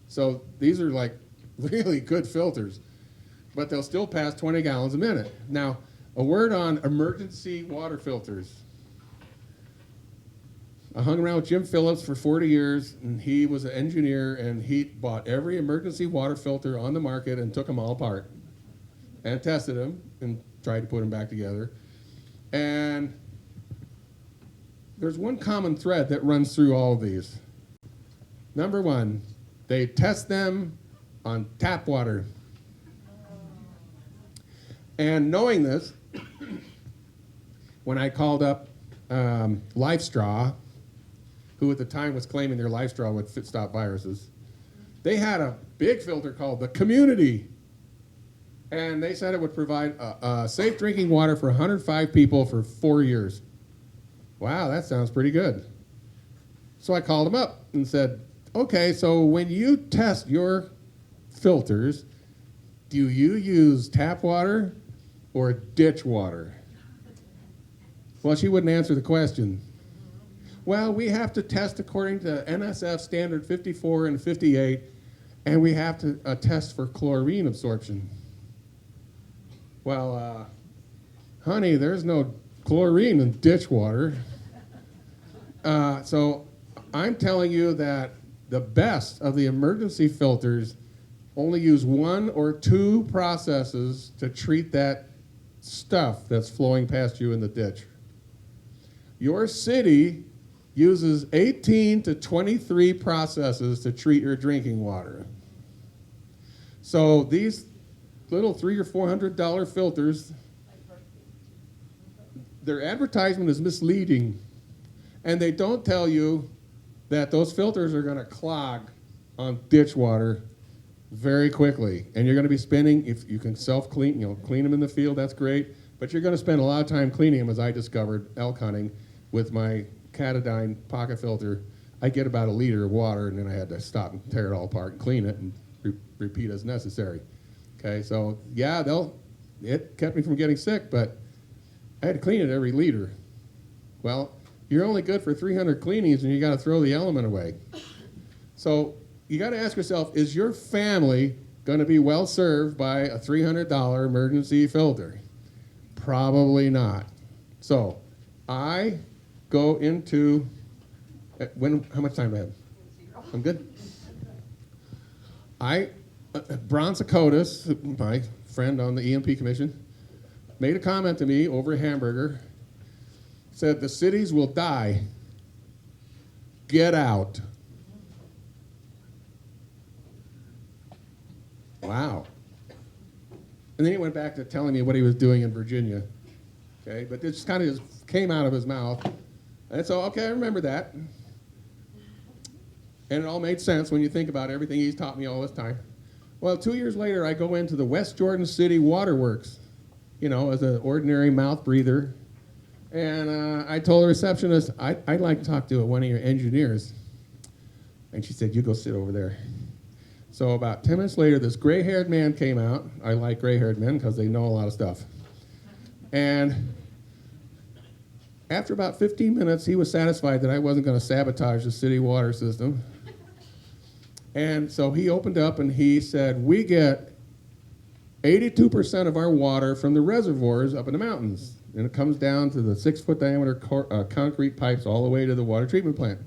So these are like really good filters, but they'll still pass 20 gallons a minute. Now, a word on emergency water filters. I hung around with Jim Phillips for 40 years, and he was an engineer, and he bought every emergency water filter on the market and took them all apart and tested them and tried to put them back together. And there's one common thread that runs through all of these. Number 1, they test them on tap water. And knowing this, when I called up LifeStraw, who at the time was claiming their LifeStraw would stop viruses, they had a big filter called the Community. And they said it would provide safe drinking water for 105 people for 4 years. Wow, that sounds pretty good. So I called them up and said, okay, so when you test your filters, do you use tap water or ditch water? Well, she wouldn't answer the question. Well, we have to test according to NSF standard 54 and 58, and we have to test for chlorine absorption. Well, honey, there's no chlorine in ditch water. So I'm telling you that the best of the emergency filters only use 1 or 2 processes to treat that stuff that's flowing past you in the ditch. Your city uses 18 to 23 processes to treat your drinking water. So these little $300 or $400 filters, their advertisement is misleading, and they don't tell you that those filters are going to clog on ditch water very quickly, and you're going to be spending, if you can self-clean, clean them in the field, that's great, but you're going to spend a lot of time cleaning them, as I discovered elk hunting with my Katadyn pocket filter. I get about 1 liter of water, and then I had to stop and tear it all apart and clean it and repeat as necessary. Okay, so yeah, it kept me from getting sick, but I had to clean it every liter. Well, you're only good for 300 cleanings, and you got to throw the element away. So you got to ask yourself, is your family going to be well served by a $300 emergency filter? Probably not. So I go into, how much time do I have? I'm good. Bron Sakotis, my friend on the EMP Commission, made a comment to me over a hamburger, said, the cities will die. Get out. Wow. And then he went back to telling me what he was doing in Virginia. Okay, but this kind of just came out of his mouth. And so, okay, I remember that. And it all made sense when you think about everything he's taught me all this time. Well, 2 years later, I go into the West Jordan City Waterworks, as an ordinary mouth breather. And I told the receptionist, I'd like to talk to one of your engineers. And she said, you go sit over there. So about 10 minutes later, this gray-haired man came out. I like gray-haired men because they know a lot of stuff. And After about 15 minutes, he was satisfied that I wasn't going to sabotage the city water system. And so he opened up and he said, we get 82% of our water from the reservoirs up in the mountains. And it comes down to the 6-foot diameter concrete pipes all the way to the water treatment plant.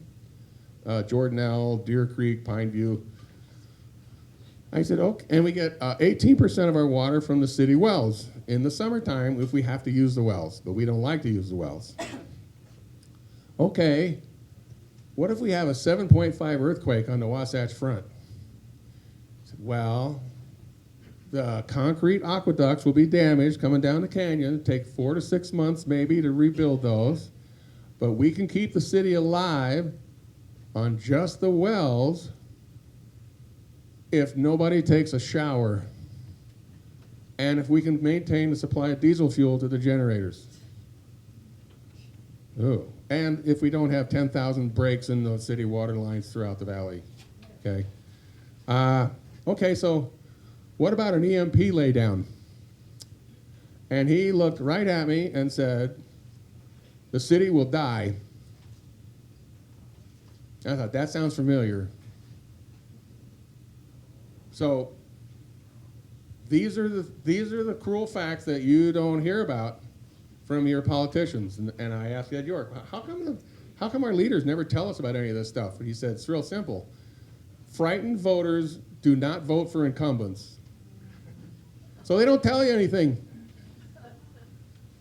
Jordanelle, Deer Creek, Pineview. I said, okay, and we get 18% of our water from the city wells in the summertime if we have to use the wells, but we don't like to use the wells. Okay, what if we have a 7.5 earthquake on the Wasatch Front? I said, well, the concrete aqueducts will be damaged coming down the canyon. It'll take 4 to 6 months maybe to rebuild those, but we can keep the city alive on just the wells if nobody takes a shower and if we can maintain the supply of diesel fuel to the generators. Oh, and if we don't have 10,000 breaks in the city water lines throughout the valley. Okay. Okay, so what about an EMP laydown? And he looked right at me and said, the city will die. I thought, that sounds familiar. So these are the cruel facts that you don't hear about from your politicians. And I asked Ed York, how come our leaders never tell us about any of this stuff? And he said, it's real simple. Frightened voters do not vote for incumbents. So they don't tell you anything.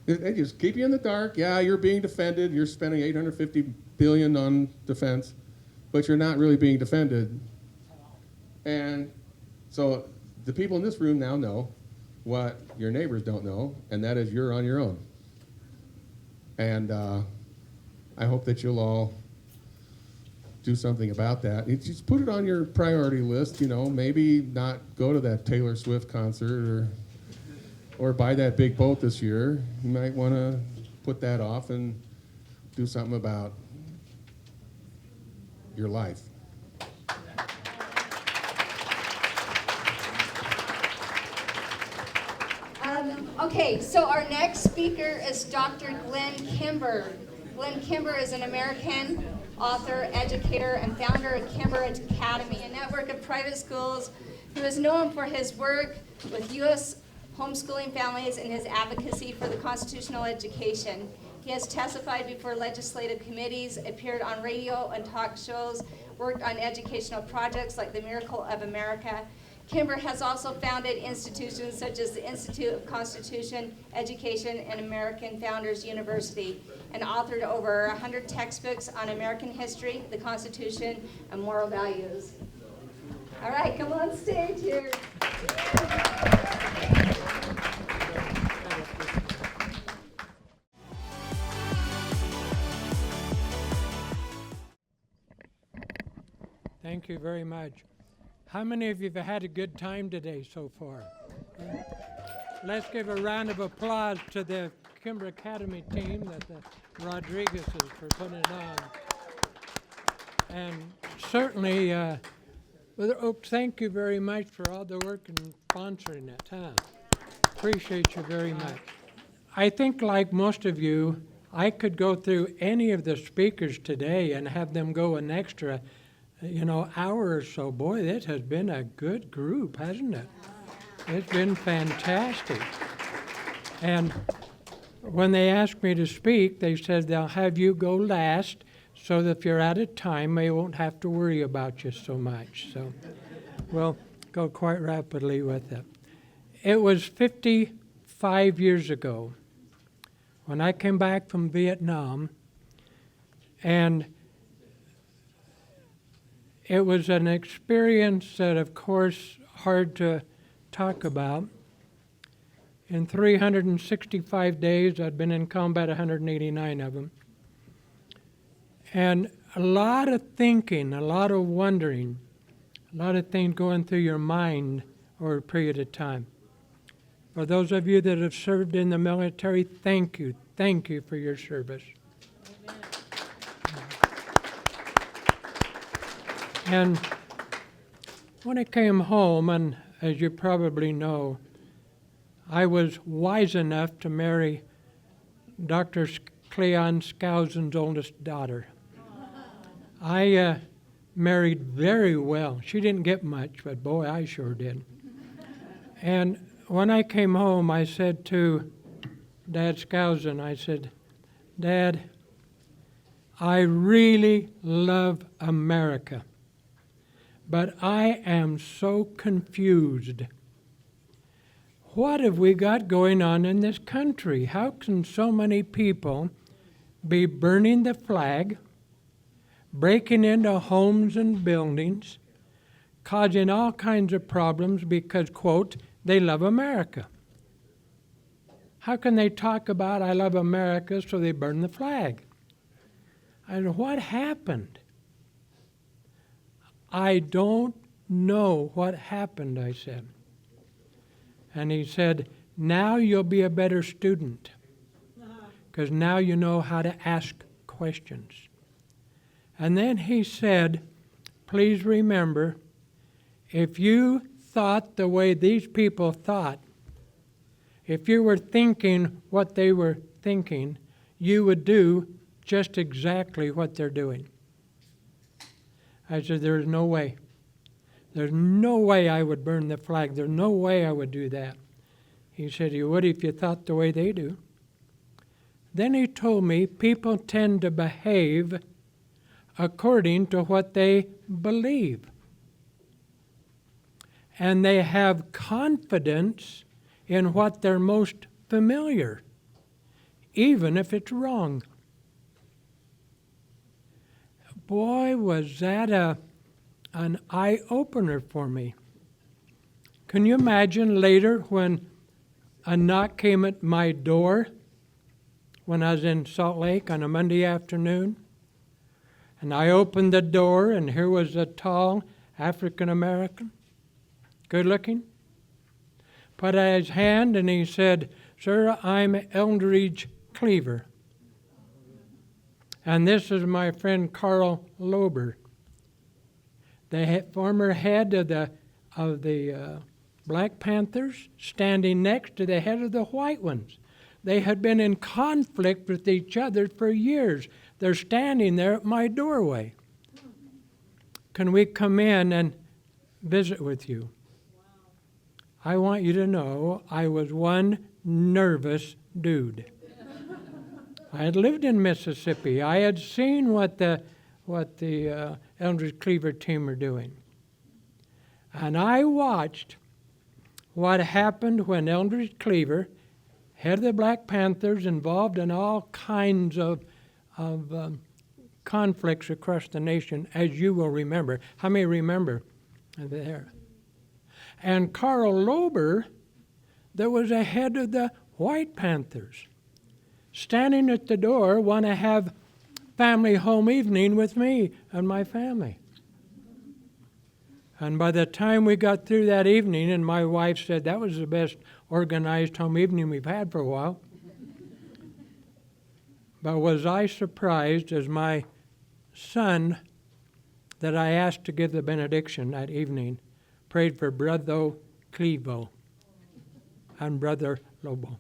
They just keep you in the dark. Yeah, you're being defended. You're spending $850 billion on defense, but you're not really being defended. And so the people in this room now know what your neighbors don't know, and that is you're on your own. And I hope that you'll all do something about that. Just put it on your priority list, you know, maybe not go to that Taylor Swift concert or buy that big boat this year. You might want to put that off and do something about your life.
Okay, so our next speaker is Dr. Glenn Kimber. Glenn Kimber is an American author, educator, and founder of Kimber Academy, a network of private schools who is known for his work with U.S. homeschooling families and his advocacy for the constitutional education. He has testified before legislative committees, appeared on radio and talk shows, worked on educational projects like the Miracle of America. Kimber has also founded institutions such as the Institute of Constitution, Education, and American Founders University, and authored over 100 textbooks on American history, the Constitution, and moral values. All right, come on stage here.
Thank you very much. How many of you have had a good time today so far? Let's give a round of applause to the Kimber Academy team that the Rodriguezes for putting it on. And certainly, thank you very much for all the work in sponsoring it. Appreciate you very much. I think like most of you, I could go through any of the speakers today and have them go an extra hour or so. Boy, this has been a good group, hasn't it? It's been fantastic. And when they asked me to speak, they said they'll have you go last so that if you're out of time, they won't have to worry about you so much. So we'll go quite rapidly with it. It was 55 years ago when I came back from Vietnam, and it was an experience that, of course, hard to talk about. In 365 days, I'd been in combat 189 of them. And a lot of thinking, a lot of wondering, a lot of things going through your mind over a period of time. For those of you that have served in the military, thank you. Thank you for your service. And when I came home, and as you probably know, I was wise enough to marry Dr. Cleon Skousen's oldest daughter. I married very well. She didn't get much, but boy, I sure did. And when I came home, I said to Dad Skousen, I said, Dad, I really love America, but I am so confused. What have we got going on in this country? How can so many people be burning the flag, breaking into homes and buildings, causing all kinds of problems because, quote, they love America? How can they talk about I love America so they burn the flag? I said, what happened? I don't know what happened, I said. And he said, now you'll be a better student because now you know how to ask questions. And then he said, please remember, if you thought the way these people thought, if you were thinking what they were thinking, you would do just exactly what they're doing. I said, there's no way. There's no way I would burn the flag. There's no way I would do that. He said, you would if you thought the way they do. Then he told me people tend to behave according to what they believe. And they have confidence in what they're most familiar, even if it's wrong. Boy, was that an eye-opener for me. Can you imagine later when a knock came at my door when I was in Salt Lake on a Monday afternoon? And I opened the door, and here was a tall African-American, good-looking, put out his hand, and he said, sir, I'm Eldridge Cleaver. And this is my friend Carl Lober, the former head of the Black Panthers, standing next to the head of the White Ones. They had been in conflict with each other for years. They're standing there at my doorway. Can we come in and visit with you? I want you to know I was one nervous dude. I had lived in Mississippi. I had seen what the Eldridge Cleaver team are doing. And I watched what happened when Eldridge Cleaver, head of the Black Panthers, involved in all kinds of conflicts across the nation, as you will remember. How many remember there? And Carl Lober, that was a head of the White Panthers, standing at the door, want to have family home evening with me and my family. And by the time we got through that evening, and my wife said that was the best organized home evening we've had for a while. But was I surprised as my son that I asked to give the benediction that evening, prayed for Brother Clevo and Brother Lobo.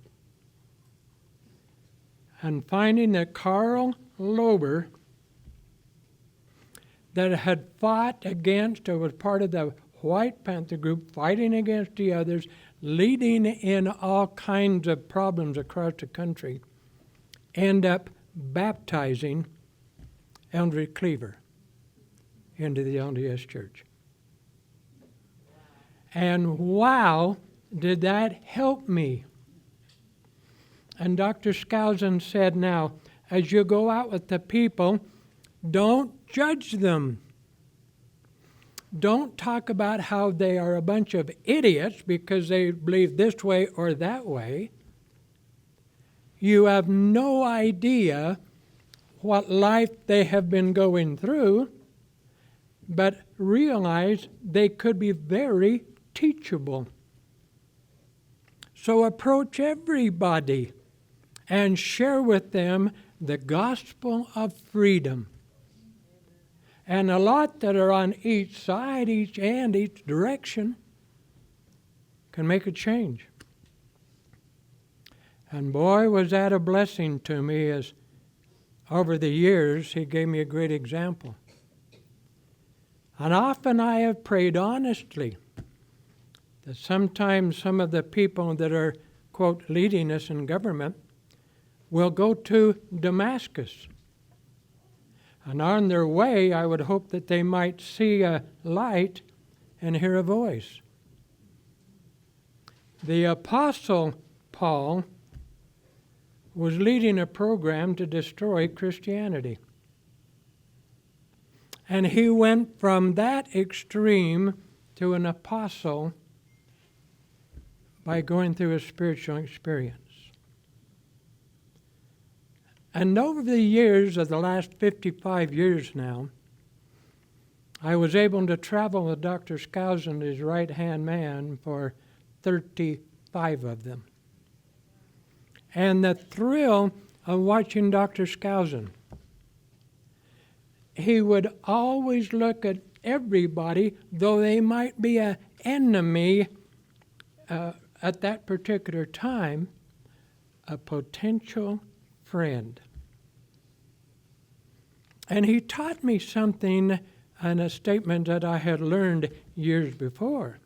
And finding that Carl Lober, that had fought against, or was part of the White Panther group, fighting against the others, leading in all kinds of problems across the country, end up baptizing Eldridge Cleaver into the LDS Church. And wow, did that help me. And Dr. Skousen said, now, as you go out with the people, don't judge them. Don't talk about how they are a bunch of idiots because they believe this way or that way. You have no idea what life they have been going through, but realize they could be very teachable. So approach everybody and share with them the gospel of freedom. And a lot that are on each side, each direction, can make a change. And boy, was that a blessing to me as over the years, he gave me a great example. And often I have prayed honestly that sometimes some of the people that are, quote, leading us in government will go to Damascus. And on their way, I would hope that they might see a light and hear a voice. The Apostle Paul was leading a program to destroy Christianity. And he went from that extreme to an apostle by going through a spiritual experience. And over the years of the last 55 years now, I was able to travel with Dr. Skousen, his right-hand man, for 35 of them. And the thrill of watching Dr. Skousen, he would always look at everybody, though they might be an enemy at that particular time, a potential friend. And he taught me something in a statement that I had learned years before.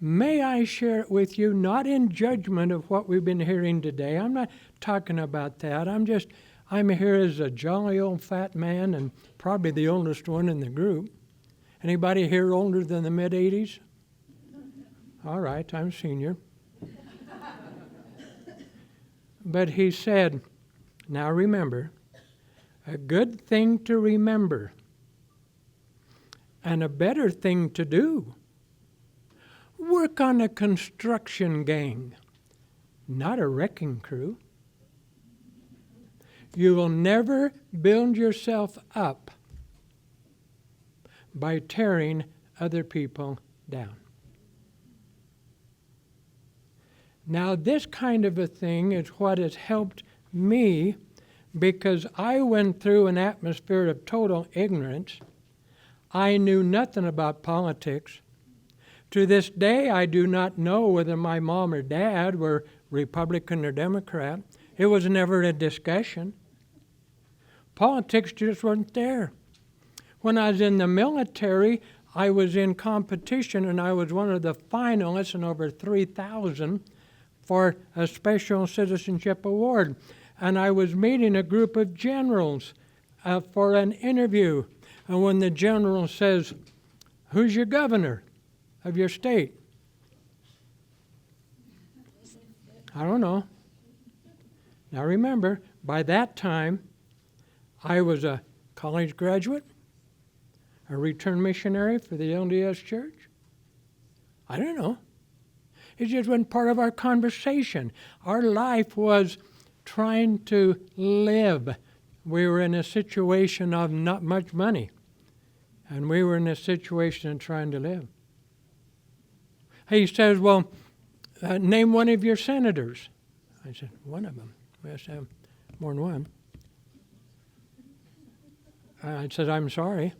May I share it with you, not in judgment of what we've been hearing today. I'm not talking about that. I'm here as a jolly old fat man and probably the oldest one in the group. Anybody here older than the mid-80s? All right, I'm senior. But he said, now remember, a good thing to remember and a better thing to do. Work on a construction gang, not a wrecking crew. You will never build yourself up by tearing other people down. Now, this kind of a thing is what has helped me, because I went through an atmosphere of total ignorance. I knew nothing about politics. To this day, I do not know whether my mom or dad were Republican or Democrat. It was never a discussion. Politics just wasn't there. When I was in the military, I was in competition, and I was one of the finalists in over 3,000 for a Special Citizenship Award. And I was meeting a group of generals for an interview. And when the general says, "Who's your governor of your state?" I don't know. Now remember, by that time, I was a college graduate, a returned missionary for the LDS Church. I don't know. It just wasn't part of our conversation. Our life was trying to live. We were in a situation of not much money, and we were in a situation of trying to live. He says, well, name one of your senators. I said, one of them. We have to have more than one. I said, I'm sorry.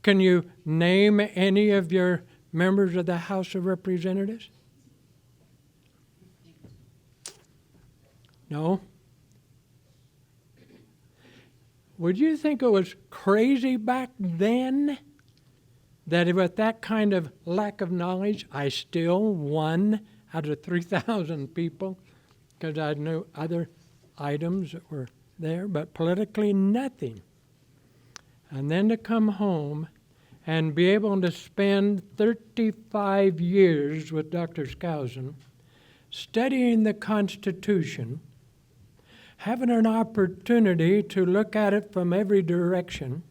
Can you name any of your members of the House of Representatives? No. Would you think it was crazy back then that with that kind of lack of knowledge, I still won out of 3,000 people because I knew other items that were there, but politically nothing. And then to come home and be able to spend 35 years with Dr. Skousen studying the Constitution, having an opportunity to look at it from every direction,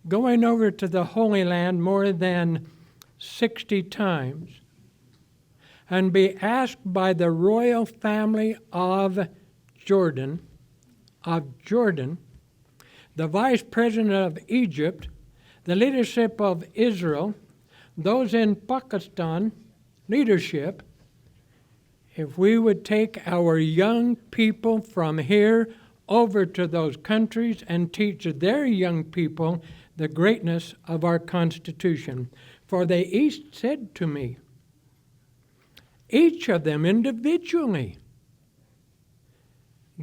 going over to the Holy Land more than 60 times, and be asked by the royal family of Jordan, the vice president of Egypt, the leadership of Israel, those in Pakistan, leadership, if we would take our young people from here over to those countries and teach their young people the greatness of our Constitution. For they each said to me, each of them individually,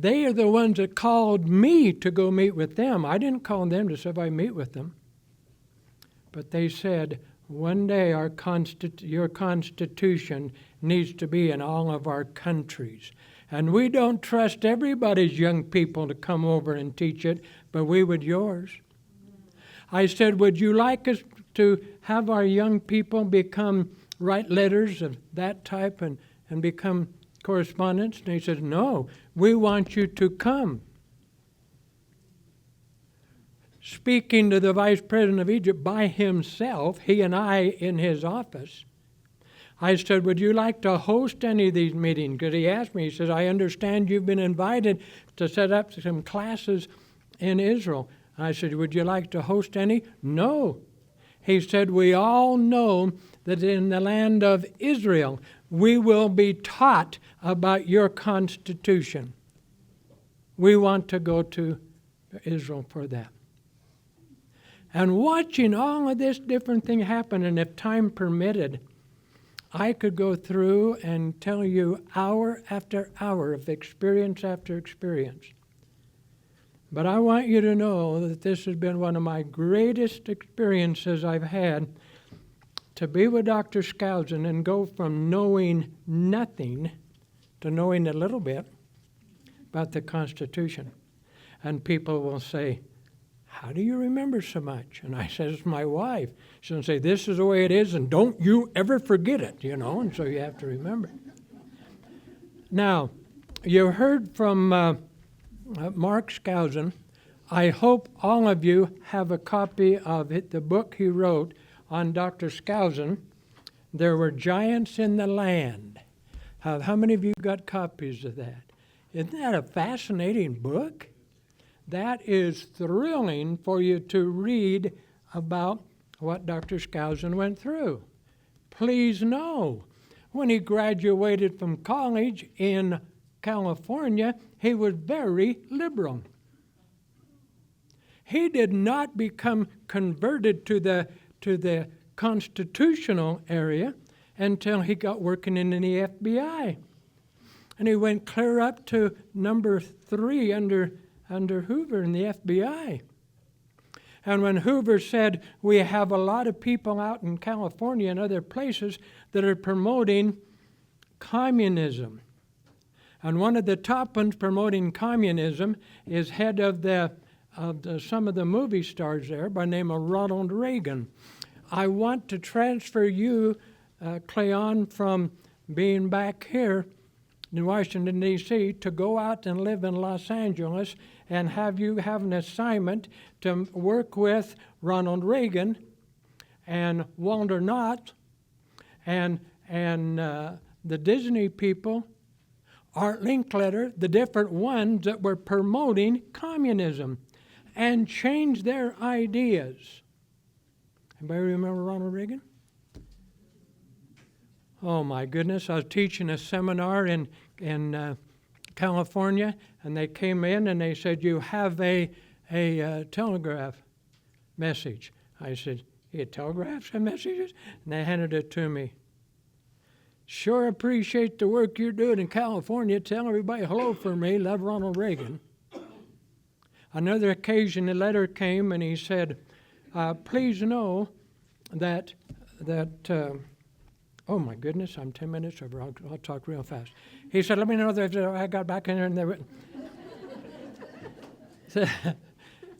they are the ones that called me to go meet with them. I didn't call them to say if I meet with them. But they said, one day your Constitution needs to be in all of our countries. And we don't trust everybody's young people to come over and teach it, but we would yours. I said, would you like us to have our young people write letters of that type and become correspondents? And he says, no, we want you to come. Speaking to the vice president of Egypt by himself, he and I in his office, I said, would you like to host any of these meetings? Because he asked me, he says, I understand you've been invited to set up some classes in Israel. I said, would you like to host any? No. He said, we all know that in the land of Israel, we will be taught about your Constitution. We want to go to Israel for that. And watching all of this different thing happen, and if time permitted, I could go through and tell you hour after hour of experience after experience. But I want you to know that this has been one of my greatest experiences I've had, to be with Dr. Skousen and go from knowing nothing to knowing a little bit about the Constitution. And people will say, how do you remember so much? And I said, it's my wife. She'll say, this is the way it is, and don't you ever forget it, and so you have to remember. Now, you heard from Mark Skousen. I hope all of you have a copy of it, the book he wrote on Dr. Skousen. There Were Giants in the Land. How many of you got copies of that? Isn't that a fascinating book? That is thrilling for you to read about what Dr. Skousen went through. Please know, when he graduated from college in California, he was very liberal. He did not become converted to the constitutional area until he got working in the FBI. And he went clear up to number 3 under Hoover in the FBI. And when Hoover said, we have a lot of people out in California and other places that are promoting communism. And one of the top ones promoting communism is head of some of the movie stars there by the name of Ronald Reagan. I want to transfer you, Cleon, from being back here in Washington, D.C., to go out and live in Los Angeles and have you have an assignment to work with Ronald Reagan and Walter Knott and the Disney people, Art Linkletter, the different ones that were promoting communism, and change their ideas. Anybody remember Ronald Reagan? Oh my goodness, I was teaching a seminar in California, and they came in and they said, you have a telegraph message. I said, you telegraphs and messages? And they handed it to me. Sure appreciate the work you're doing in California. Tell everybody hello for me. Love, Ronald Reagan. Another occasion, a letter came and he said, please know that oh my goodness, I'm 10 minutes over. I'll talk real fast. He said, let me know that I got back in there and they were.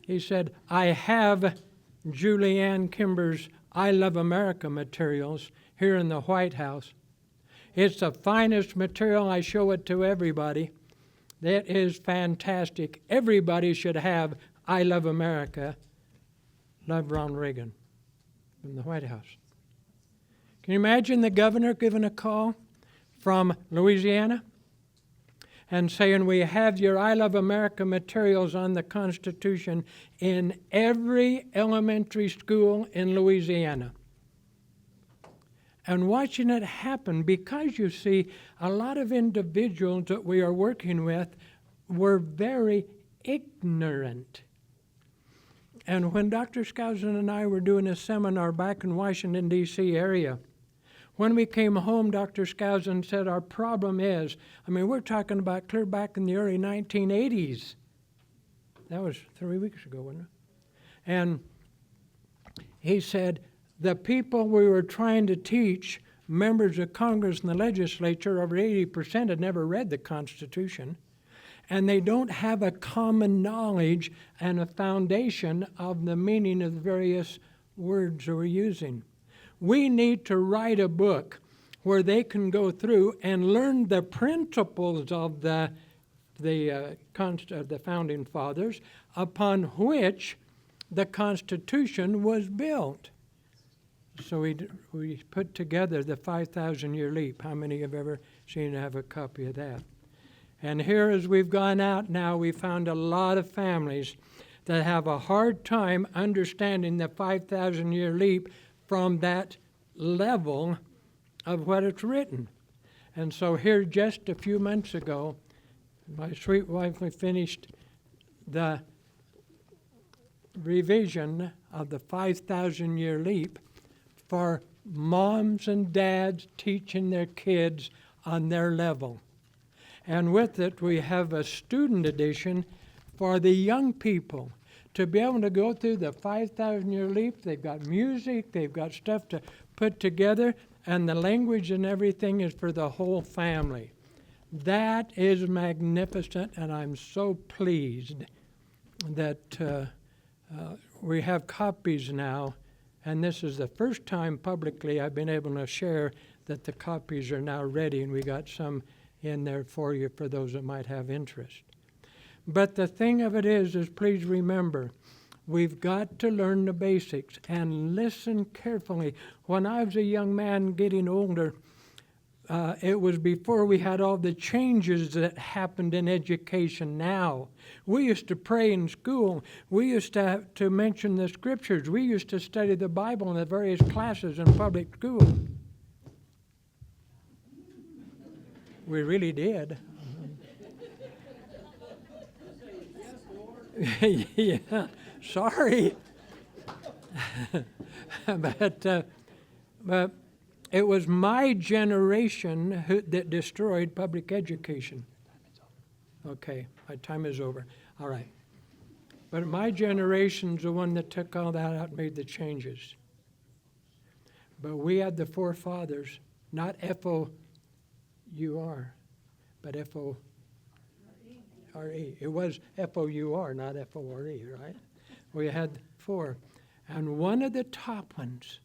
He said, I have Julianne Kimber's I Love America materials here in the White House. It's the finest material. I show it to everybody. That is fantastic. Everybody should have I Love America. Love, Ronald Reagan, from the White House. Can you imagine the governor giving a call from Louisiana and saying, we have your I Love America materials on the Constitution in every elementary school in Louisiana? And watching it happen, because you see, a lot of individuals that we are working with were very ignorant. And when Dr. Skousen and I were doing a seminar back in Washington, D.C. area, When we came home, Dr. Skousen said our problem is, I mean, we're talking about clear back in the early 1980s. That was 3 weeks ago, wasn't it? And he said, the people we were trying to teach, members of Congress and the legislature, over 80% had never read the Constitution, and they don't have a common knowledge and a foundation of the meaning of the various words that we're using. We need to write a book where they can go through and learn the principles of the Founding Fathers upon which the Constitution was built. So we put together the 5,000-year leap. How many have ever seen have a copy of that? And here, as we've gone out now, we found a lot of families that have a hard time understanding the 5,000-year leap from that level of what it's written. And so here, just a few months ago, my sweet wife, we finished the revision of the 5,000-year leap for moms and dads teaching their kids on their level. And with it, we have a student edition for the young people to be able to go through the 5,000-year leap. They've got music, they've got stuff to put together, and the language and everything is for the whole family. That is magnificent, and I'm so pleased that we have copies now, and this is the first time publicly I've been able to share that the copies are now ready, and we got some in there for you for those that might have interest. But the thing of it is please remember, we've got to learn the basics and listen carefully. When I was a young man getting older, it was before we had all the changes that happened in education now. We used to pray in school. We used to have to mention the scriptures. We used to study the Bible in the various classes in public school. We really did. Yeah, sorry. But it was my generation that destroyed public education. Okay, my time is over. All right. But my generation's the one that took all that out and made the changes. But we had the forefathers, not F-O-U-R, but F-O-R-E. It was F-O-U-R, not F-O-R-E, right? We had four. And one of the top ones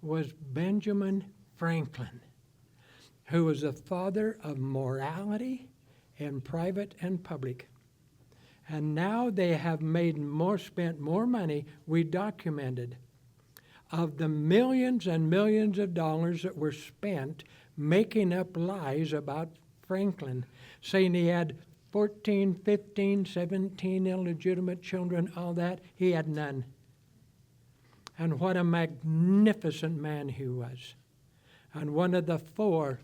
was Benjamin Franklin, who was the father of morality in private and public. And now they have spent more money, we documented, of the millions and millions of dollars that were spent making up lies about Franklin, saying he had 14, 15, 17 illegitimate children, all that. He had none. And what a magnificent man he was. And one of the five,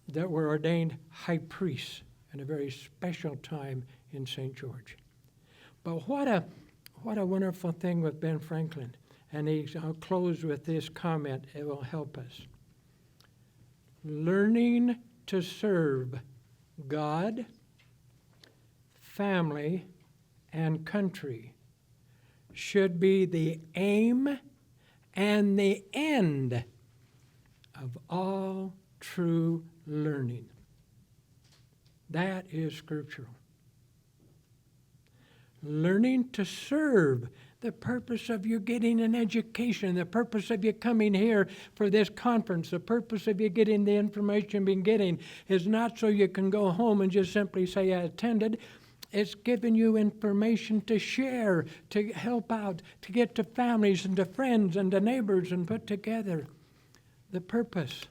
that were ordained high priests in a very special time in St. George. But what a wonderful thing with Ben Franklin. And I'll close with this comment. It will help us. Learning to serve God, family, and country should be the aim and the end of all true learning. That is scriptural. Learning to serve, the purpose of you getting an education, the purpose of you coming here for this conference, the purpose of you getting the information you've been getting is not so you can go home and just simply say, I attended. It's giving you information to share, to help out, to get to families and to friends and to neighbors and put together. The purpose,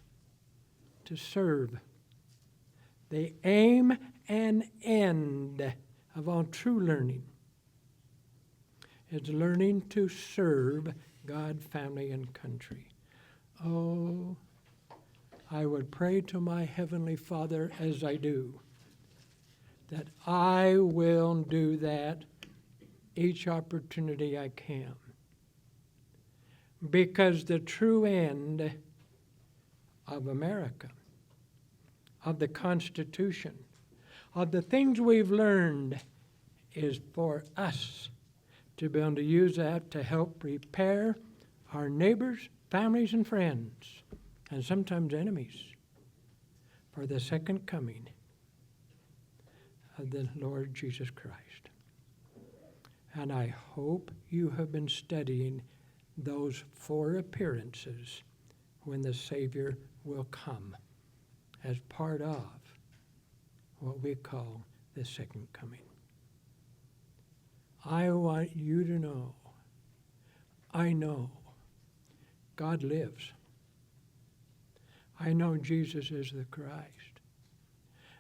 to serve. The aim and end of all true learning is learning to serve God, family, and country. Oh, I would pray to my Heavenly Father as I do, that I will do that each opportunity I can. because the true end of America, of the Constitution, of the things we've learned is for us to be able to use that to help prepare our neighbors, families, and friends, and sometimes enemies, for the second coming of the Lord Jesus Christ. And I hope you have been studying those 4 appearances when the Savior will come as part of what we call the second coming. I want you to know, I know God lives. I know Jesus is the Christ.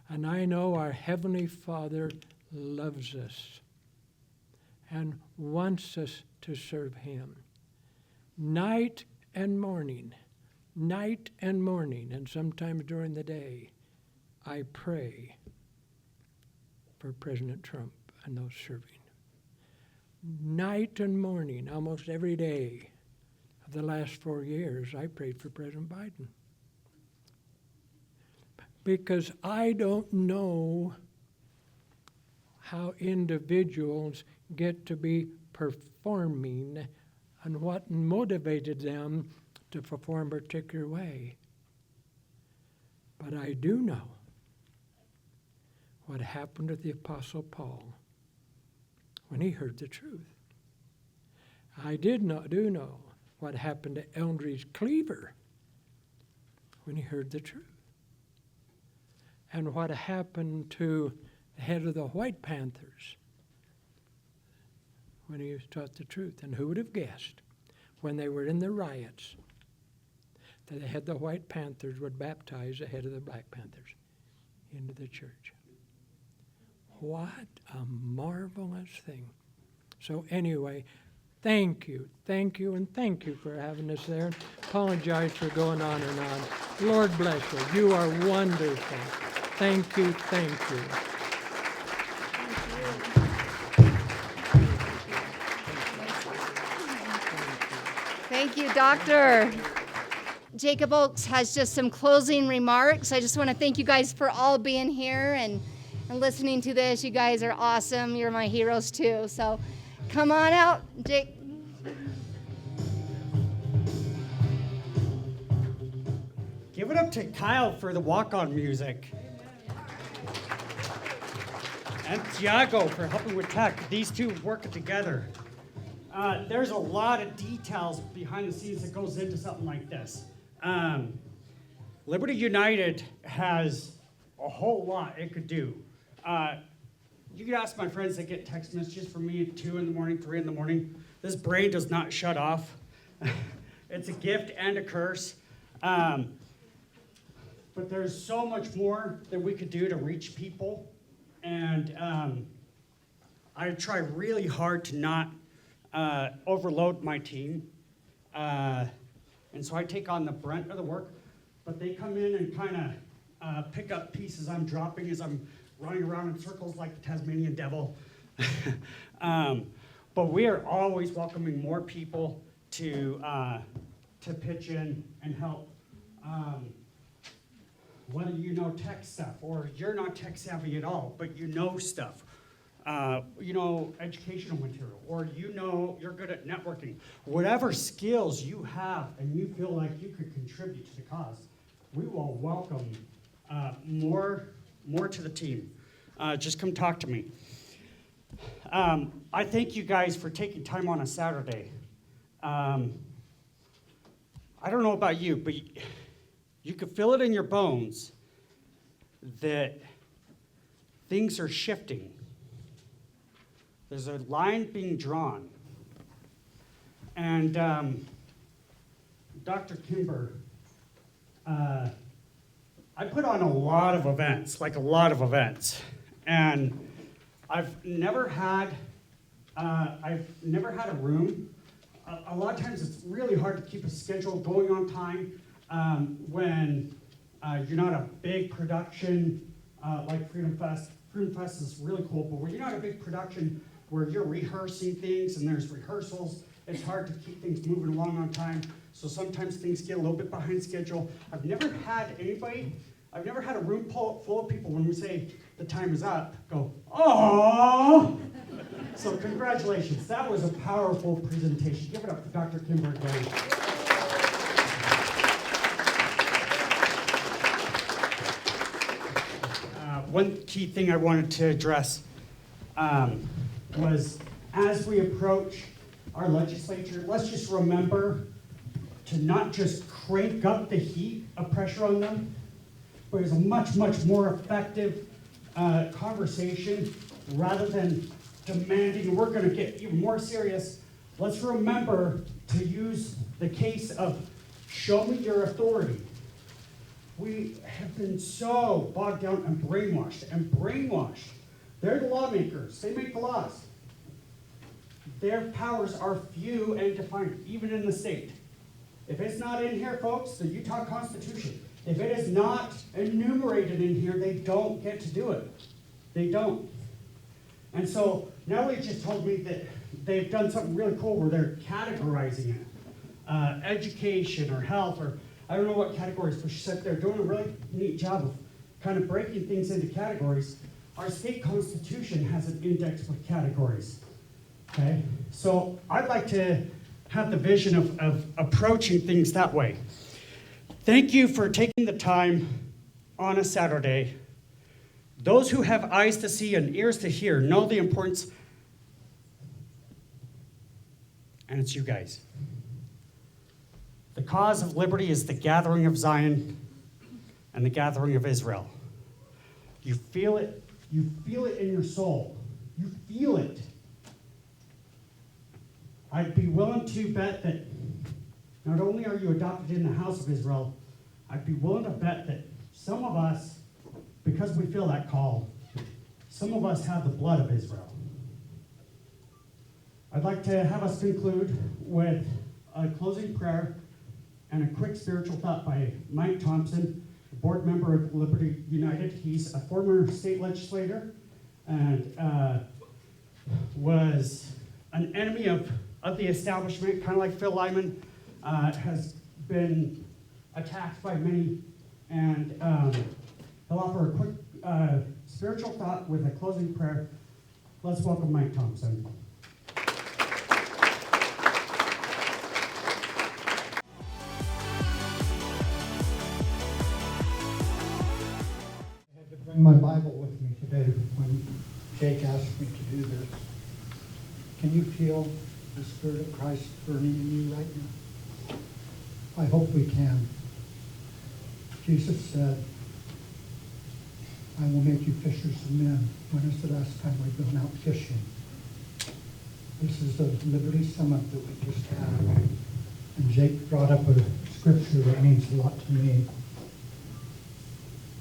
And I know our Heavenly Father loves us and wants us to serve Him night and morning, and sometimes during the day. I pray for President Trump and those serving. Night and morning, almost every day of the last 4 years, I prayed for President Biden. Because I don't know how individuals get to be performing and what motivated them to perform a particular way. But I do know what happened to the Apostle Paul when he heard the truth. I do know what happened to Eldridge Cleaver when he heard the truth. And what happened to the head of the White Panthers when he was taught the truth. And who would have guessed when they were in the riots that the head of the White Panthers would baptize the head of the Black Panthers into the church? What a marvelous thing. So anyway, thank you, and thank you for having us there. Apologize for going on and on. Lord bless you. You are wonderful. Thank you, thank you.
Thank you, Doctor. Jacob Oakes has just some closing remarks. I just want to thank you guys for all being here and listening to this. You guys are awesome. You're my heroes too. So come on out, Jake.
Give it up to Kyle for the walk-on music. And Tiago for helping with tech. These two working together. There's a lot of details behind the scenes that goes into something like this. Liberty United has a whole lot it could do. You could ask my friends that get text messages from me at 2 in the morning, 3 in the morning. This brain does not shut off. It's a gift and a curse. But there's so much more that we could do to reach people. And I try really hard to not overload my team. And so I take on the brunt of the work, but they come in and kind of pick up pieces I'm dropping as I'm running around in circles like the Tasmanian devil. But we are always welcoming more people to pitch in and help. Whether you know tech stuff or you're not tech savvy at all, but you know stuff. You know educational material, or you know you're good at networking. Whatever skills you have and you feel like you could contribute to the cause, we will welcome more to the team. Just come talk to me. I thank you guys for taking time on a Saturday. I don't know about you, but you could feel it in your bones that things are shifting. There's a line being drawn. And Dr. Kimber, I put on a lot of events, And I've never had a room. A lot of times it's really hard to keep a schedule going on time when you're not a big production like Freedom Fest. Freedom Fest is really cool, but when you're not a big production where you're rehearsing things and there's rehearsals, It's hard to keep things moving along on time, so sometimes things get a little bit behind schedule. I've never had a room full of people when we say the time is up, go, oh! So congratulations, that was a powerful presentation. Give it up for Dr. Kimber again. One key thing I wanted to address was as we approach our legislature, let's just remember to not just crank up the heat of pressure on them, but it's a much, much more effective conversation rather than demanding, and we're going to get even more serious. Let's remember to use the case of show me your authority. We have been so bogged down and brainwashed. They're the lawmakers. They make the laws. Their powers are few and defined, even in the state. If it's not in here, folks, the Utah Constitution, if it is not enumerated in here, they don't get to do it. They don't. And so Natalie just told me that they've done something really cool where they're categorizing it. Education or health or I don't know what categories, but she said they're doing a really neat job of kind of breaking things into categories. Our state constitution has an index with categories, okay? So I'd like to have the vision of approaching things that way. Thank you for taking the time on a Saturday. Those who have eyes to see and ears to hear know the importance, and it's you guys. The cause of liberty is the gathering of Zion and the gathering of Israel. You feel it. You feel it in your soul. You feel it. I'd be willing to bet that not only are you adopted in the house of Israel, I'd be willing to bet that some of us, because we feel that call, some of us have the blood of Israel. I'd like to have us conclude with a closing prayer and a quick spiritual thought by Mike Thompson, a board member of Liberty United. He's a former state legislator and was an enemy of the establishment, kind of like Phil Lyman, has been attacked by many. And he'll offer a quick spiritual thought with a closing prayer. Let's welcome Mike Thompson.
Bring my Bible with me today when Jake asked me to do this. Can you feel the Spirit of Christ burning in you right now? I hope we can. Jesus said, I will make you fishers of men. When is the last time we've gone out fishing? This is the Liberty Summit that we just had. And Jake brought up a scripture that means a lot to me.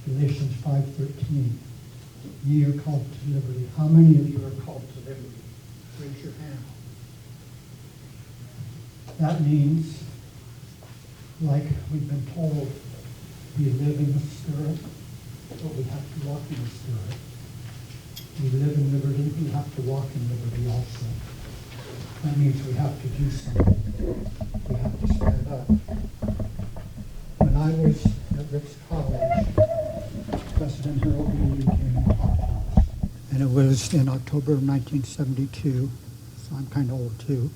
Galatians 5:13. Ye are called to liberty. How many of you are called to liberty? Raise your hand. That means, like we've been told, we live in the Spirit, but we have to walk in the Spirit. We live in liberty, we have to walk in liberty also. That means we have to do something. We have to stand up. When I was at Ricks College, President Harold Meany came and talked to us. And it was in October of 1972, so I'm kind of old too.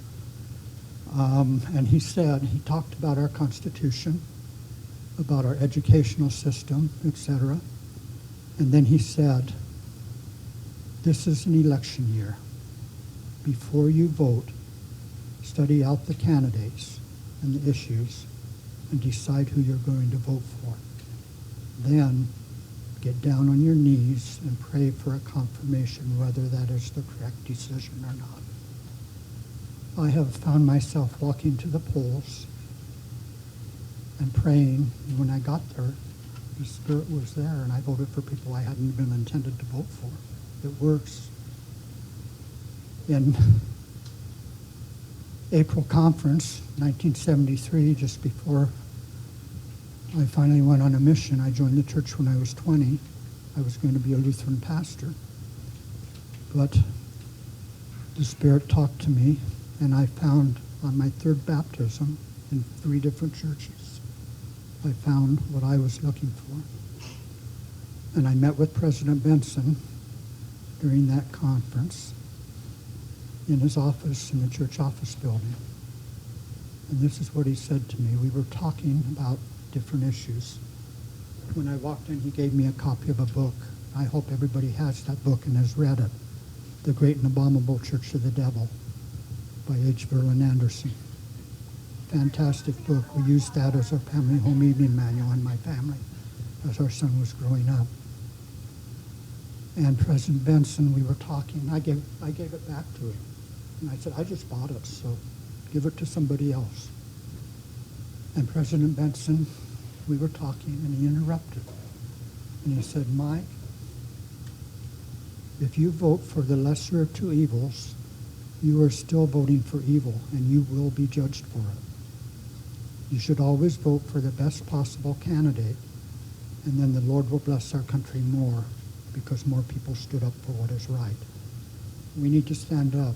And he talked about our Constitution, about our educational system, etc. And then he said, this is an election year. Before you vote, study out the candidates and the issues and decide who you're going to vote for. Then get down on your knees and pray for a confirmation whether that is the correct decision or not. I have found myself walking to the polls and praying. When I got there, the Spirit was there, and I voted for people I hadn't been intended to vote for. It works. In April conference, 1973, just before I finally went on a mission. I joined the church when I was 20. I was going to be a Lutheran pastor. But the Spirit talked to me, and I found on my third baptism in 3 different churches. I found what I was looking for. And I met with President Benson during that conference in his office in the church office building. And this is what he said to me. We were talking about different issues. When I walked in, he gave me a copy of a book. I hope everybody has that book and has read it. The Great and Abominable Church of the Devil by H. Verlin Anderson. Fantastic book. We used that as our family home evening manual in my family as our son was growing up. And President Benson, we were talking. I gave it back to him. And I said, I just bought it, so give it to somebody else. And President Benson, we were talking, and he interrupted. And he said, Mike, if you vote for the lesser of 2 evils, you are still voting for evil, and you will be judged for it. You should always vote for the best possible candidate, and then the Lord will bless our country more because more people stood up for what is right. We need to stand up.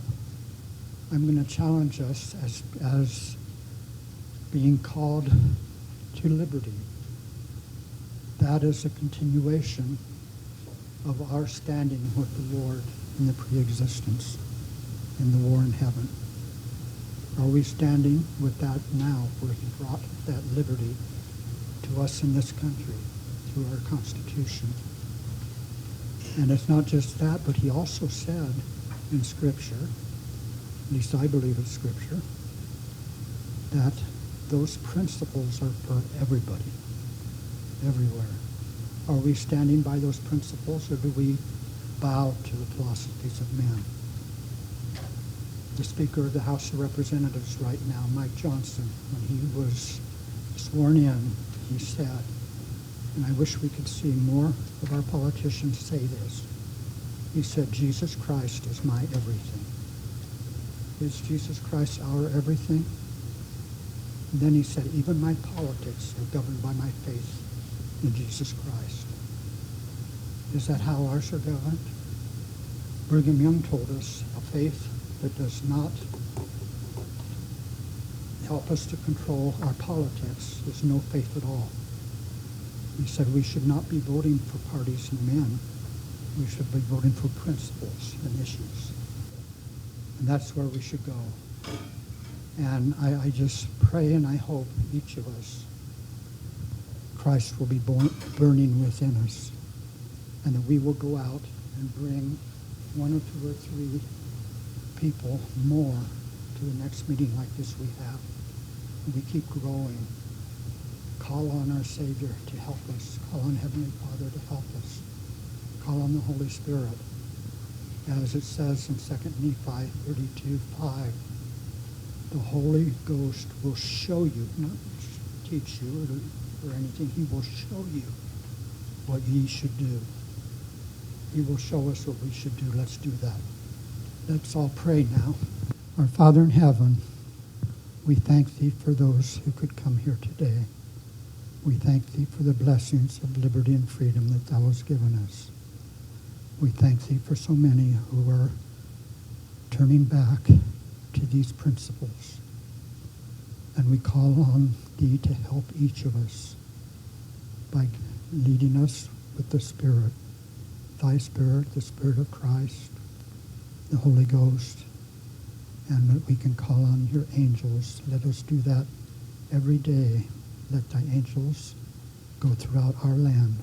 I'm going to challenge us as being called to liberty. That is a continuation of our standing with the Lord in the pre-existence, in the war in heaven. Are we standing with that now, where he brought that liberty to us in this country through our Constitution? And it's not just that, but he also said in Scripture, at least I believe it's Scripture, that those principles are for everybody, everywhere. Are we standing by those principles, or do we bow to the philosophies of men? The Speaker of the House of Representatives right now, Mike Johnson, when he was sworn in, he said, and I wish we could see more of our politicians say this, he said, Jesus Christ is my everything. Is Jesus Christ our everything? And then he said, even my politics are governed by my faith in Jesus Christ. Is that how ours are governed? Brigham Young told us a faith that does not help us to control our politics is no faith at all. He said we should not be voting for parties and men. We should be voting for principles and issues. And that's where we should go. And I just pray and I hope each of us, Christ will be burning within us, and that we will go out and bring 1 or 2 or 3 people more to the next meeting like this we have. And we keep growing. Call on our Savior to help us. Call on Heavenly Father to help us. Call on the Holy Spirit. As it says in 2 Nephi 32:5, the Holy Ghost will show you, not teach you or anything, he will show you what ye should do. He will show us what we should do. Let's do that. Let's all pray now. Our Father in heaven, we thank thee for those who could come here today. We thank thee for the blessings of liberty and freedom that thou hast given us. We thank thee for so many who are turning back to these principles. And we call on thee to help each of us by leading us with the Spirit, thy Spirit, the Spirit of Christ, the Holy Ghost, and that we can call on your angels. Let us do that every day. Let thy angels go throughout our land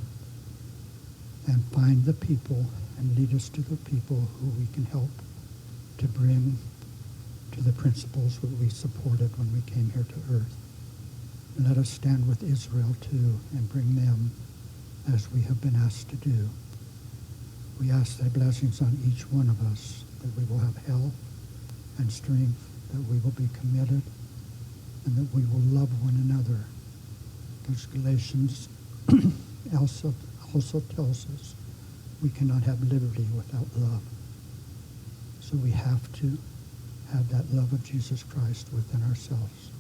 and find the people and lead us to the people who we can help to bring to the principles that we supported when we came here to earth. And let us stand with Israel too and bring them as we have been asked to do. We ask thy blessings on each one of us, that we will have health and strength, that we will be committed, and that we will love one another. Because Galatians also tells us we cannot have liberty without love. So we have to have that love of Jesus Christ within ourselves.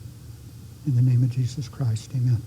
In the name of Jesus Christ, amen.